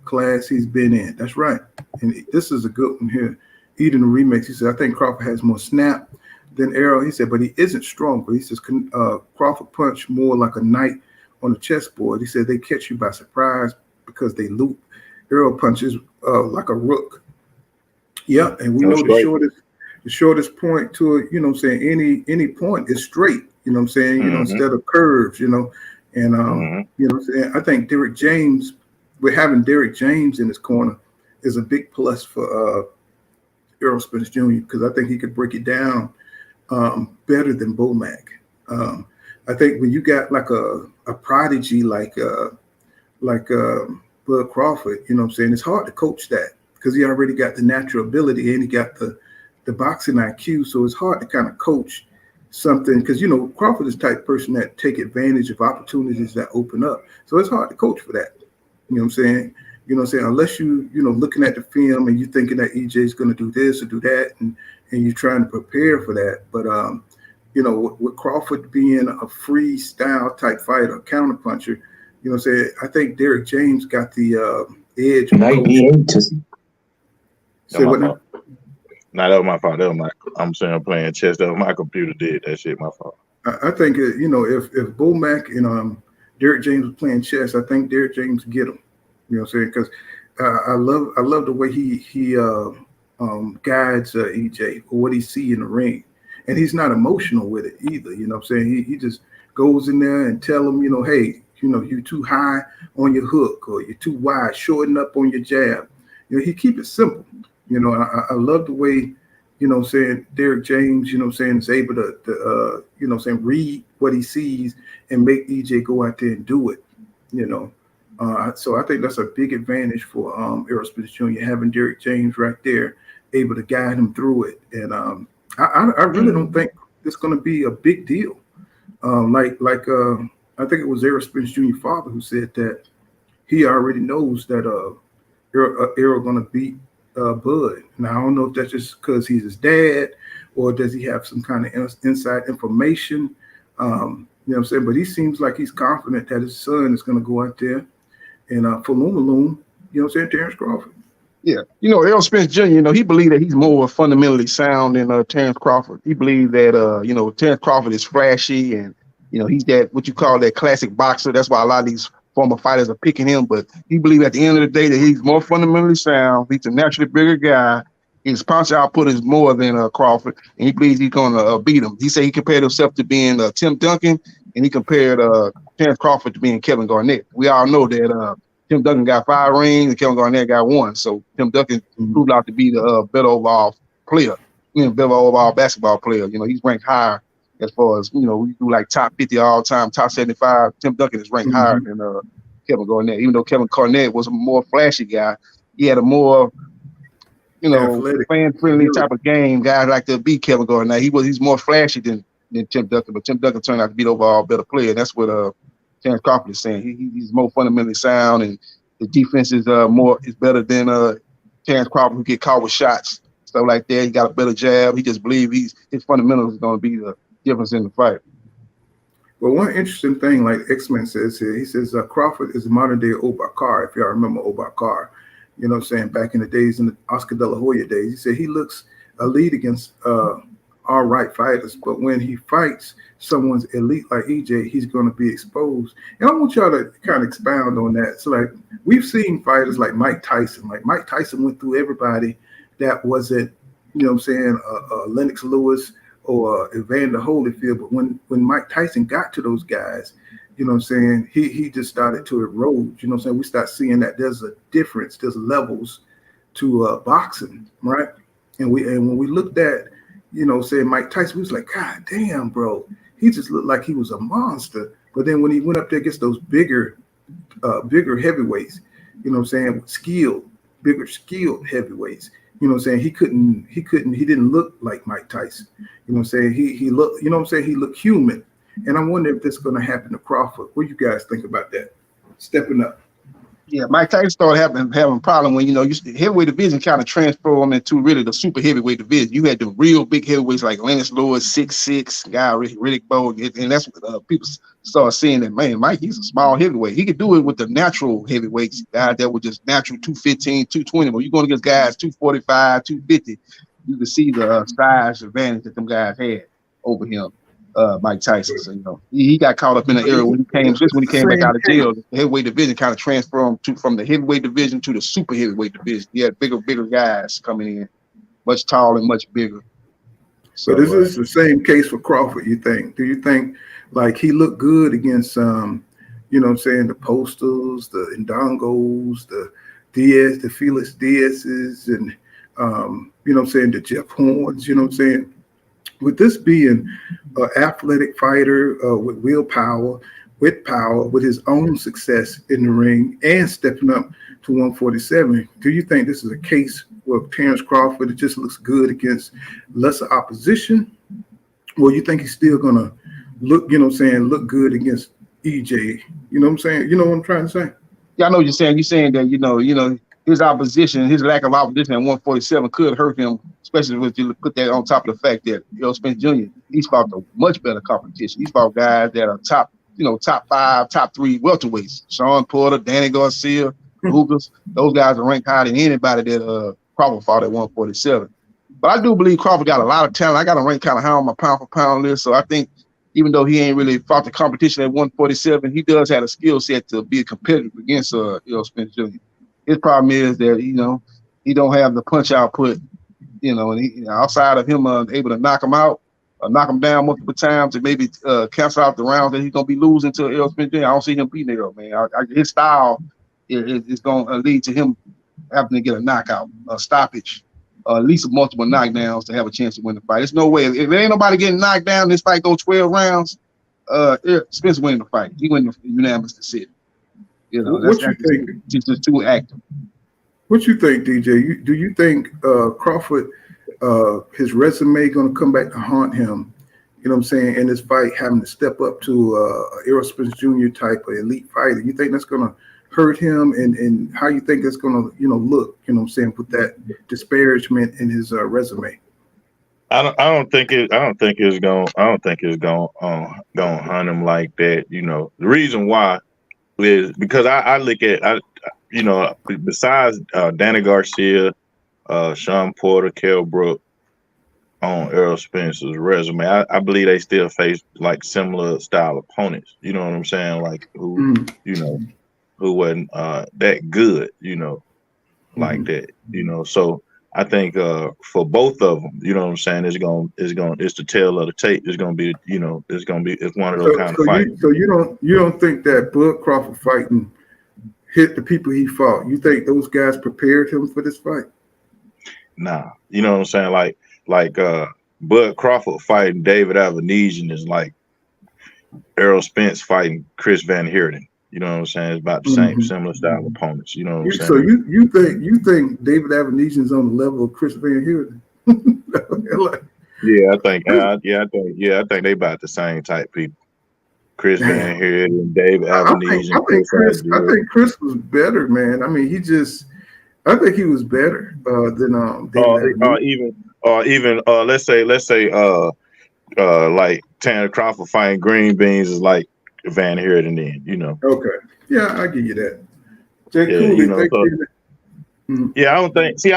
class he's been in." That's right. And this is a good one here. Eden the remix. He said, "I think Crawford has more snap than Errol." He said, "But he isn't stronger." He says, "Crawford punch more like a knight on the chessboard." He said, "They catch you by surprise because they loop. Errol punches like a rook." Yeah, and we know the shortest point to it, you know what I'm saying, any point is straight, you know what I'm saying, you know, instead of curves, you know. And you know what I'm saying, I think Derrick James, with having Derrick James in his corner is a big plus for Errol Spence Jr. because I think he could break it down better than Bomac. I think when you got like a prodigy like Bud Crawford, you know what I'm saying, it's hard to coach that because he already got the natural ability and he got the boxing IQ, so it's hard to kind of coach something because, you know, Crawford is the type of person that take advantage of opportunities that open up. So it's hard to coach for that. You know what I'm saying? You know what I'm saying? Unless you know, looking at the film and you thinking that EJ is going to do this or do that, and you're trying to prepare for that. But, you know, with Crawford being a freestyle type fighter, counter puncher, you know what I'm saying? I think Derrick James got the edge. Say what now?
No, that was my fault. I'm saying playing chess. That was my computer did that shit. My fault.
I think you know, if Bomac and Derrick James was playing chess, I think Derrick James get him. You know what I'm saying? Because I love the way he guides EJ or what he see in the ring, and he's not emotional with it either. You know what I'm saying? He just goes in there and tell him, you know, hey, you know, you're too high on your hook or you're too wide, shorten up on your jab. You know, he keep it simple. You know, I love the way, you know what I'm saying, Derrick James, you know what I'm saying, is able to you know what I'm saying, read what he sees and make EJ go out there and do it, you know. So I think that's a big advantage for Errol Spence Jr. having Derrick James right there, able to guide him through it. And I really don't think it's going to be a big deal. I think it was Errol Spence Jr. father who said that he already knows that Errol going to beat Bud. Now, I don't know if that's just because he's his dad or does he have some kind of inside information. You know what I'm saying? But he seems like he's confident that his son is going to go out there and for Loom, you know what I'm saying, Terrence Crawford.
Yeah. You know, Errol Spence Jr., you know, he believed that he's more fundamentally sound than Terrence Crawford. He believed that, you know, Terrence Crawford is flashy and, you know, he's that, what you call that classic boxer. That's why a lot of these former fighters are picking him, but he believes at the end of the day that he's more fundamentally sound. He's a naturally bigger guy. His punch output is more than Crawford, and he believes he's going to beat him. He said he compared himself to being Tim Duncan, and he compared Terrence Crawford to being Kevin Garnett. We all know that Tim Duncan got 5 rings and Kevin Garnett got 1. So Tim Duncan proved out to be the better overall player, you know, better overall basketball player. You know, he's ranked higher as far as, you know, we do like top 50 all time, top 75. Tim Duncan is ranked higher than Kevin Garnett. Even though Kevin Garnett was a more flashy guy, he had a more, you know, fan-friendly type of game. Guys like to beat Kevin Garnett. He's more flashy than Tim Duncan, but Tim Duncan turned out to be the overall better player. That's what Terrence Crawford is saying. He's more fundamentally sound, and the defense is better than Terrence Crawford, who get caught with shots, stuff like that. He got a better jab. He just believes his fundamentals is going to be the difference in the fight.
Well, one interesting thing, like X-Men says here, he says Crawford is a modern day Obakar, if y'all remember Obakar, you know what I'm saying, back in the days, in the Oscar De La Hoya days. He said he looks elite against all right fighters, but when he fights someone's elite like EJ, he's going to be exposed. And I want y'all to kind of expound on that. So, like, we've seen fighters like Mike Tyson. Like, Mike Tyson went through everybody that wasn't, you know what I'm saying, Lennox Lewis or Evander Holyfield, but when Mike Tyson got to those guys, you know what I'm saying, he just started to erode. You know what I'm saying? We start seeing that there's a difference, there's levels to boxing, right? And when we looked at, you know, saying Mike Tyson, we was like, God damn, bro, he just looked like he was a monster. But then when he went up there against those bigger heavyweights, you know what I'm saying, bigger skilled heavyweights, you know what I'm saying, he didn't look like Mike Tyson. You know what I'm saying? He looked, you know what I'm saying, he looked human. And I wonder if this is going to happen to Crawford. What do you guys think about that? Stepping up.
Yeah, Mike Tyson started having a problem when, you know, the heavyweight division kind of transformed into really the super heavyweight division. You had the real big heavyweights like Lennox Lewis, 6'6", guy, Riddick Bowe, and that's what people started seeing that, man, Mike, he's a small heavyweight. He could do it with the natural heavyweights, guys that were just natural 215, 220. But you're going against guys 245, 250, you can see the size advantage that them guys had over him. Mike Tyson, so, you know, he got caught up in the era when he came back out of jail. The heavyweight division kind of transformed from the heavyweight division to the super heavyweight division. He had bigger guys coming in, much taller and much bigger.
So this is the same case for Crawford, you think? Do you think like he looked good against you know what I'm saying, the Postals, the Ndongos, the Diaz, the Felix Diaz's, and you know what I'm saying, the Jeff Horns, you know what I'm saying? With this being an athletic fighter with willpower, with power, with his own success in the ring and stepping up to 147, do you think this is a case where Terrence Crawford, it just looks good against lesser opposition? Or you think he's still going to look, you know what I'm saying, look good against EJ? You know what I'm saying? You know what I'm trying to say?
Yeah, I know what you're saying. You're saying that, you know, his opposition, his lack of opposition at 147 could hurt him, especially if you put that on top of the fact that Errol Spence Jr., he's fought a much better competition. He's fought guys that are top 5, top 3 welterweights. Sean Porter, Danny Garcia, Lucas, those guys are ranked higher than anybody that Crawford fought at 147. But I do believe Crawford got a lot of talent. I got him ranked kind of high on my pound for pound list. So I think even though he ain't really fought the competition at 147, he does have a skill set to be competitive against Errol Spence Jr. His problem is that, you know, he don't have the punch output, you know, and outside of him able to knock him out, knock him down multiple times, and maybe cancel out the rounds that he's going to be losing to Errol Spence Jr. I don't see him beating Errol, man. His style is going to lead to him having to get a knockout, a stoppage, at least multiple knockdowns to have a chance to win the fight. There's no way. If there ain't nobody getting knocked down, this fight goes 12 rounds, Spence winning the fight. He win the unanimous decision. You know,
what you think?
He's just too active.
What you think, DJ? Do you think Crawford, his resume going to come back to haunt him? You know what I'm saying? In this fight, having to step up to Errol Spence Jr. type of elite fighter. You think that's going to hurt him? And how you think that's going to, you know, look? You know what I'm saying, with that disparagement in his resume.
I don't think it's going to hunt him like that. You know, the reason why is because I look at, you know, besides Danny Garcia, Sean Porter, Kell Brook on Errol Spence's resume, I believe they still face like similar style opponents. You know what I'm saying? Like who wasn't that good, you know, like that, you know. So I think for both of them, you know what I'm saying, it's the tail of the tape. It's gonna be, you know, it's one of those kind of fights.
So you don't think that Bud Crawford fighting hit the people he fought? You think those guys prepared him for this fight?
Nah, you know what I'm saying? Like Bud Crawford fighting David Avenesian is like Errol Spence fighting Chris Van Heerden. You know what I'm saying? It's about the same, similar style opponents. You know what I'm saying?
So you think David Avenesian's on the level of Chris Van Heerden?
Yeah, I think they about the same type people. Chris Van Heerden, David Avenesian.
I think Chris was better, man. I mean, I think he was better than David
even let's say like Tanner Crawford fighting Green Beans is like Van Heerden, then, you know.
Okay. Yeah, I give you that.
Yeah, I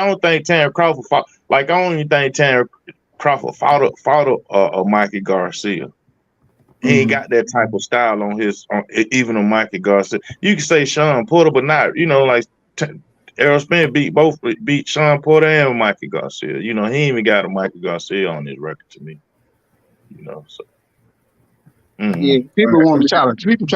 don't think Tanner Crawford fought. Like, I don't even think Tanner Crawford fought a Mikey Garcia. He ain't got that type of style even on Mikey Garcia. You can say Sean Porter, but not, you know, like Errol Spence beat Sean Porter and Mikey Garcia. You know, he ain't even got a Mikey Garcia on his record to me. You know, so.
Yeah, people try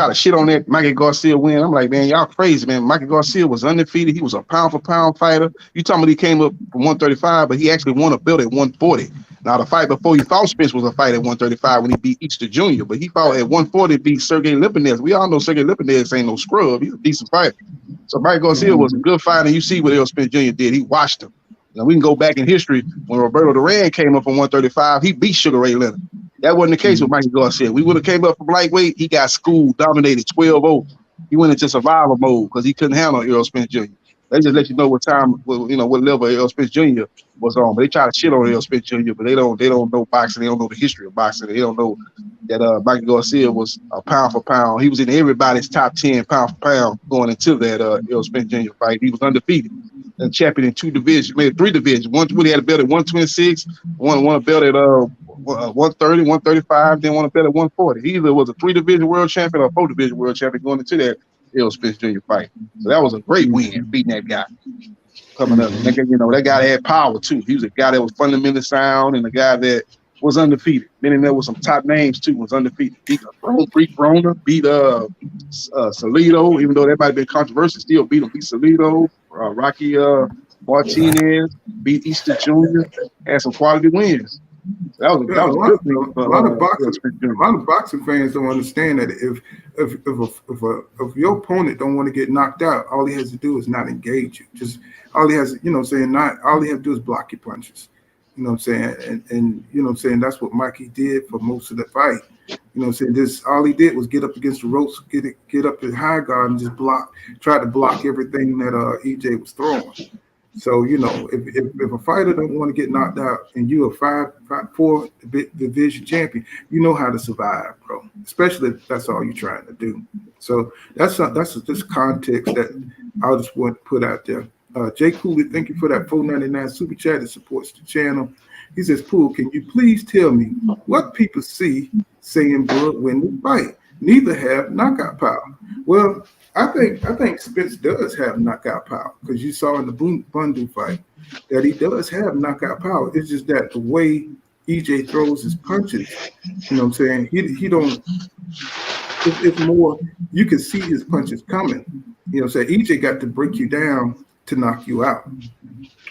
to shit on that Mikey Garcia win. I'm like, man, y'all crazy, man. Mikey Garcia was undefeated. He was a pound for pound fighter. You talking about he came up from 135, but he actually won a belt at 140. Now the fight before he fought Spence was a fight at 135 when he beat Easter Jr., but he fought at 140, beat Sergey Lipinets. We all know Sergey Lipinets ain't no scrub. He's a decent fighter. So Mikey Garcia was a good fighter. You see what Errol Spence Jr. did. He watched him. Now we can go back in history when Roberto Duran came up from 135. He beat Sugar Ray Leonard. That wasn't the case with Mikey Garcia. We would have came up from lightweight. He got schooled, dominated 12-0. He went into survival mode because he couldn't handle Errol Spence Jr. They just let you know what time, what level Errol Spence Jr. was on. But they try to shit on Errol Spence Jr., but they don't know boxing. They don't know the history of boxing. They don't know that Mikey Garcia was a pound for pound. He was in everybody's top 10 pound for pound going into that Errol Spence Jr. fight. He was undefeated and champion in 2 divisions, maybe 3 divisions. One when he had a belt at 126, won a belt at 130, 135, then won a belt at 140. He either was a 3-division world champion or a 4-division world champion going into that Errol Spence Jr. fight. So that was a great win, beating that guy coming up. And that guy had power too. He was a guy that was fundamentally sound and a guy that was undefeated. Then there was some top names too, was undefeated. Beat Broner, beat Salido, even though that might have been controversial, still beat him. Beat Salido, Rocky Martinez, beat Easter Jr., had some quality wins. That was a good thing.
A lot of boxing fans don't understand that if your opponent don't want to get knocked out, all he has to do is not engage you. Just all he has, all he has to do is block your punches. You know what I'm saying? And you know what I'm saying, that's what Mikey did for most of the fight. You know what I'm saying? All he did was get up against the ropes, get up in high guard and just try to block everything that EJ was throwing. So, if a fighter don't want to get knocked out and you're a 5'4" division champion, you know how to survive, bro. Especially if that's all you're trying to do. So that's just context that I just want to put out there. Jay Cooley, thank you for that $4.99 super chat that supports the channel. He says, Poole, can you please tell me what people see saying Bud win the fight? Neither have knockout power. Well, I think Spence does have knockout power because you saw in the Bundu fight that he does have knockout power. It's just that the way EJ throws his punches, you know what I'm saying? He don't. It's more you can see his punches coming. You know what I'm saying? EJ got to break you down to knock you out.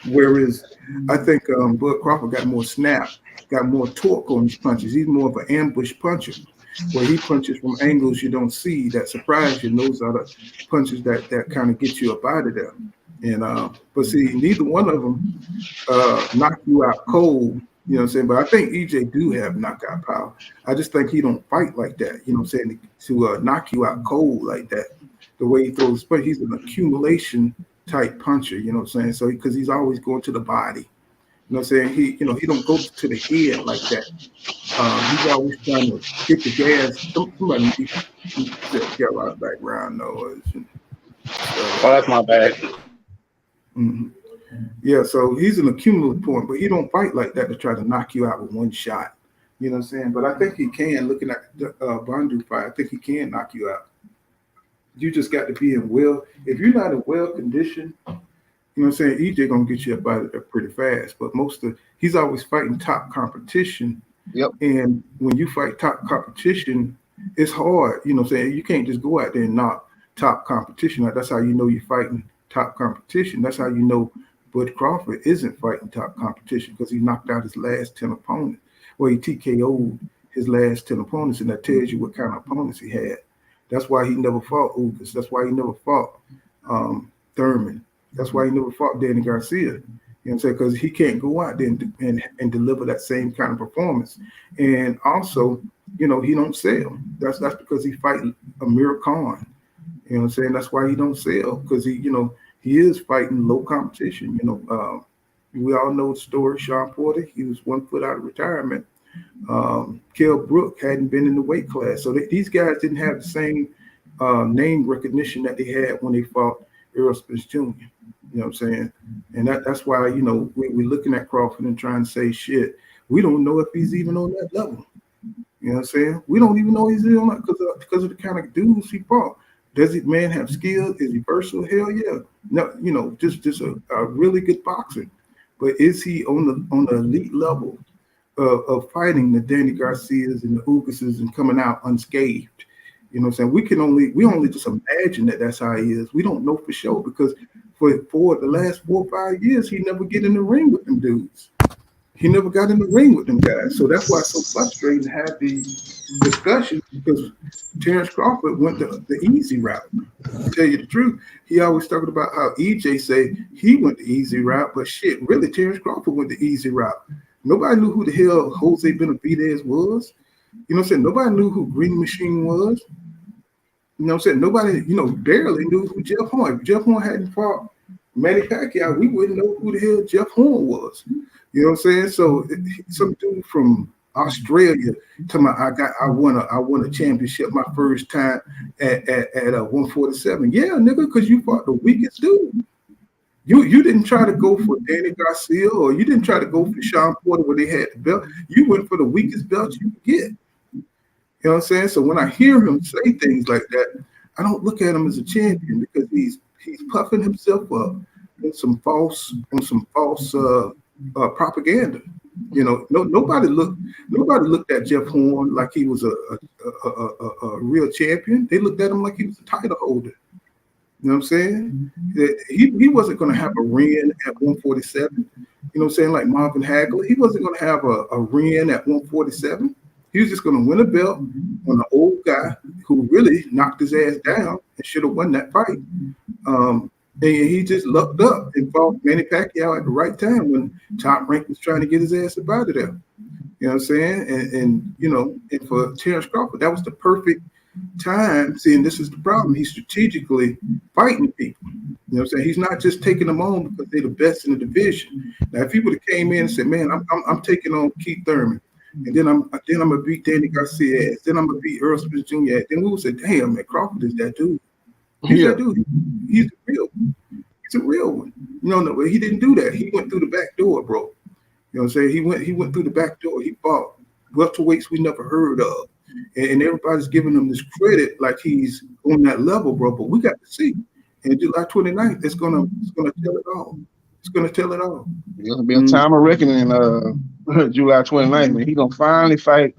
Whereas I think Bud Crawford got more snap, got more torque on his punches. He's more of an ambush puncher. Where he punches from angles you don't see that surprise you. Those are the punches that kind of get you up out of there. And but see, neither one of them knock you out cold. You know what I'm saying? But I think EJ do have knockout power. I just think he don't fight like that. You know what I'm saying? To knock you out cold like that. The way he throws, but he's an accumulation type puncher. You know what I'm saying? So because he's always going to the body. You know what I'm saying? He don't go to the head like that. He's always trying to hit the gas. Somebody get a lot of background noise.
That's my bad.
Mm-hmm. Yeah, so he's an accumulative point, but he don't fight like that to try to knock you out with one shot. You know what I'm saying? But I think he can. Looking at the Bundu fight, I think he can knock you out. You just got to be in well. If you're not in well condition, you know what I'm saying? EJ gonna get you up out of there pretty fast. But he's always fighting top competition.
Yep.
And when you fight top competition, it's hard. You know what I'm saying? You can't just go out there and knock top competition. Like, that's how you know you're fighting top competition. That's how you know Bud Crawford isn't fighting top competition because he knocked out his last 10 opponents. Well, he TKO'd his last 10 opponents, and that tells you what kind of opponents he had. That's why he never fought Ugas. That's why he never fought Thurman. That's why he never fought Danny Garcia. You know what I'm saying? Because he can't go out there and deliver that same kind of performance. And also, he don't sell. That's because he fighting Amir Khan. You know what I'm saying? That's why he don't sell, because he is fighting low competition. We all know the story. Sean Porter, he was 1 foot out of retirement. Kell Brook hadn't been in the weight class. So these guys didn't have the same name recognition that they had when they fought Errol Spence Jr. You know what I'm saying? And that's why, we're looking at Crawford and trying to say shit. We don't know if he's even on that level. You know what I'm saying? We don't even know he's on that because of the kind of dudes he fought. Does the man have skill? Is he versatile? Hell yeah. No, just a really good boxer. But is he on the elite level of fighting the Danny Garcias and the Ugases and coming out unscathed. You know what I'm saying? We only just imagine that that's how he is. We don't know for sure because for the last 4 or 5 years, he never get in the ring with them dudes. He never got in the ring with them guys. So that's why it's so frustrating to have these discussions because Terrence Crawford went the easy route. To tell you the truth, he always talking about how EJ say he went the easy route, but shit, really Terrence Crawford went the easy route. Nobody knew who the hell Jose Benavidez was. You know what I'm saying? Nobody knew who Green Machine was. You know what I'm saying? Nobody, barely knew who Jeff Horn. If Jeff Horn hadn't fought Manny Pacquiao, we wouldn't know who the hell Jeff Horn was. You know what I'm saying? So some dude from Australia told me I won a championship my first time at 147. Yeah, nigga, because you fought the weakest dude. You didn't try to go for Danny Garcia or you didn't try to go for Sean Porter where they had the belt. You went for the weakest belt you could get. You know what I'm saying? So when I hear him say things like that, I don't look at him as a champion because he's puffing himself up on some false propaganda. Nobody looked at Jeff Horn like he was a real champion. They looked at him like he was a title holder. You know what I'm saying? He wasn't going to have a reign at 147. You know what I'm saying? Like Marvin Hagler, he wasn't going to have a reign at 147. He was just going to win a belt on an old guy who really knocked his ass down and should have won that fight. And he just lucked up and fought Manny Pacquiao at the right time when Top Rank was trying to get his ass up out of there. You know what I'm saying? And for Terrence Crawford, that was the perfect time. Seeing this is the problem. He's strategically fighting people. You know what I'm saying? He's not just taking them on because they're the best in the division. Now, if he would have came in and said, "Man, I'm taking on Keith Thurman, and then I'm gonna beat Danny Garcia, then I'm gonna beat Errol Spence Jr.," then we would say, "Damn, man, Crawford is that dude. He's that dude. He's the real one. He's a real one." No, he didn't do that. He went through the back door, bro. You know what I'm saying? He went through the back door. He fought welterweights we never heard of. And everybody's giving him this credit like he's on that level, bro. But we got to see. And July 29th, it's gonna tell it all. It's gonna tell it all.
It's gonna be a time of reckoning. July 29th, man. He's gonna finally fight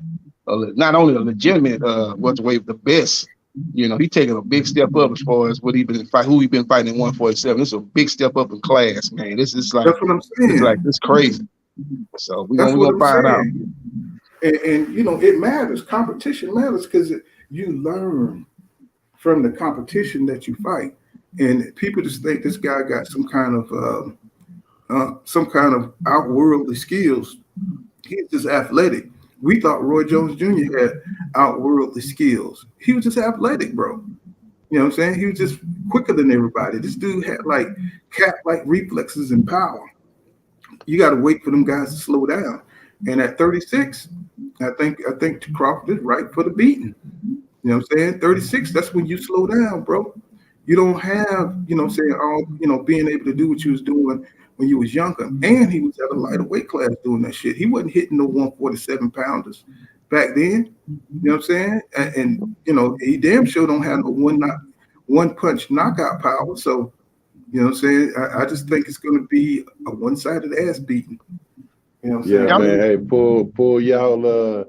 not only a legitimate welterweight, the best. He's taking a big step up as far as who he been fighting in 147. This is a big step up in class, man. This is like,
that's what I'm saying.
It's crazy. So we're gonna find out.
And it matters. Competition matters because you learn from the competition that you fight. And people just think this guy got some kind of outworldly skills. He's just athletic. We thought Roy Jones Jr. had outworldly skills. He was just athletic, bro. You know what I'm saying? He was just quicker than everybody. This dude had like cat-like reflexes and power. You got to wait for them guys to slow down. And at 36, I think Crawford is right for the beating. You know what I'm saying? 36, that's when you slow down, bro. You don't have, being able to do what you was doing when you was younger. And he was at a lighter weight class doing that shit. He wasn't hitting no 147 pounders back then. You know what I'm saying? And he damn sure don't have no one punch knockout power. So, you know what I'm saying? I just think it's going to be a one-sided ass beating. You know what I'm saying?
Man. Hey, pull y'all.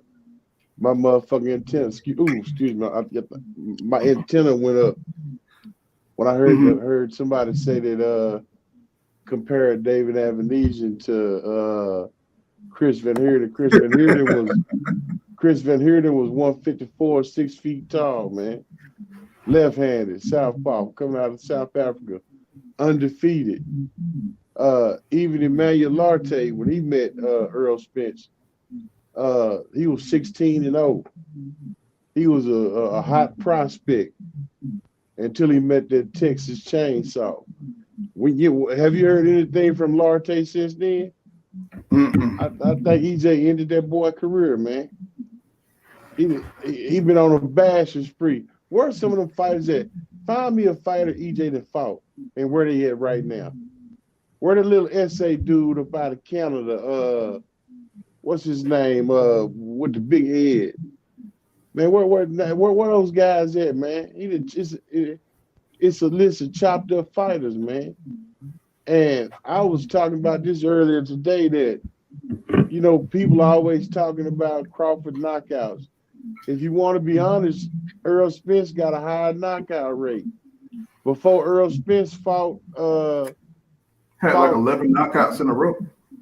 My motherfucking antenna. Excuse me. My antenna went up when I heard somebody say that compare David Avenesian to Chris Van Heerden. Chris Van Heerden was 154, 6 feet tall, man. Left-handed, southpaw, coming out of South Africa, undefeated. Even Emmanuel Larte, when he met Errol Spence, he was 16-0. He was a hot prospect until he met that Texas Chainsaw. Have you heard anything from Larte since then? I think EJ ended that boy's career, man. He been on a bashing spree. Where are some of them fighters at? Find me a fighter EJ that fought and where they at right now. Where the little SA dude up out of Canada, what's his name? With the big head. Man, where those guys at, man? It's a list of chopped up fighters, man. And I was talking about this earlier today that You know, people are always talking about Crawford knockouts. If you want to be honest, Errol Spence got a higher knockout rate. Before Errol Spence fought,
had like 11 knockouts in a row.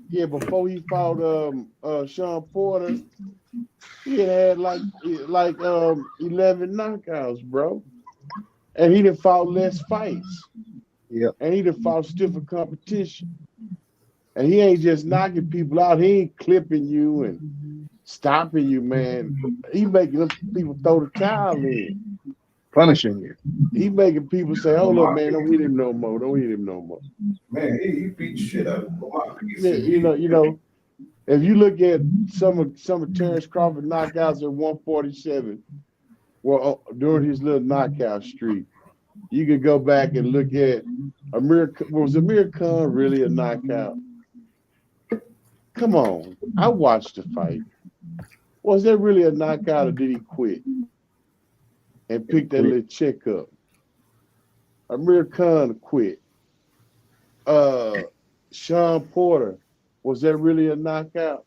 Yeah, before he fought Sean Porter, he had like 11 knockouts, bro. And he done fought less fights.
Yeah.
And he done fought stiffer competition. And he ain't just knocking people out. He ain't clipping you and stopping you, man. He making people throw the towel in.
Punishing you.
He making people say, "Oh look, man, don't hit him no more. Don't hit him no more."
Man, he beat shit out of him.
Yeah, you know, if you look at some of Terrence Crawford knockouts at 147, well, during his little knockout streak, you could go back and look at was Amir Khan really a knockout? Come on, I watched the fight. Was that really a knockout, or did he quit and pick that little check up? Amir Khan quit. Sean Porter, was that really a knockout?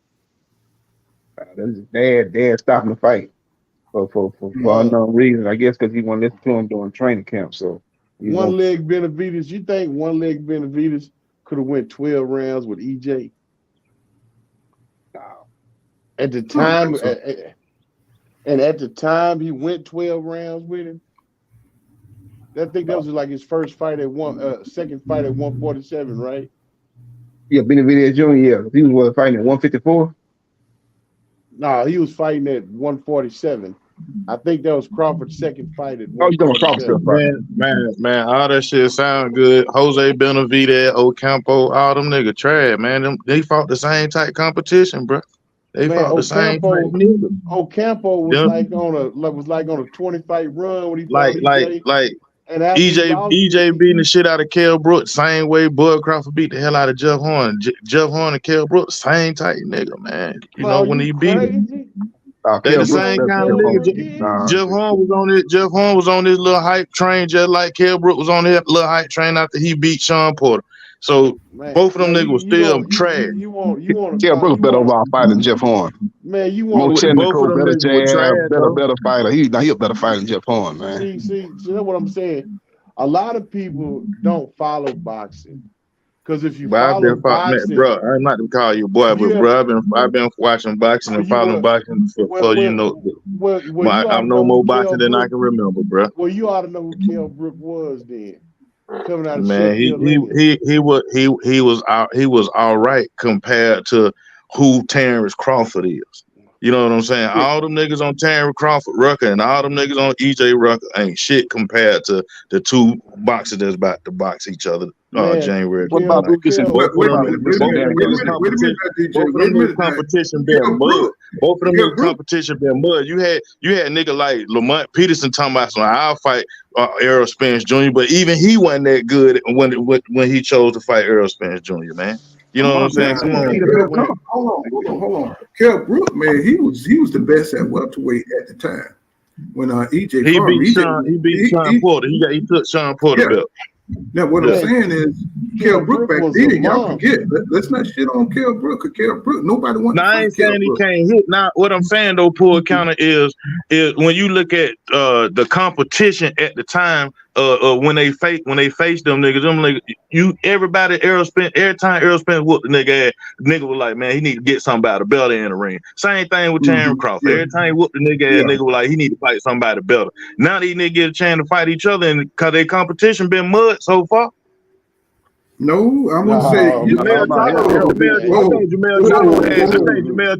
That's dad stopping the fight for unknown reason. I guess because he won't listen to him during training camp. So
One Leg Benavidez, you think One Leg Benavidez could have went 12 rounds with EJ?
No.
At the time, and at the time he went 12 rounds with him. I think that was like his first fight at second fight at 147, right?
Yeah, Benavidez Jr. Yeah, he was fighting at 154.
No, he was fighting at 147. I think that was Crawford's second fight at 147.
Oh, you doing Crawford? Man, all that shit sound good. Jose Benavidez, Ocampo, all them niggas trash, man. They fought the same type competition, bro. They fought the same type nigga.
Ocampo was like on a 20-fight run when he fought EJ. And
EJ beating the shit out of Kell Brooks, same way Bud Crawford beat the hell out of Jeff Horn. Jeff Horn and Kell Brooks, same type nigga, man. You know when he beat him. They the same kind of nigga. Jeff Horn was on this little hype train, just like Kell Brooks was on that little hype train after he beat Sean Porter. So both of them niggas was still trash.
Kell Brooks better overall fighter than Jeff Horn.
Man, you want
more technical, better jab, better fighter. He a better fighter than Jeff Horn, man.
See, that's what I'm saying. A lot of people don't follow boxing. Because if you follow boxing,
bro, I'm not to call you a boy, but bro, I've been watching boxing and following boxing for you know. I know more boxing than I can remember, bro.
Well, you ought to know who Kell Brook was then. Coming out of
man, he was all right compared to who Terrence Crawford is. You know what I'm saying? Yeah. All them niggas on Terrence Crawford Rucker and all them niggas on EJ Rucker ain't shit compared to the two boxers that's about to box each other January. What about Lucas and both of them competition being mud. Both of them in competition being mud. You had nigga like Lamont Peterson talking about some I'll fight Errol Spence Jr., but even he wasn't that good when he chose to fight Errol Spence Jr., man. You know what I'm saying? Come on.
Hold on. Kell Brook, man, he was the best at welterweight at the time. When EJ
he beat Sean Porter. He took Sean Porter belt.
Now what I'm saying is Kell Brook back then, y'all forget. Let's not shit on Kell Brook. Kell Brook, nobody wants to fight.
I ain't saying he can't hit. Now what I'm saying though, Paul Counter is when you look at the competition at the time, when they face them niggas, every time Errol Spence whooped the nigga ass, the nigga was like, man, he need to get somebody better in the ring. Same thing with Terrence Crawford. Every time he whooped the nigga ass, nigga was like, he need to fight somebody better. Now these niggas get a chance to fight each other, and cause their competition been mud so far.
No, I wouldn't say
Jamel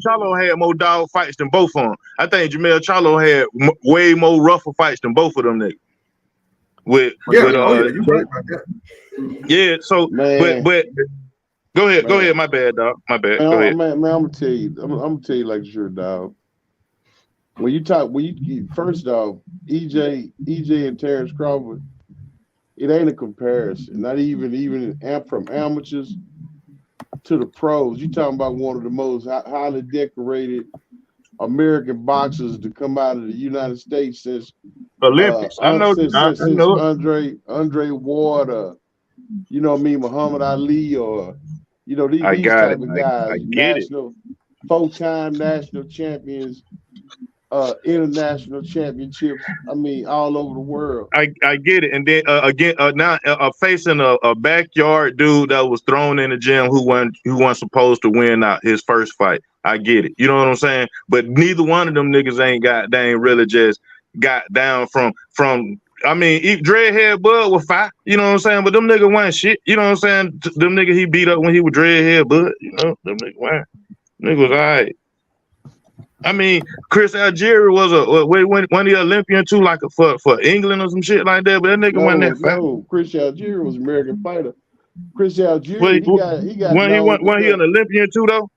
Charlo had more dog fights than both of them. I think Jamel Charlo had way more rougher fights than both of them niggas. You're right about that. Yeah, so but go ahead, my bad, dog. My bad. Go ahead.
Man, I'm gonna tell you like sure, dog. First off, EJ and Terrence Crawford, it ain't a comparison. Not even from amateurs to the pros. You talking about one of the most highly decorated American boxers to come out of the United States since
Olympics. I know
Andre Ward, you know what I mean, Muhammad Ali, or You know, these type of guys, national, 4-time national champions, international championships. I mean, all over the world.
I get it, and then now facing a backyard dude that was thrown in the gym who wasn't supposed to win out his first fight. I get it, you know what I'm saying? But neither one of them niggas they ain't really just got down from. I mean, Dreadhead Bud was fine, you know what I'm saying? But them niggas weren't shit, you know what I'm saying? Them niggas he beat up when he was Dreadhead Bud, you know, them niggas weren't. Niggas was alright. I mean, Chris Algieri was one of the Olympian too, like for England or some shit like that. But that nigga wasn't that fat.
No, Chris Algieri was an American fighter. Chris Algieri, he got.
When he an Olympian too though?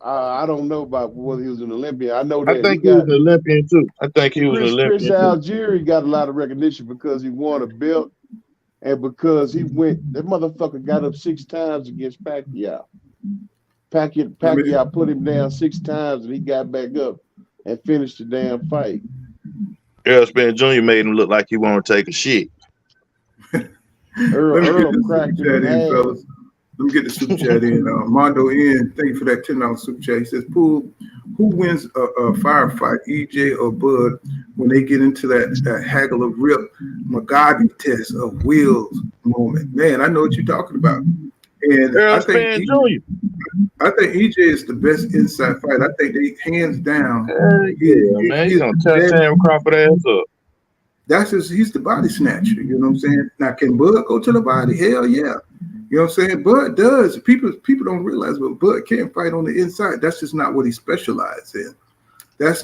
I don't know about whether he was an Olympian. I know that
I think he was an Olympian too. I think he was an Olympian.
Chris Algieri got a lot of recognition because he won a belt and because that motherfucker got up 6 times against Pacquiao. Pacquiao put him down 6 times and he got back up and finished the damn fight.
Errol Spence Jr. made him look like he wanted to take a shit.
Earl cracked him in
fellas. Let me get the super chat in. Mondo N, thank you for that $10 super chat. He says, Pool, who wins a firefight, EJ or Bud, when they get into that haggle of rip, Mugabe test of Will's moment? Man, I know what you're talking about. And I think EJ is the best inside fight. I think they hands down.
Man, he's gonna tear Crawford ass up.
He's the body snatcher. You know what I'm saying? Now, can Bud go to the body? Hell yeah. You know what I'm saying? Bud does. People don't realize, but Bud can't fight on the inside. That's just not what he specializes in. Bud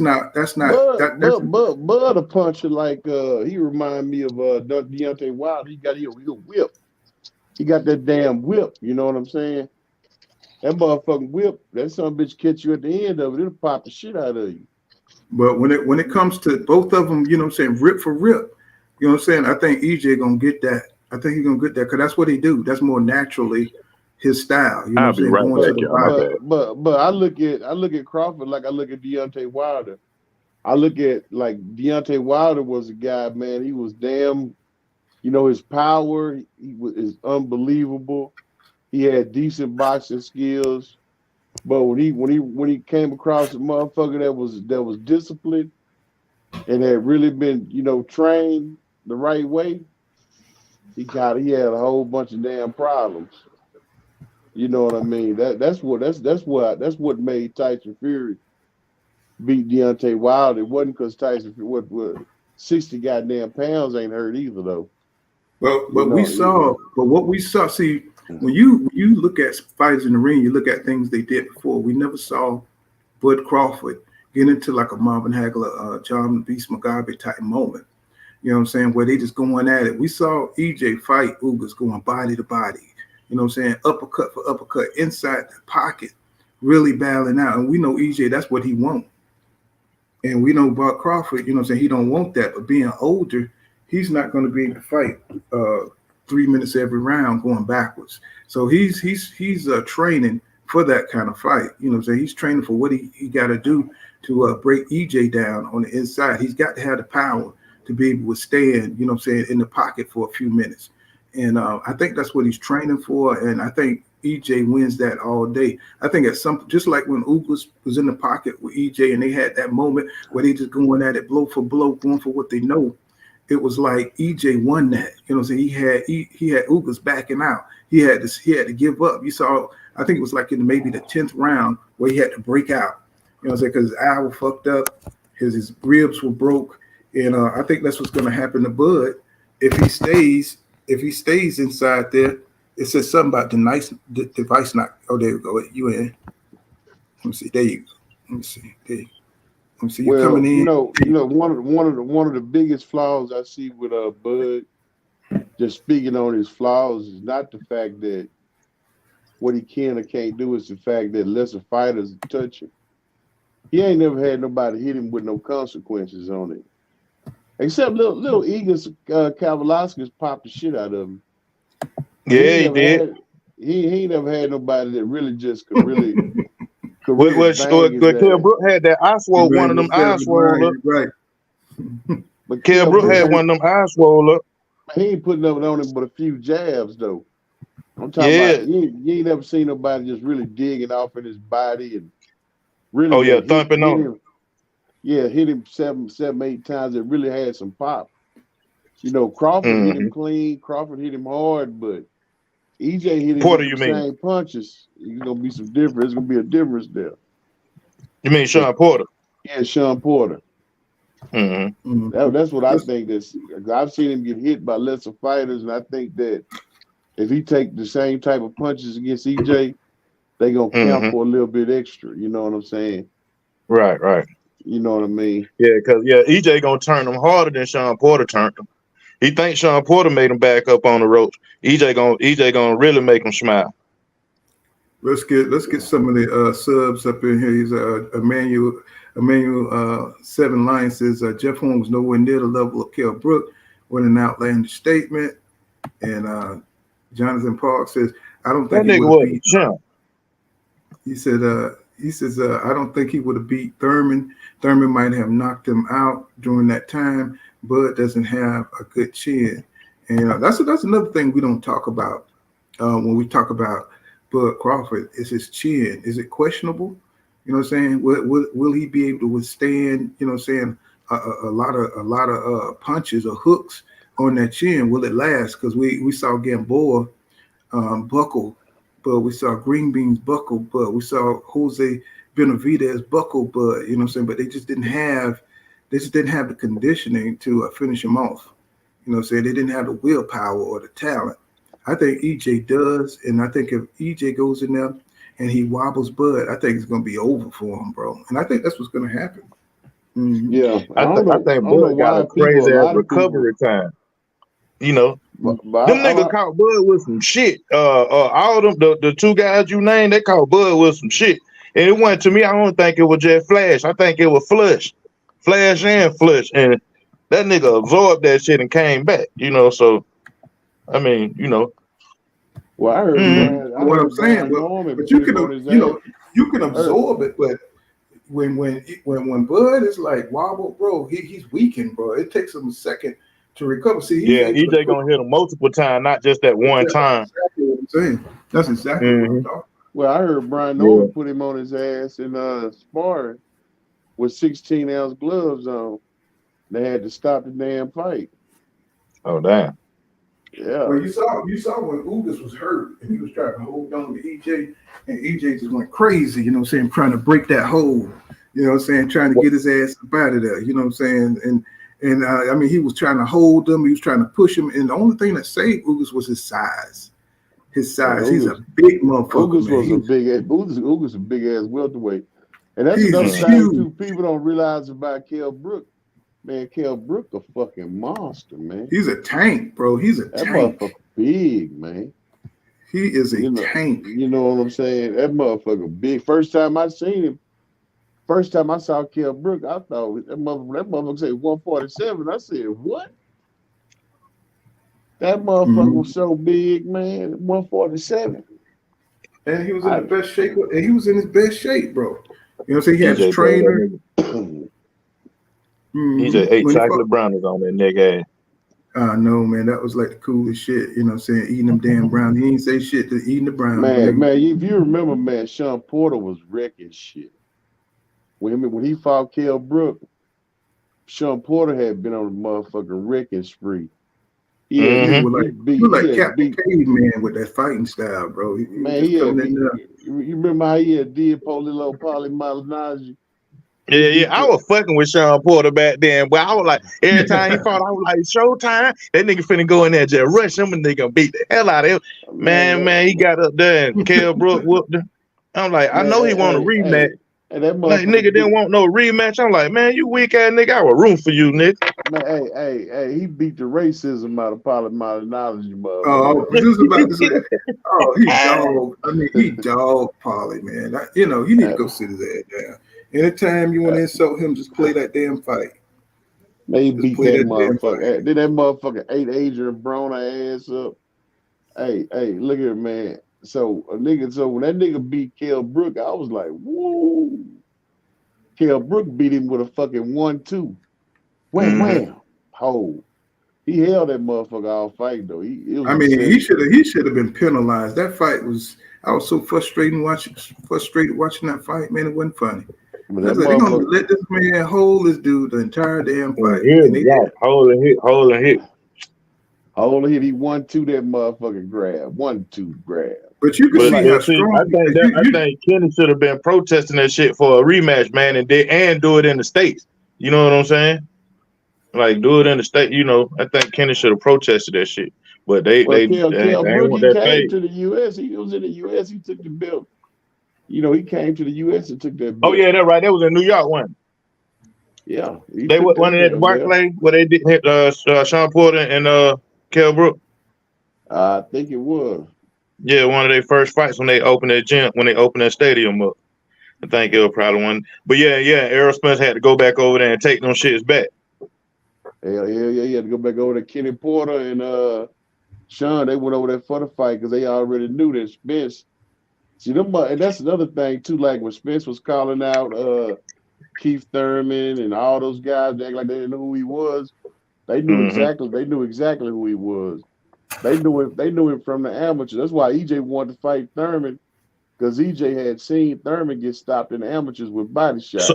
a puncher like he remind me of Deontay Wilder. He got a whip. He got that damn whip. You know what I'm saying? That motherfucking whip, that son of a bitch catch you at the end of it, it'll pop the shit out of you.
But when it comes to both of them, you know what I'm saying, rip for rip, you know what I'm saying? I think EJ gonna get that. I think he's gonna get that because that's what he do. That's more naturally his style. You know what I'm saying?
But I look at Crawford like I look at Deontay Wilder. I look at like Deontay Wilder was a guy, man. He was damn, you know, his power is unbelievable. He had decent boxing skills, but when he came across a motherfucker that was disciplined and had really been, you know, trained the right way, he had a whole bunch of damn problems. You know what I mean? That's what made Tyson Fury beat Deontay Wilder. It wasn't because Tyson what 60 goddamn pounds ain't hurt either though.
But what we saw, see, when you look at fighters in the ring, you look at things they did before. We never saw Bud Crawford get into like a Marvin Hagler, John Beast Mugabe type moment. You know what I'm saying? Where they just going at it. We saw EJ fight Ugas going body to body. You know what I'm saying? Uppercut for uppercut inside the pocket, really battling out. And we know EJ, that's what he wants. And we know Bud Crawford, you know what I'm saying? He don't want that. But being older, he's not going to be able to fight 3 minutes every round going backwards. So he's training for that kind of fight. You know what I'm saying? He's training for what he got to do to break EJ down on the inside. He's got to have the power to be able to withstand, you know what I'm saying, in the pocket for a few minutes. And I think that's what he's training for. And I think EJ wins that all day. I think just like when Ugas was in the pocket with EJ and they had that moment where they just going at it blow for blow, going for what they know. It was like EJ won that. You know what I'm saying? He had Ugas backing out. He had to give up. You saw, I think it was like in maybe the 10th round where he had to break out. You know what I'm saying? Because his eye was fucked up, his ribs were broke. And I think that's what's gonna happen to Bud if he stays inside there. It says something about the device not. Oh, there you go. You in? Let me see. There you go. Let me see. There you go. Let me see. You coming in?
You know, one of the biggest flaws I see with Bud, just speaking on his flaws, is not the fact that what he can or can't do, is the fact that lesser fighters touch him. He ain't never had nobody hit him with no consequences on it. Except little Eagles, Kavalauskas popped the shit out of him.
Yeah, he did.
He ain't never had nobody that really just could really.
Kell Brook had that eye swole, one of them eye swole up. Right.
But
Kell Brook had one of them eye swole up.
He ain't putting nothing on him but a few jabs though. I'm talking about you ain't never seen nobody just really digging off in his body and really
thumping on him.
Yeah, hit him seven, 8 times. It really had some pop. You know, Crawford hit him clean. Crawford hit him hard, but EJ hit him
Porter,
with
you
the
mean?
same punches. It's gonna be some difference. It's gonna be a difference there.
You mean Sean Porter?
Yeah, Sean Porter. That's what I think. I've seen him get hit by lesser fighters, and I think that if he take the same type of punches against EJ, they gonna count for a little bit extra. You know what I'm saying?
Right.
You know what I mean?
Yeah, because EJ gonna turn them harder than Sean Porter turned them. He thinks Sean Porter made him back up on the ropes. EJ gonna really make him smile.
Let's get some of the subs up in here. He's Emmanuel 7 Lion says Jeff Horn was nowhere near the level of Kell Brook with an outlandish statement. And Jonathan Park says, I don't think he would have beat Sean. He says I don't think he would have beat Thurman. Thurman might have knocked him out during that time. Bud doesn't have a good chin. And that's another thing we don't talk about when we talk about Bud Crawford is his chin. Is it questionable? You know what I'm saying? Will he be able to withstand, you know what I'm saying, a lot of punches or hooks on that chin? Will it last? Because we saw Gamboa buckle, but we saw Green Beans buckle, but we saw Jose Benavidez buckle, but you know what I'm saying, but they just didn't have the conditioning to finish him off. You know what I'm saying? They didn't have the willpower or the talent. I think EJ does, and I think if EJ goes in there and he wobbles Bud, I think it's going to be over for him, bro. And I think that's what's going to happen.
Yeah,
I think Bud got a crazy ass recovery time. You know, them niggas caught Bud with some shit. All them the 2 guys you named, they caught Bud with some shit. And it went to me. I don't think it was just Flash. I think it was Flash and Flush, and that nigga absorbed that shit and came back. You know, so I mean, you know.
Well, I heard
what I'm saying, but you can absorb it, but when Bud is like wobble, bro, he's weakened, bro. It takes him a second to recover. See,
EJ gonna hit him multiple times, not just that one time.
That's exactly what I'm saying. That's exactly what I'm talking.
Well, I heard Brian Norman put him on his ass in sparring with 16-ounce gloves on. They had to stop the damn fight.
Oh damn.
Yeah. Well, you saw when Ugas was hurt and he was trying to hold on to EJ, and EJ just went crazy, you know what I'm saying, trying to break that hold, you know what I'm saying, trying to get his ass up out of there, you know what I'm saying, and I mean, he was trying to hold him, he was trying to push him, and the only thing that saved Ugas was his size. He's a big motherfucker.
Ugas a big ass welterweight, and that's another thing too. People don't realize about Kell Brook. Man, Kell Brook a fucking monster, man.
He's a tank, bro. He's a tank.
That motherfucker big, man.
He is a tank.
You know what I'm saying? That motherfucker big. First time I saw Kell Brook, I thought that motherfucker said 147. I said, what? That motherfucker was so big, man. 147.
And he was in the best shape. And he was in his best shape, bro. You know what I'm saying? He had his trainer.
He just ate chocolate brownies on that nigga ass.
No, man, that was like the coolest shit. You know what I'm saying? Eating them damn brownies. He ain't say shit to eating the brownies.
Man, if you remember, man, Sean Porter was wrecking shit. When he fought Kell Brook, Sean Porter had been on a motherfucking wrecking spree.
Yeah, he was like Captain Caveman with that fighting style, bro.
You remember how he had did Polilo Polymalinology?
Yeah, I was fucking with Sean Porter back then, but I was like, every time he fought, I was like, Showtime, that nigga finna go in there and just rush him and they gonna beat the hell out of him. Man, he got up there and Kell Brook whooped him. I'm like, I know he want a rematch. Like, nigga didn't want no rematch. I'm like, man, you weak ass nigga, I was room for you, nigga.
Man, hey, he beat the racism out of polymalinology, mother.
Oh, I was just about to say, he dog Poly, man. You need to go sit his ass down. Anytime you want to insult him, just play that damn fight.
Man, he beat that motherfucker. Then that motherfucker ate Adrien Broner ass up. Hey, look at it, man. So when that nigga beat Kell Brook, I was like, woo. Kell Brook beat him with a fucking 1-2. Wham. Hold. he held that motherfucker all fight though.
I mean, he should have been penalized. That fight was. I was so frustrated watching that fight. Man, it wasn't funny. I was like, they're gonna let this man hold this dude the entire damn fight.
Hold and hit.
Hold and hit. He 1-2 that motherfucking grab. 1-2 grab.
But you can see how strong.
I think Kenny should have been protesting that shit for a rematch, man, and do it in the States. You know what I'm saying? Like, do it in the state. You know, I think Kenny should have protested that shit. But they want that
came to the U.S. He was in the U.S. He took the belt. You know, he came to the U.S. and took that belt.
Oh yeah, that's right. That was in New York one.
Yeah,
they went at the Barclay where they did hit Sean Porter and Kell Brook.
I think it was.
Yeah, one of their first fights when they opened that gym, when they opened that stadium up. I think it was probably one. But yeah, Errol Spence had to go back over there and take them shits back.
Yeah. He had to go back over to Kenny Porter and Sean. They went over there for the fight because they already knew that Spence. See them, and that's another thing too. Like when Spence was calling out Keith Thurman and all those guys, they act like they didn't know who he was. They knew exactly. They knew exactly who he was. They knew him from the amateur. That's why EJ wanted to fight Thurman, because EJ had seen Thurman get stopped in the amateurs with body shots.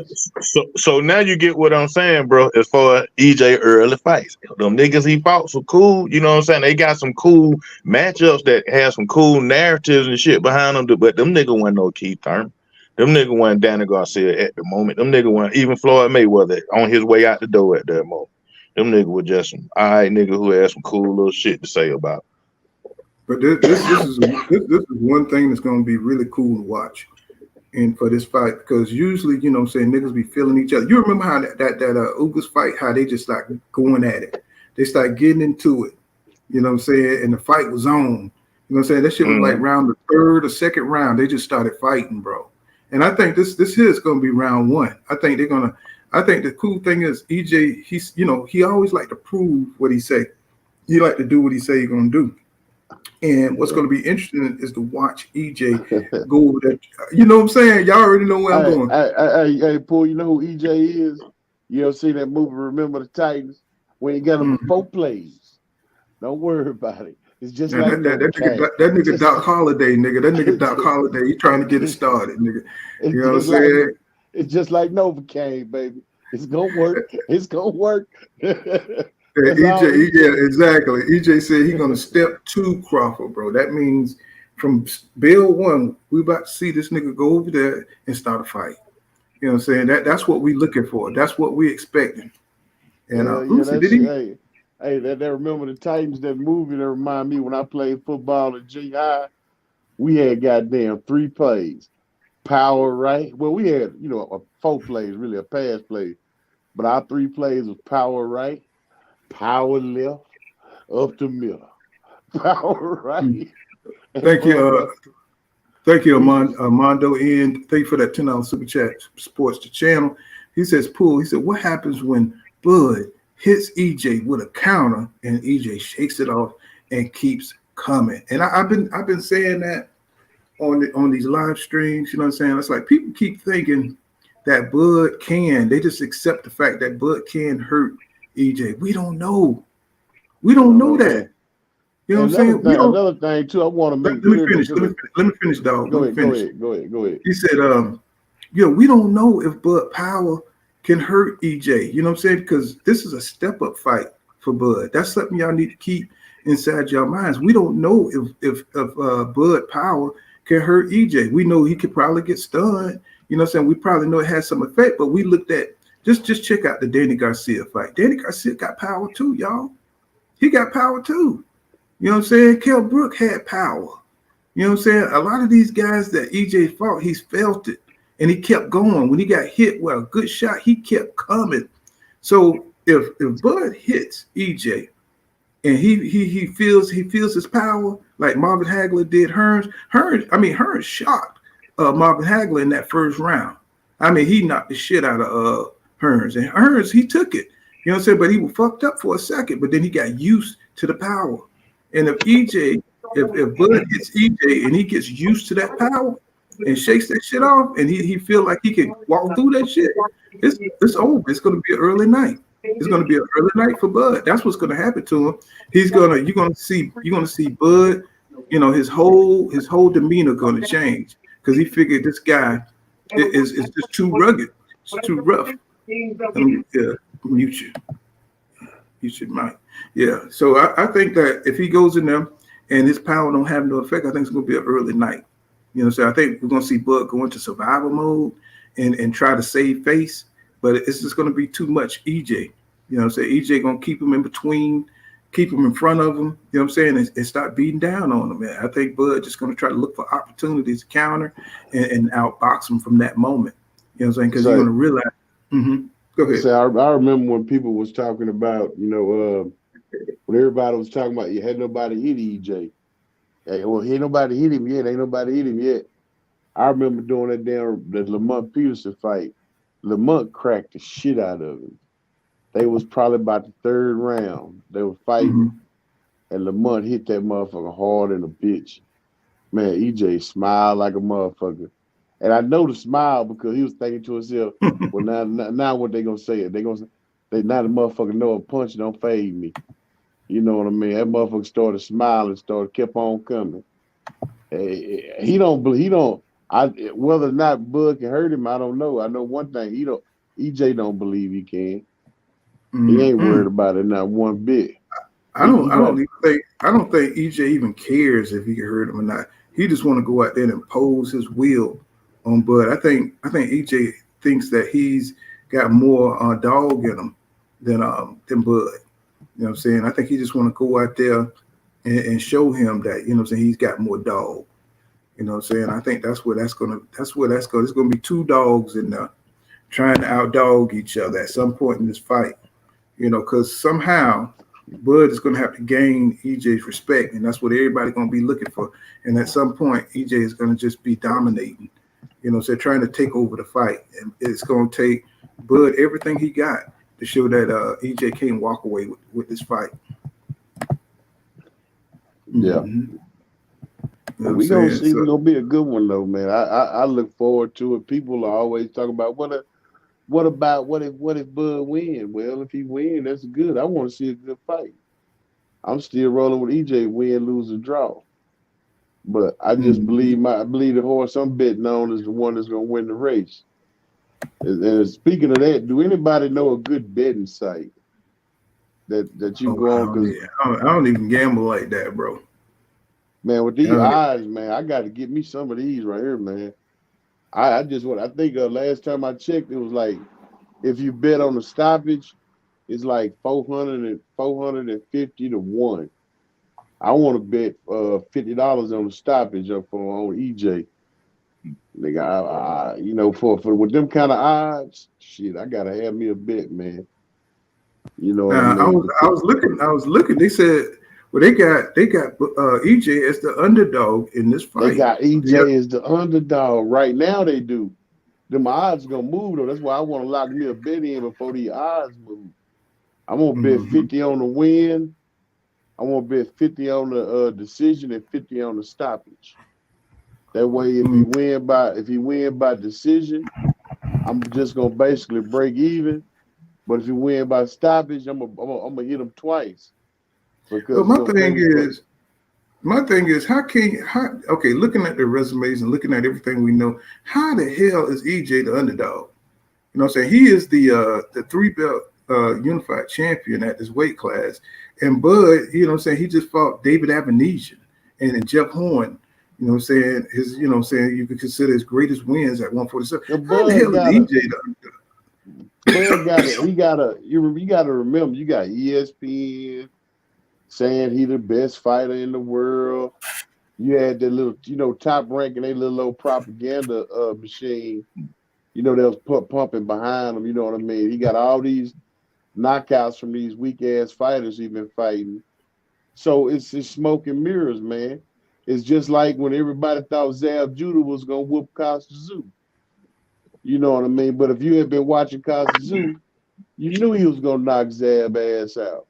So now you get what I'm saying, bro, as far as EJ early fights. Them niggas he fought so cool, you know what I'm saying? They got some cool matchups that have some cool narratives and shit behind them, but them niggas wasn't no Keith Thurman. Them niggas wasn't Danny Garcia at the moment. Them niggas wasn't even Floyd Mayweather on his way out the door at that moment. Them niggas were just some alright niggas who had some cool little shit to say about.
But this is one thing that's going to be really cool to watch, and for this fight, because usually, you know what I'm saying, niggas be feeling each other. You remember how that Ugas fight, how they just like going at it. They start getting into it, you know what I'm saying, and the fight was on. You know what I'm saying? That shit was like round the third or second round. They just started fighting, bro. And I think this here is going to be round one. I think the cool thing is EJ, he's, you know, he always like to prove what he say. He like to do what he say he's going to do. And what's going to be interesting is to watch EJ go over that. You know what I'm saying? Y'all already know where I'm going.
Hey, Paul, you know who EJ is? You ever seen that movie, Remember the Titans? When he got him 4 plays. Don't worry about it. It's just like
that nigga Doc Holliday, nigga. That nigga Doc Holliday, he trying to get it started, nigga. You know what I'm saying?
It's just like Novocaine, baby. It's gonna work. It's gonna work.
Yeah, exactly. EJ said he's gonna step to Crawford, bro. That means from Bill 1, we about to see this nigga go over there and start a fight. You know what I'm saying? That's what we looking for. That's what we expecting. And
that Remember the Titans, that movie that remind me when I played football at junior high, we had goddamn 3 plays. Power right. Well, we had, 4 plays, really a pass play. But our 3 plays was power right, power left, up the middle. Power right.
Thank you, Armando. And thank you for that $10 super chat. Supports the channel. He says, Pool. He said, what happens when Bud hits EJ with a counter and EJ shakes it off and keeps coming? And I've been saying that on these live streams. You know what I'm saying? It's like people keep thinking that Bud can. They just accept the fact that Bud can hurt EJ. We don't know. We don't know that. You know what I'm saying?
Another thing too, I want to make.
Let me finish, dog.
Go ahead.
He said, we don't know if Bud Power can hurt EJ. You know what I'm saying? Because this is a step-up fight for Bud. That's something y'all need to keep inside your minds. We don't know if Bud Power can hurt EJ. We know he could probably get stunned. You know what I'm saying? We probably know it has some effect, but we looked at just check out the Danny Garcia fight. Danny Garcia got power too, y'all. He got power too. You know what I'm saying? Kell Brook had power. You know what I'm saying? A lot of these guys that EJ fought, he's felt it. And he kept going. When he got hit with a good shot, he kept coming. So if Bud hits EJ and he feels his power, like Marvin Hagler did Hearns shocked Marvin Hagler in that first round. I mean, he knocked the shit out of Hearns. And Hearns, he took it. You know what I'm saying? But he was fucked up for a second, but then he got used to the power. And if Bud hits EJ and he gets used to that power and shakes that shit off and he feel like he can walk through that shit, it's over. It's going to be an early night. It's going to be an early night for Bud. That's what's going to happen to him. You're going to see Bud. You know, his whole demeanor going to change because he figured this guy is just too rugged. It's too rough. Mute you. You should mic. Yeah. So I think that if he goes in there and his power don't have no effect, I think it's going to be an early night. You know, so I think we're going to see Bud go into survival mode and try to save face, but it's just going to be too much EJ. You know what I'm saying? EJ going to keep him in between, keep him in front of him, you know what I'm saying, and start beating down on him, man. I think Bud just going to try to look for opportunities to counter and outbox him from that moment. You know what I'm saying? Because you're going to realize. Go ahead.
So I remember when people was talking about, you know, when everybody was talking about you had nobody hit EJ. Hey, well, ain't nobody hit him yet. Ain't nobody hit him yet. I remember doing the Lamont Peterson fight. Lamont cracked the shit out of him. They was probably about the third round. They were fighting, and Lamont hit that motherfucker hard in a bitch. Man, EJ smiled like a motherfucker. And I know the smile because he was thinking to himself, well, now what they gonna say? Now the motherfucker know a punch don't fade me. You know what I mean? That motherfucker started smiling, kept on coming. Whether or not Bud can hurt him, I don't know. I know one thing, EJ don't believe he can. He ain't worried about it not one bit.
I don't think EJ even cares if he can hurt him or not. He just want to go out there and impose his will on Bud. I think EJ thinks that he's got more dog in him than Bud. You know what I'm saying? I think he just want to go out there and show him that, you know what I'm saying, he's got more dog. You know what I'm saying? I think that's where that's gonna. It's gonna be two dogs in there trying to outdog each other at some point in this fight. You know, because somehow Bud is gonna have to gain EJ's respect, and that's what everybody's gonna be looking for. And at some point, EJ is gonna just be dominating. You know, so they're trying to take over the fight, and it's gonna take Bud everything he got to show that EJ can't walk away with this fight.
Yeah. We're gonna see. It's gonna be a good one though, man. I look forward to it. People are always talking about what if Bud win? Well, if he win, that's good. I want to see a good fight. I'm still rolling with EJ, win, lose, or draw. But I just believe the horse I'm betting on is the one that's gonna win the race. And speaking of that, do anybody know a good betting site that you go on?
I don't even gamble like that, bro.
Man, with these odds, man, I got to get me some of these right here, man. I think last time I checked, it was like if you bet on the stoppage, it's like 450 to 1. I want to bet $50 on the stoppage on EJ. Nigga, for with them kind of odds, shit, I gotta have me a bet, man. You know what I mean?
I was looking. They said, well, they got EJ as the underdog in this fight.
They got EJ as the underdog right now. They do. Them odds gonna move though. That's why I want to lock me a bet in before the odds move. I'm gonna bet 50 on the win. I want to bet 50 on the decision and 50 on the stoppage. That way, if he win by decision, I'm just gonna basically break even. But if he win by stoppage, I'm gonna hit him twice. Because
my thing is, looking at the resumes and looking at everything we know, how the hell is EJ the underdog? You know what I'm saying? He is the 3-belt unified champion at this weight class. And Bud, you know what I'm saying, he just fought David Avenesian and Jeff Horn. You know what I'm saying? You could consider his greatest wins at 147. How the hell is EJ the underdog?
You gotta remember, you got ESPN saying he the best fighter in the world. You had that little, Top Rank and they little old propaganda machine, that was pumping behind him. You know what I mean? He got all these knockouts from these weak ass fighters he's been fighting. So it's smoke and mirrors, man. It's just like when everybody thought Zab Judah was gonna whoop Costa Zoo. You know what I mean? But if you had been watching Costa Zoo, you knew he was gonna knock Zab ass out.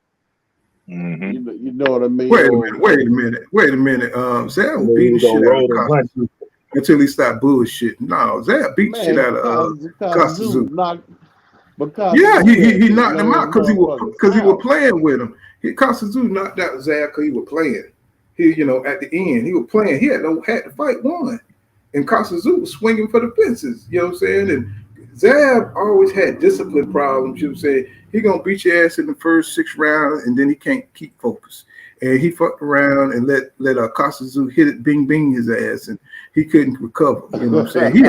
Mm-hmm. You know what I mean?
Wait a minute. Zab was beating shit out of Costa Zoo until he stopped bullshitting. No, Zab beat shit out of Costa Zoo.
Because
he knocked him out because he was playing with him. Kasazu knocked out Zab because he was playing. He, at the end, he was playing. He had to fight one. And Kasazu was swinging for the fences. You know what I'm saying? And Zab always had discipline problems. You know what I'm saying? He going to beat your ass in the first 6 rounds, and then he can't keep focus. And he fucked around and let Kasazu hit it, bing his ass, and he couldn't recover. You know what I'm saying?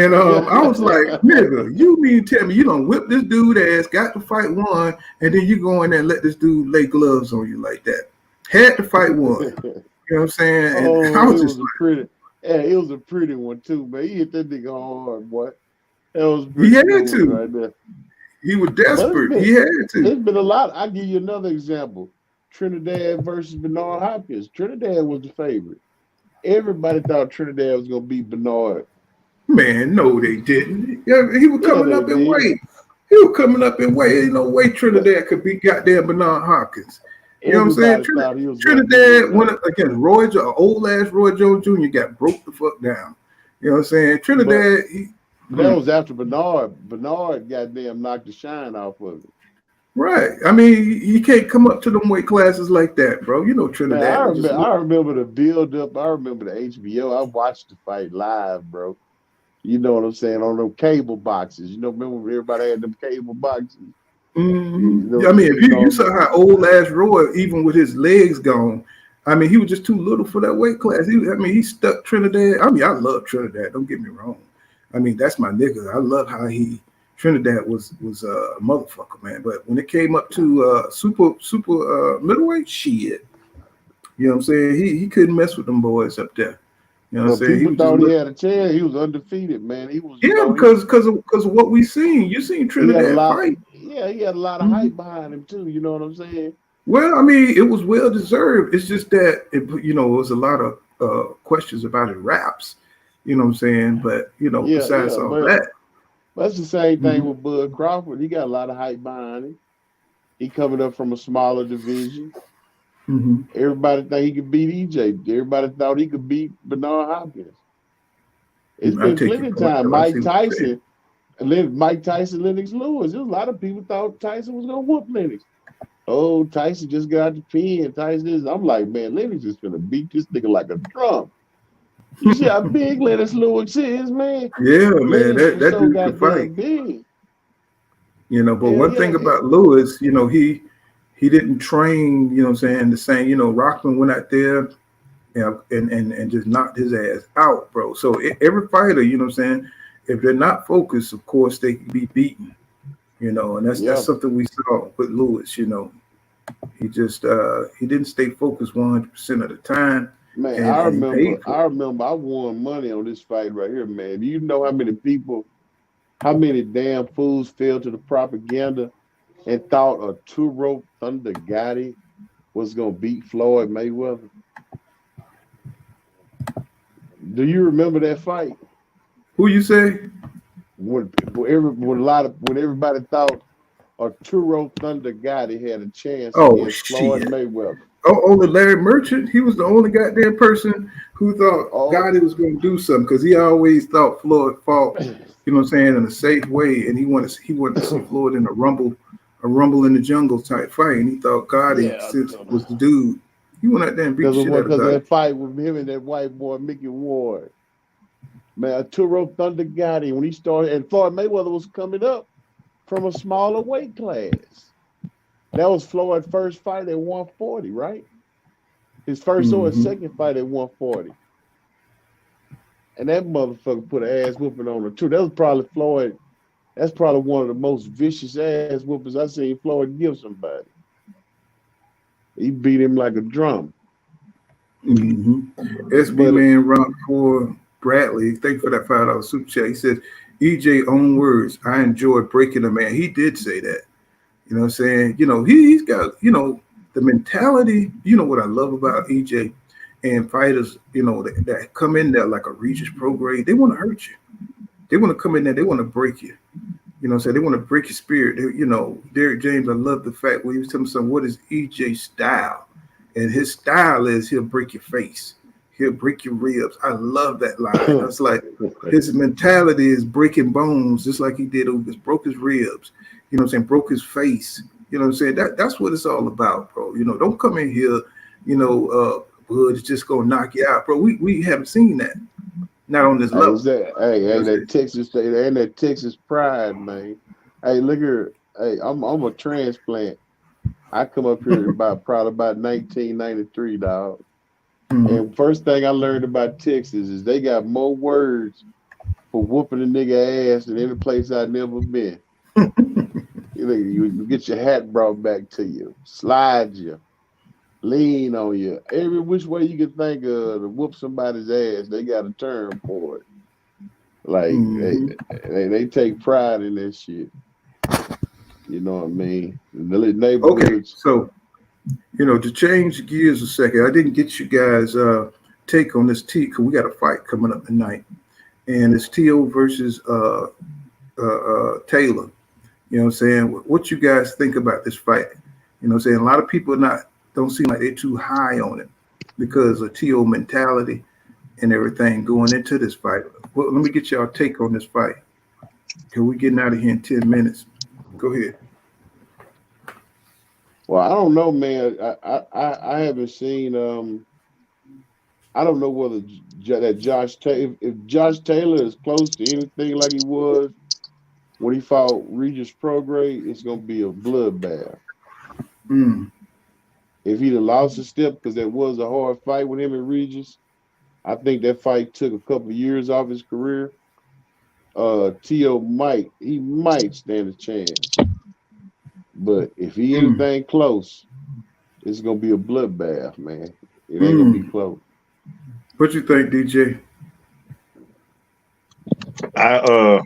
I was like, nigga, you mean to tell me you don't whip this dude ass, got to fight one, and then you go in there and let this dude lay gloves on you like that? Had to fight one. You know what I'm saying? And I was just
it was a pretty one too, man. He hit that nigga hard, boy. That was
he had to.
Right there.
He was desperate. He had to.
There's been a lot. I'll give you another example. Trinidad versus Bernard Hopkins. Trinidad was the favorite. Everybody thought Trinidad was going to beat Bernard.
Man, no, they didn't. He was coming up in weight. He was coming up in weight. Ain't no way Trinidad could beat goddamn Bernard Hopkins. You know what I'm saying? Trinidad went against old ass Roy Jones Jr. got broke the fuck down. You know what I'm saying? Trinidad.
That was after Bernard. Bernard goddamn knocked the shine off of it.
Right. I mean, you can't come up to them weight classes like that, bro. You know Trinidad.
Man, I remember the build up. I remember the HBO. I watched the fight live, bro. You know what I'm saying? On them cable boxes. You know, remember when everybody had them cable boxes?
Mm-hmm. I mean, if you saw how old ass Roy, even with his legs gone, I mean, he was just too little for that weight class. He stuck Trinidad. I mean, I love Trinidad. Don't get me wrong. I mean, that's my nigga. I love how Trinidad was a motherfucker, man. But when it came up to super middleweight, shit. You know what I'm saying? He couldn't mess with them boys up there. You know what I'm saying?
People thought he had a chance. He was undefeated, man. He was
because of what we seen. You seen Trinidad fight.
Yeah, he had a lot of hype behind him too. You know what I'm saying?
Well, I mean, it was well deserved. It's just that it was a lot of questions about his raps. You know what I'm saying? But besides all that,
that's the same thing with Bud Crawford. He got a lot of hype behind him. He coming up from a smaller division.
Mm-hmm.
Everybody thought he could beat EJ. Everybody thought he could beat Bernard Hopkins. It's been plenty of time. Mike Tyson, Lennox Lewis. There's a lot of people thought Tyson was gonna whoop Lennox. Oh, Tyson just got the pin. Tyson is. I'm like, man, Lennox is gonna beat this nigga like a drum. You see how big Lennox Lewis is, man?
Yeah, man, that dude can fight.
Big.
But one thing about Lewis, he didn't train, you know what I'm saying, the same, Rockman went out there and just knocked his ass out, bro. So every fighter, you know what I'm saying, if they're not focused, of course, they can be beaten, and that's something we saw with Lewis, He just he didn't stay focused 100% of the time.
Man, I remember I won money on this fight right here, man. Do you know how many damn fools fell to the propaganda and thought a 2-rope Thunder Gotti was gonna beat Floyd Mayweather? Do you remember that fight?
Who you say?
When everybody thought a 2-rope Thunder Gotti had a chance against Floyd Mayweather.
Only Larry Merchant, he was the only goddamn person who thought Gotti was going to do something because he always thought Floyd fought, you know what I'm saying, in a safe way, and he wanted to see Floyd in a rumble in the jungle type fight, and he thought Gotti was the dude. He went out there and beat the shit out of
because that fight with him and that white boy Mickey Ward, man, a 2-rope Thunder Gotti when he started, and Floyd Mayweather was coming up from a smaller weight class. That was Floyd's first fight at 140, right? His first or his second fight at 140. And that motherfucker put an ass whooping on him too. That was probably Floyd. That's probably one of the most vicious ass whoopers I seen Floyd give somebody. He beat him like a drum.
SB Man Rock for Bradley. Thank you for that $5 super chat. He says, EJ own words. I enjoy breaking a man. He did say that. You know what I'm saying? He's got, the mentality, what I love about EJ and fighters, that come in there like a Regis Prograde, they want to hurt you. They want to come in there, they want to break you. You know what I'm saying? They want to break your spirit. Derek James, I love the fact when he was telling me something, what is EJ's style? And his style is he'll break your face. he'll break your ribs. I love that line. That's like his mentality is breaking bones, just like he did. Just broke his ribs. You know what I'm saying? Broke his face. You know what I'm saying? That's what it's all about, bro. You know, don't come in here, you know, Bud is just gonna knock you out, bro. We haven't seen that. Not on this level.
That Texas pride, man. Hey, look here. Hey, I'm a transplant. I come up here probably about 1993, dog.
Mm-hmm.
And first thing I learned about Texas is they got more words for whooping a nigga ass than any place I've never been. You get your hat brought back to you, slide you, lean on you. Every which way you can think of to whoop somebody's ass, they got a term for it. Like they take pride in that shit. You know what I mean?
Okay, so you know, to change gears a second, I didn't get you guys take on this T because we got a fight coming up tonight, and it's T.O. versus Taylor. You know what I'm saying? What you guys think about this fight? You know what I'm saying? A lot of people don't seem like they're too high on it because of T.O. mentality and everything going into this fight. Well, let me get y'all take on this fight because we're getting out of here in 10 minutes. Go ahead.
Well, I don't know, man. I haven't seen. I don't know whether that Josh Taylor, if Josh Taylor is close to anything like he was when he fought Regis Prograis, it's gonna be a bloodbath. If he'd have lost a step, because that was a hard fight with him and Regis, I think that fight took a couple of years off his career. T.O. might stand a chance. But if he anything close, it's gonna be a bloodbath, man. It ain't gonna be close.
What you think, DJ?
I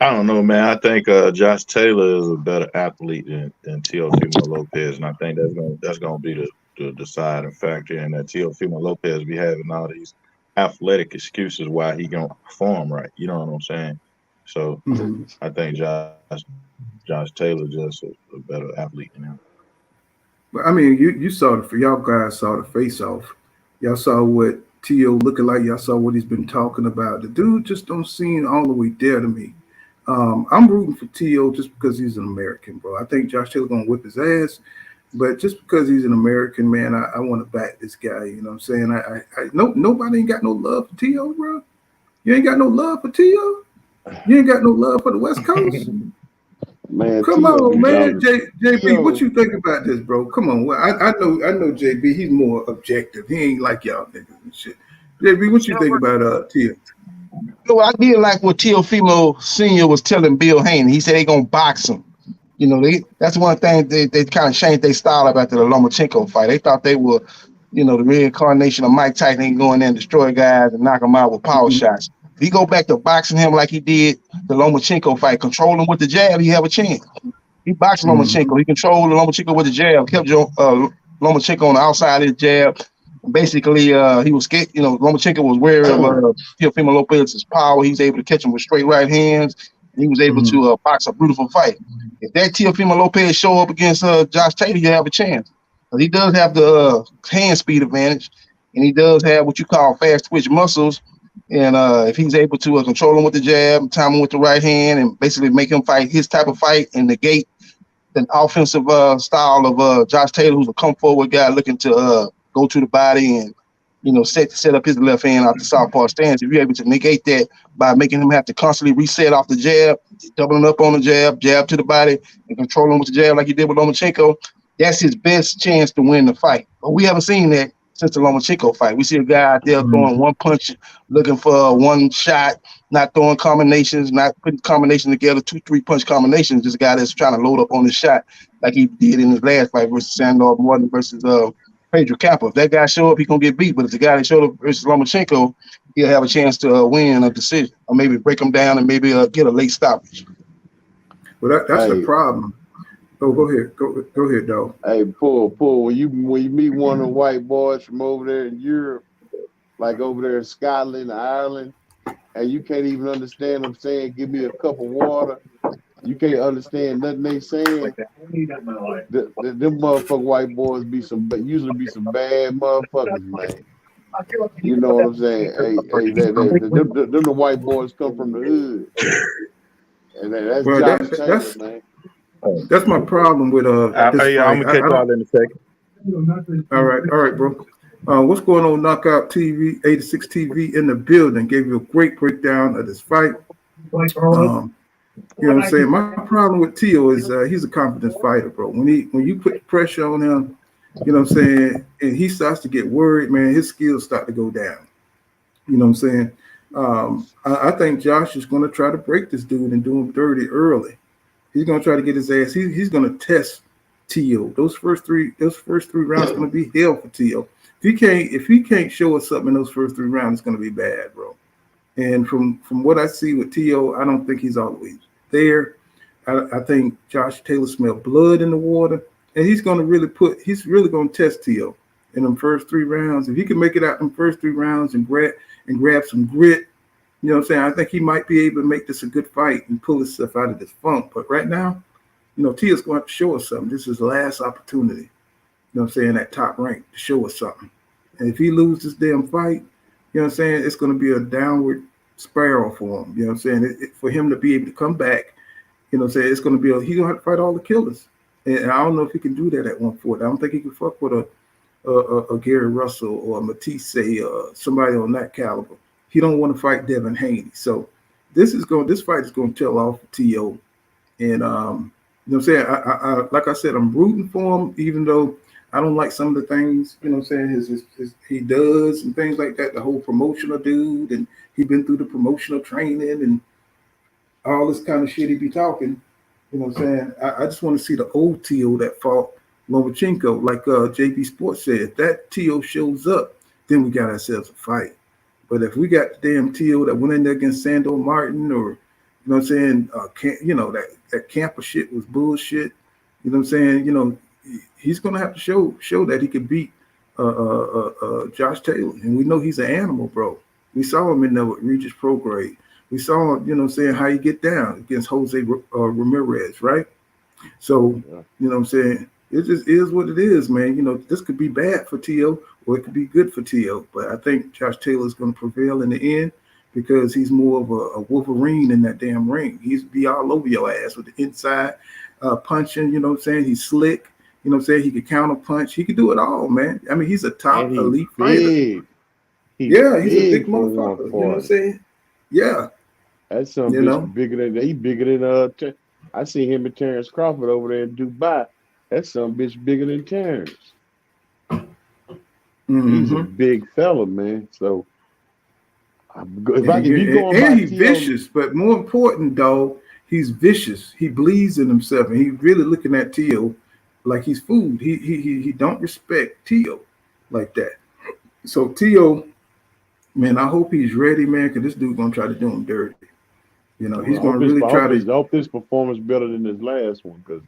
don't know, man. I think Josh Taylor is a better athlete than Teofimo Lopez, and I think that's gonna be the deciding factor. And that Teofimo Lopez be having all these athletic excuses why he don't perform right. You know what I'm saying? So I think Josh Taylor just a better athlete than him.
But I mean, you saw y'all guys saw the face off. Y'all saw what T.O. looking like. Y'all saw what he's been talking about. The dude just don't seem all the way there to me. I'm rooting for T.O. just because he's an American, bro. I think Josh Taylor gonna whip his ass, but just because he's an American, man, I want to back this guy. You know what I'm saying? Nobody ain't got no love for T.O., bro. You ain't got no love for T.O. You ain't got no love for the West Coast.
Man,
come on, man. JB, what you think about this, bro? Come on. Well, I know JB, he's more objective. He ain't like y'all niggas and shit. JB, what you think about T.O.?
No, I did like what Teofimo Sr. was telling Bill Haney. He said they gonna box him. You know, that's one thing they kind of changed their style up after the Lomachenko fight. They thought they were, you know, the reincarnation of Mike Tyson, going in and destroy guys and knock them out with power shots. If he go back to boxing him like he did the Lomachenko fight, control him with the jab, he have a chance. He boxed Lomachenko. He controlled Lomachenko with the jab, kept Lomachenko on the outside of his jab. Basically, he was scared. You know, Lomachenko was wary of Teofimo Lopez's power. He was able to catch him with straight right hands. And he was able to box a beautiful fight. If that Teofimo Lopez show up against Josh Taylor, you have a chance. He does have the hand speed advantage, and he does have what you call fast twitch muscles. And if he's able to control him with the jab, time him with the right hand, and basically make him fight his type of fight and negate the offensive style of Josh Taylor, who's a come forward guy looking to go to the body and, you know, set up his left hand off the southpaw stance. If you're able to negate that by making him have to constantly reset off the jab, doubling up on the jab to the body, and controlling with the jab like he did with Lomachenko, that's his best chance to win the fight. But we haven't seen that since the Lomachenko fight. We see a guy out there throwing one punch, looking for one shot, not throwing combinations, not putting combinations together, 2-3 punch combinations. Just a guy that's trying to load up on his shot like he did in his last fight versus Sandor Morton versus Pedro Campo. If that guy show up, he's gonna get beat. But if the guy that showed up versus Lomachenko, he'll have a chance to win a decision, or maybe break him down and maybe get a late stoppage.
Well, that's the problem. Oh, go ahead. Go ahead, dog.
Hey, Paul, when you meet one of the white boys from over there in Europe, like over there in Scotland, Ireland, and you can't even understand them saying, "Give me a cup of water." You can't understand nothing they saying. Them motherfucking white boys usually be some bad motherfuckers, man. You know what I'm saying? Them the white boys come from the hood, and that's
Well,
Josh Taylor, man.
That's my problem with this
I'm
fight.
gonna catch y'all in a second.
All right, bro. What's going on, Knockout TV, 86 TV in the building? Gave you a great breakdown of this fight. You know what I'm saying? My problem with Tio is he's a confident fighter, bro. When you put pressure on him, you know what I'm saying, and he starts to get worried, man, his skills start to go down. You know what I'm saying? I think Josh is going to try to break this dude and do him dirty early. He's going to try to get his ass. He's going to test Tio. Those first three rounds going to be hell for Tio. If he can't show us something in those first 3 rounds, it's going to be bad, bro. And from what I see with Tio, I don't think he's always there. I think Josh Taylor smelled blood in the water, and he's really going to test Tio in them first 3 rounds. If he can make it out in the first 3 rounds and grab some grit, you know what I'm saying, I think he might be able to make this a good fight and pull himself out of this funk. But right now, you know, Tio's going to have to show us something. This is the last opportunity, you know what I'm saying, at top rank to show us something. And if he loses this damn fight, you know what I'm saying, it's going to be a downward spiral for him. You know what I'm saying? For him to be able to come back, you know what I'm saying, it's going to be he's going to have to fight all the killers. And I don't know if he can do that at 140. I don't think he can fuck with a Gary Russell or a Matisse or somebody on that caliber. He don't want to fight Devin Haney. So this fight is going to tell off T.O. And you know what I'm saying? I like I said, I'm rooting for him, even though I don't like some of the things, you know what I'm saying, he does and things like that, the whole promotional dude, and he been through the promotional training and all this kind of shit he be talking. You know what I'm saying? I just want to see the old T.O. that fought Lomachenko. Like JB Sports said, if that T.O. shows up, then we got ourselves a fight. But if we got the damn T.O. that went in there against Sandor Martin, or, you know what I'm saying, you know, that camper shit was bullshit. You know what I'm saying? You know, he's going to have to show that he could beat Josh Taylor. And we know he's an animal, bro. We saw him in there with Regis Prograde. We saw him, you know what I'm saying, how he get down against Jose Ramirez, right? So, you know what I'm saying, it just is what it is, man. You know, this could be bad for T.O. or it could be good for T.O. But I think Josh Taylor is going to prevail in the end because he's more of a Wolverine in that damn ring. He's be all over your ass with the inside punching, you know what I'm saying? He's slick, you know what I'm saying? He could counter punch. He could do it all, man. I mean, he's a top elite fighter. He's a big motherfucker. You know what I'm saying? Yeah.
That's some bitch bigger than I see him and Terrence Crawford over there in Dubai. That's some bitch bigger than Terrence. He's a big fella, man. So
he's vicious, but more important, though, he's vicious. He believes in himself, and he's really looking at T.O. like he's food. He don't respect T.O. like that. So T.O., man, I hope he's ready, man, because this dude gonna try to do him dirty. You know, he's gonna really try to.
I hope this performance better than his last one, because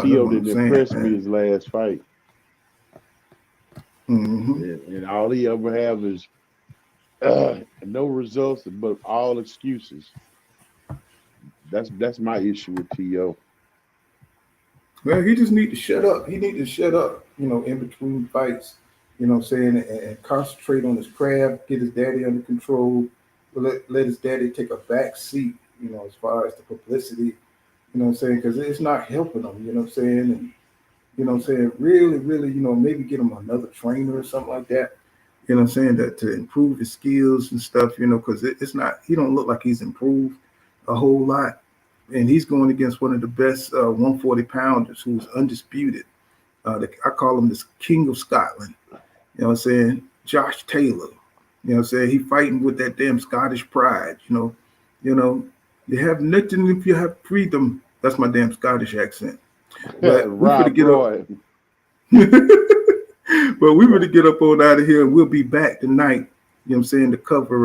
T.O. didn't impress me his last fight. And all he ever have is no results, but all excuses. That's my issue with T.O.
Well, he just need to shut up. He need to shut up, you know, in between fights, you know what I'm saying, and concentrate on his craft, get his daddy under control, let his daddy take a back seat, you know, as far as the publicity, you know what I'm saying, because it's not helping him, you know what I'm saying, and, you know what I'm saying, really, you know, maybe get him another trainer or something like that, you know what I'm saying, to improve his skills and stuff, you know, because it's not, he don't look like he's improved a whole lot. And he's going against one of the best 140 pounders who's undisputed. I call him this King of Scotland. You know what I'm saying? Josh Taylor. You know what I'm saying? He fighting with that damn Scottish pride. You know, you have nothing if you have freedom. That's my damn Scottish accent. But we're going to get up. But we were to get up on out of here, and we'll be back tonight. You know what I'm saying? To cover,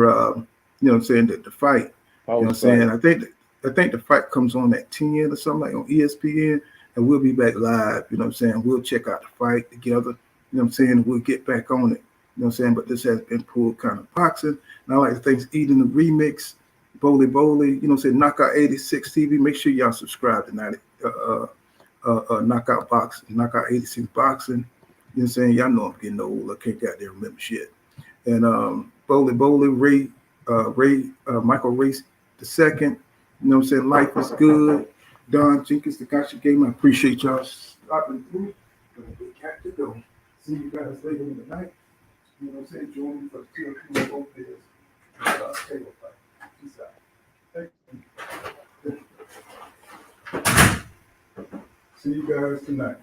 you know what I'm saying, the fight. You know what I'm saying? I think the fight comes on at 10 or something like on ESPN, and we'll be back live. You know what I'm saying? We'll check out the fight together. You know what I'm saying? We'll get back on it. You know what I'm saying? But this has been Pulled Kind of Boxing. And I like to thank Eden the Remix, Bowley, you know what I'm saying? Knockout 86 TV. Make sure y'all subscribe tonight. Knockout Boxing, Knockout 86 Boxing. You know what I'm saying? Y'all know I'm getting old. I can't goddamn remember shit. and Bowley, Michael Race the second. You know what I'm saying? Life is good. Don Jenkins, the Gotcha Game. I appreciate y'all stopping through. We got to go. See you guys later in the night. You know what I'm saying? Join me for the TLP Lopez table fight. Peace out. See you guys tonight.